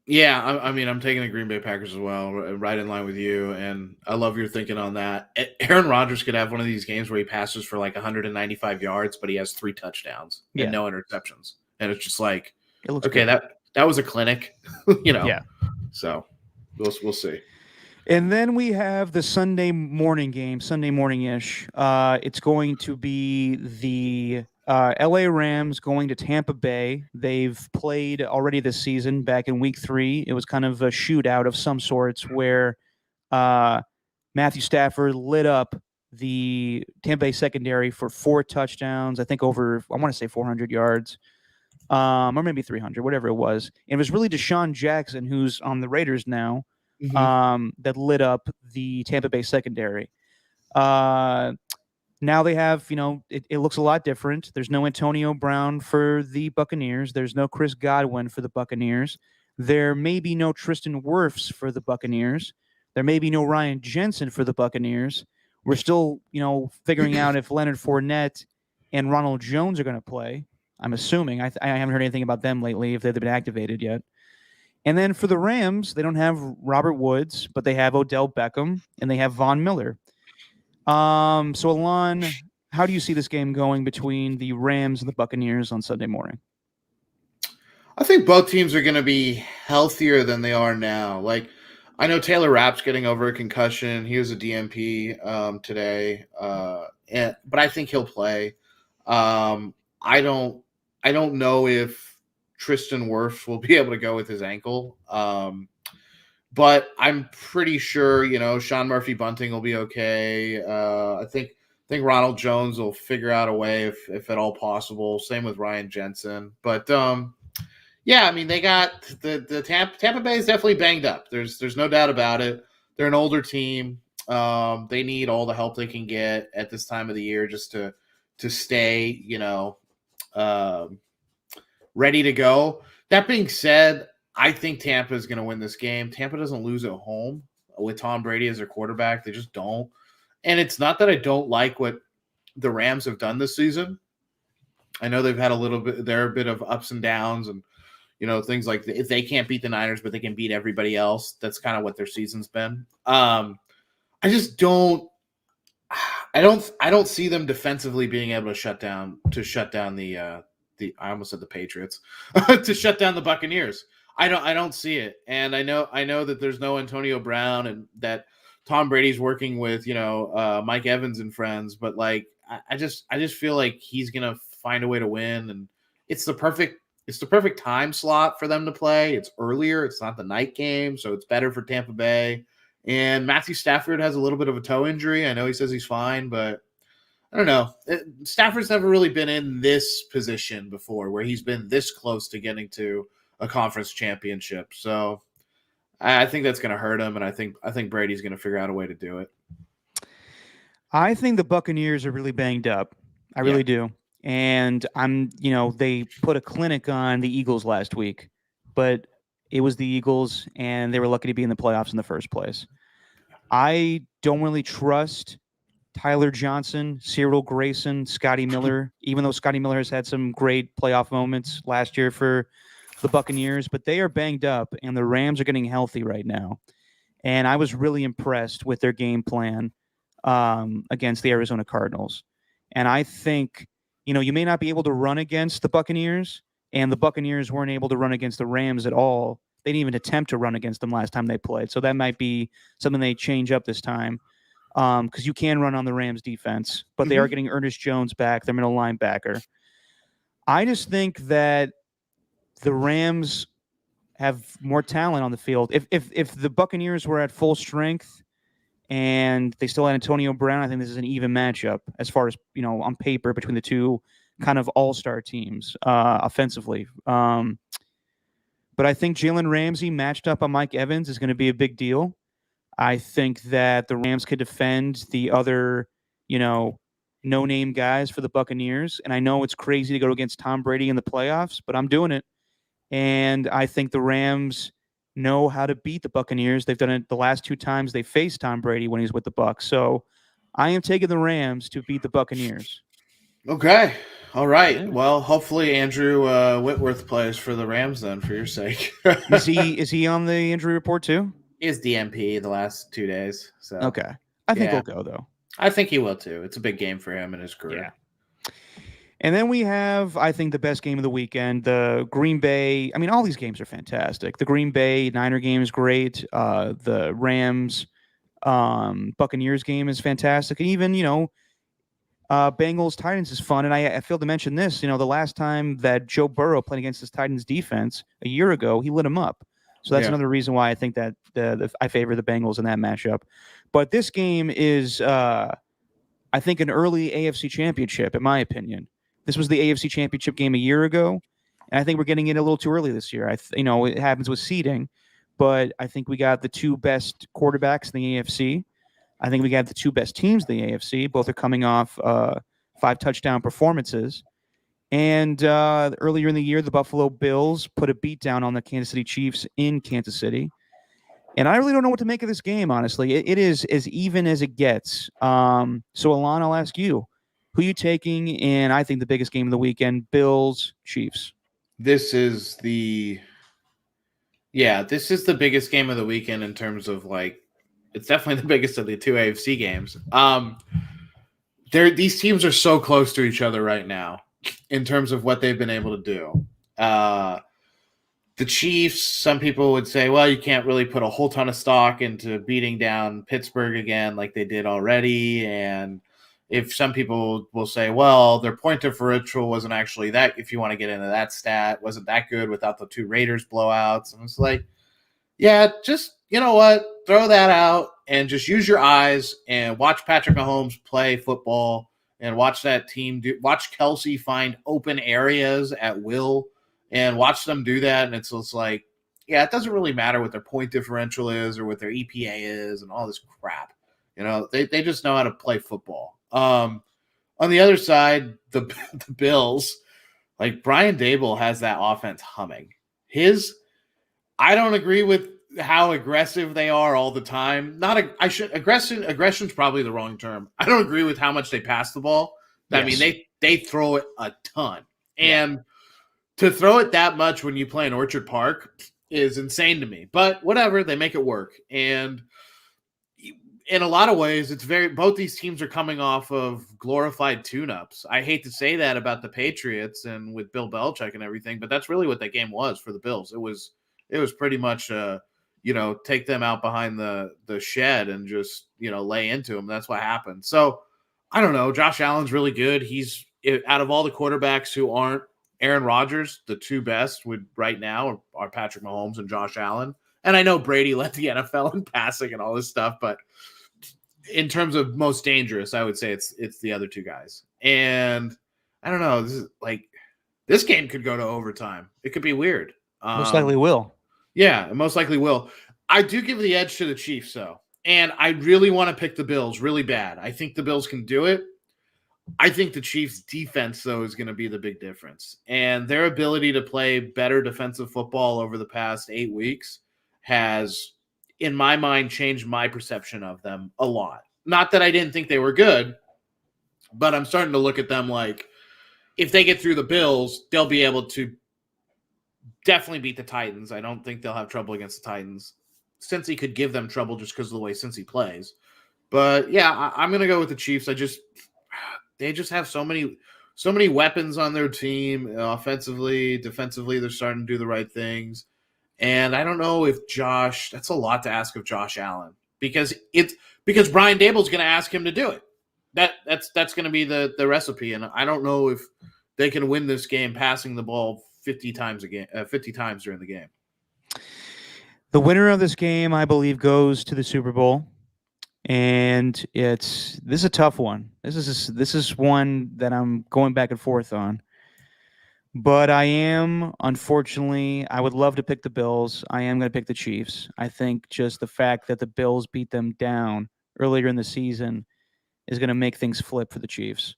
I mean, I'm taking the Green Bay Packers as well, right in line with you, and I love your thinking on that. Aaron Rodgers could have one of these games where he passes for like 195 yards, but he has 3 touchdowns and no interceptions, and it's just like, It looks okay, good. that was a clinic, Yeah. So we'll see. And then we have the Sunday morning game, Sunday morning-ish. It's going to be the LA Rams going to Tampa Bay. They've played already this season. Back in week 3, it was kind of a shootout of some sorts where Matthew Stafford lit up the Tampa Bay secondary for 4 touchdowns, I think over, I want to say 400 yards, or maybe 300, whatever it was. And it was really Deshaun Jackson, who's on the Raiders now, that lit up the Tampa Bay secondary. Now they have, it looks a lot different. There's no Antonio Brown for the Buccaneers. There's no Chris Godwin for the Buccaneers. There may be no Tristan Wirfs for the Buccaneers. There may be no Ryan Jensen for the Buccaneers. We're still, figuring out if Leonard Fournette and Ronald Jones are going to play. I'm assuming. I haven't heard anything about them lately, if they've been activated yet. And then for the Rams, they don't have Robert Woods, but they have Odell Beckham, and they have Von Miller. So, Alon, how do you see this game going between the Rams and the Buccaneers on Sunday morning? I think both teams are going to be healthier than they are now. Like, I know Taylor Rapp's getting over a concussion. He was a DNP today, but I think he'll play. I don't know if Tristan Wirfs will be able to go with his ankle. But I'm pretty sure, Sean Murphy Bunting will be okay. I think Ronald Jones will figure out a way if at all possible. Same with Ryan Jensen. But I mean, they got the Tampa Bay is definitely banged up. There's no doubt about it. They're an older team. They need all the help they can get at this time of the year just to stay, ready to go. That being said, I think Tampa is going to win this game. Tampa doesn't lose at home with Tom Brady as their quarterback. They just don't. And it's not that I don't like what the Rams have done this season. I know they've had a bit of ups and downs, and things like if they can't beat the Niners, but they can beat everybody else. That's kind of what their season's been. I just don't. I don't see them defensively being able to shut down the I almost said the Patriots to shut down the Buccaneers. I don't see it, and I know that there's no Antonio Brown, and that Tom Brady's working with Mike Evans and friends, but like I just feel like he's gonna find a way to win, and it's the perfect time slot for them to play. It's earlier, it's not the night game, so it's better for Tampa Bay. And Matthew Stafford has a little bit of a toe injury. I know he says he's fine, but I don't know. Stafford's never really been in this position before, where he's been this close to getting to a conference championship. So I think that's going to hurt him, and I think Brady's going to figure out a way to do it. I think the Buccaneers are really banged up. I really do. And they put a clinic on the Eagles last week, but it was the Eagles, and they were lucky to be in the playoffs in the first place. I don't really trust Tyler Johnson, Cyril Grayson, Scotty Miller, even though Scotty Miller has had some great playoff moments last year for the Buccaneers, but they are banged up, and the Rams are getting healthy right now. And I was really impressed with their game plan against the Arizona Cardinals. And I think, you may not be able to run against the Buccaneers, and the Buccaneers weren't able to run against the Rams at all. They didn't even attempt to run against them last time they played. So that might be something they change up this time, because you can run on the Rams defense, but they are getting Ernest Jones back, their middle linebacker. I just think that the Rams have more talent on the field. If the Buccaneers were at full strength and they still had Antonio Brown, I think this is an even matchup as far as, on paper between the two kind of all-star teams offensively. But I think Jalen Ramsey matched up on Mike Evans is going to be a big deal. I think that the Rams could defend the other, no-name guys for the Buccaneers. And I know it's crazy to go against Tom Brady in the playoffs, but I'm doing it. And I think the Rams know how to beat the Buccaneers. They've done it the last 2 times they faced Tom Brady when he's with the Bucs. So I am taking the Rams to beat the Buccaneers. Okay. All right. Yeah. Well, hopefully Andrew Whitworth plays for the Rams then, for your sake. Is he on the injury report too? Is DMP the last 2 days. So Okay. I think Yeah. he'll go though. I think he will too. It's a big game for him in his career. And then we have, I think, the best game of the weekend, the Green Bay. I mean, all these games are fantastic. The Green Bay Niner game is great. The Rams Buccaneers game is fantastic. And even, Bengals Titans is fun. And I failed to mention this, the last time that Joe Burrow played against this Titans defense a year ago, he lit him up. So that's Yeah. another reason why I think that I favor the Bengals in that matchup. But this game is, I think, an early AFC championship, in my opinion. This was the AFC championship game a year ago, and I think we're getting it a little too early this year. It happens with seeding, but I think we got the 2 best quarterbacks in the AFC. I think we got the 2 best teams in the AFC. Both are coming off 5 touchdown performances. And earlier in the year, the Buffalo Bills put a beat down on the Kansas City Chiefs in Kansas City. And I really don't know what to make of this game, honestly. It is as even as it gets. So, Alon, I'll ask you. Who are you taking in, I think, the biggest game of the weekend, Bills, Chiefs? This is the biggest game of the weekend in terms of it's definitely the biggest of the 2 AFC games. These teams are so close to each other right now in terms of what they've been able to do. The Chiefs, some people would say, well, you can't really put a whole ton of stock into beating down Pittsburgh again like they did already. And if some people will say, well, their point differential wasn't actually that, if you want to get into that stat, wasn't that good without the 2 Raiders blowouts. And it's like, yeah, just, you know what, throw that out and just use your eyes and watch Patrick Mahomes play football and watch that team watch Kelsey find open areas at will and watch them do that. And it's just like, yeah, it doesn't really matter what their point differential is or what their EPA is and all this crap. They just know how to play football. On the other side, the Bills, Brian Daboll has that offense humming. I don't agree with how aggressive they are all the time. Aggression's probably the wrong term. I don't agree with how much they pass the ball. I mean, they throw it a ton. And to throw it that much when you play in Orchard Park is insane to me. But whatever, they make it work. And in a lot of ways, both these teams are coming off of glorified tune-ups. I hate to say that about the Patriots and with Bill Belichick and everything, but that's really what that game was for the Bills. It was pretty much, take them out behind the shed and just, lay into them. That's what happened. So I don't know. Josh Allen's really good. He's out of all the quarterbacks who aren't Aaron Rodgers, the 2 best right now are Patrick Mahomes and Josh Allen. And I know Brady led the NFL in passing and all this stuff, but in terms of most dangerous, I would say it's the other 2 guys. And I don't know. This game could go to overtime. It could be weird. Most likely will. Yeah, it most likely will. I do give the edge to the Chiefs, though. And I really want to pick the Bills really bad. I think the Bills can do it. I think the Chiefs' defense, though, is going to be the big difference. And their ability to play better defensive football over the past 8 weeks has, in my mind, changed my perception of them a lot. not that I didn't think they were good, but I'm starting to look at them like if they get through the Bills, they'll be able to definitely beat the Titans. I don't think they'll have trouble against the Titans. Cincy could give them trouble just because of the way Cincy plays. But yeah, I'm going to go with the Chiefs. They just have so many weapons on their team, offensively, defensively. They're starting to do the right things. And I don't know if that's a lot to ask of Josh Allen because Brian Dable's going to ask him to do it. That's going to be the recipe. And I don't know if they can win this game passing the ball 50 times during the game. The winner of this game, I believe, goes to the Super Bowl. And this is a tough one. This is one that I'm going back and forth on. But unfortunately, I would love to pick the Bills. I am going to pick the Chiefs. I think just the fact that the Bills beat them down earlier in the season is going to make things flip for the Chiefs.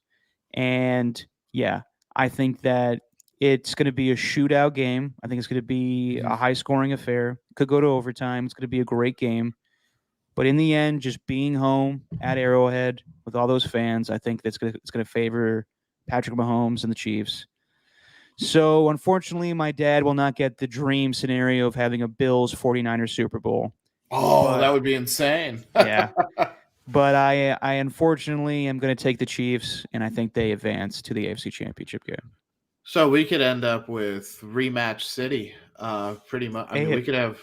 And yeah, I think that it's going to be a shootout game. I think it's going to be a high-scoring affair. Could go to overtime. It's going to be a great game. But in the end, just being home at Arrowhead with all those fans, I think it's going to favor Patrick Mahomes and the Chiefs. So, unfortunately, my dad will not get the dream scenario of having a Bills 49ers Super Bowl. That would be insane. Yeah. But I unfortunately am going to take the Chiefs, and I think they advance to the AFC Championship game. So we could end up with rematch city, pretty much. I mean,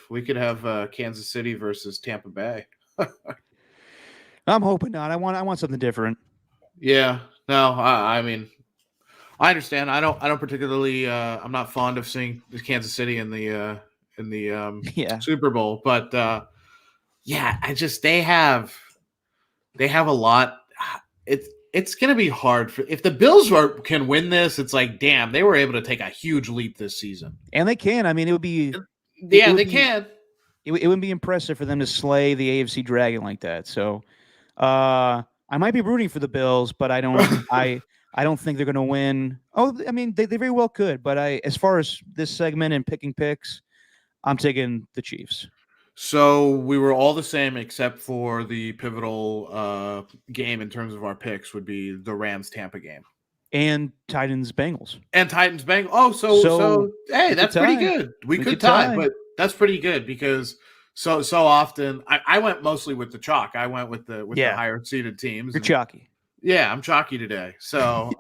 we could have Kansas City versus Tampa Bay. I'm hoping not. I want something different. Yeah. No. I mean, I understand. I don't particularly. I'm not fond of seeing Kansas City in the Super Bowl, but yeah, they have a lot. It's going to be hard if the Bills can win this. It's like, damn, they were able to take a huge leap this season, and they can. I mean, it would be. Yeah, they can. It would be impressive for them to slay the AFC Dragon like that. So, I might be rooting for the Bills, but I don't. I don't think they're going to win. Oh, I mean, they very well could, but as far as this segment and picking picks, I'm taking the Chiefs. So we were all the same except for the pivotal game in terms of our picks would be the Rams-Tampa game. And Titans-Bengals. Oh, so hey, that's pretty good. We could tie, but that's pretty good because so often I went mostly with the chalk. I went with the higher seeded teams. You're chalky. Yeah, I'm chalky today. So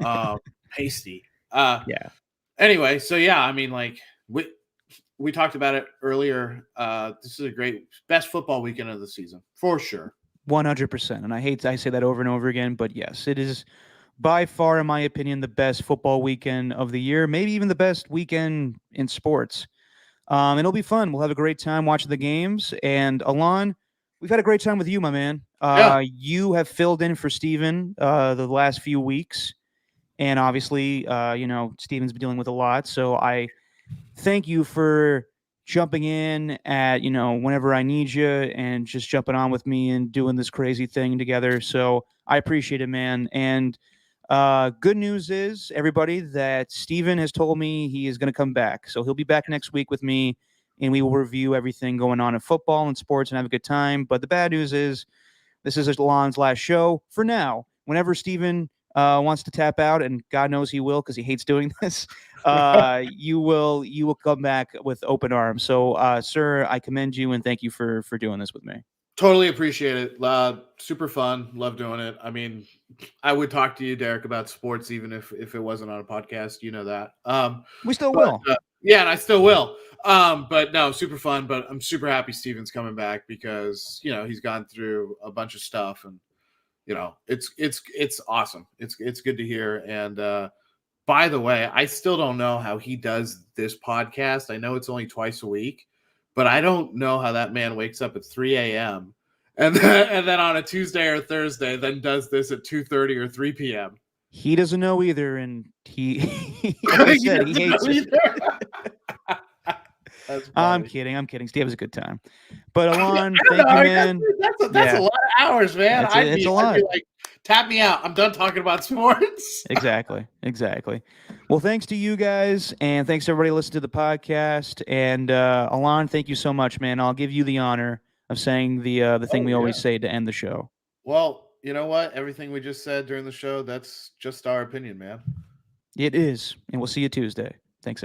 pasty. Yeah. Anyway, so yeah, I mean, like we talked about it earlier. This is a great best football weekend of the season for sure. 100%. And I say that over and over again, but yes, it is by far, in my opinion, the best football weekend of the year. Maybe even the best weekend in sports. It'll be fun. We'll have a great time watching the games. And Alon, we've had a great time with you, my man. You have filled in for Steven the last few weeks. And obviously, Steven's been dealing with a lot. So I thank you for jumping in at, whenever I need you and just jumping on with me and doing this crazy thing together. So I appreciate it, man. And good news is, everybody, that Steven has told me he is going to come back. So he'll be back next week with me, and we will review everything going on in football and sports and have a good time. But the bad news is, this is Alon's last show for now. Whenever Steven wants to tap out, and God knows he will because he hates doing this, you will come back with open arms. So, sir, I commend you and thank you for doing this with me. Totally appreciate it. Super fun. Love doing it. I mean, I would talk to you, Derek, about sports even if it wasn't on a podcast. You know that. We still will. Yeah, and I still will. But no, super fun. But I'm super happy Steven's coming back because he's gone through a bunch of stuff, and it's awesome. It's good to hear. And by the way, I still don't know how he does this podcast. I know it's only twice a week, but I don't know how that man wakes up at 3 a.m. and then on a Tuesday or Thursday, then does this at 2:30 or 3 p.m. He doesn't know either, and he like I said, he hates it. I'm kidding. Steve has a good time. But Alon, thank you, man. That's a lot of hours, man. It's a lot. I'd be like, tap me out. I'm done talking about sports. Exactly. Well, thanks to you guys, and thanks to everybody listening to the podcast. And Alon, thank you so much, man. I'll give you the honor of saying the thing we always say to end the show. Well, you know what? Everything we just said during the show, that's just our opinion, man. It is. And we'll see you Tuesday. Thanks, everybody.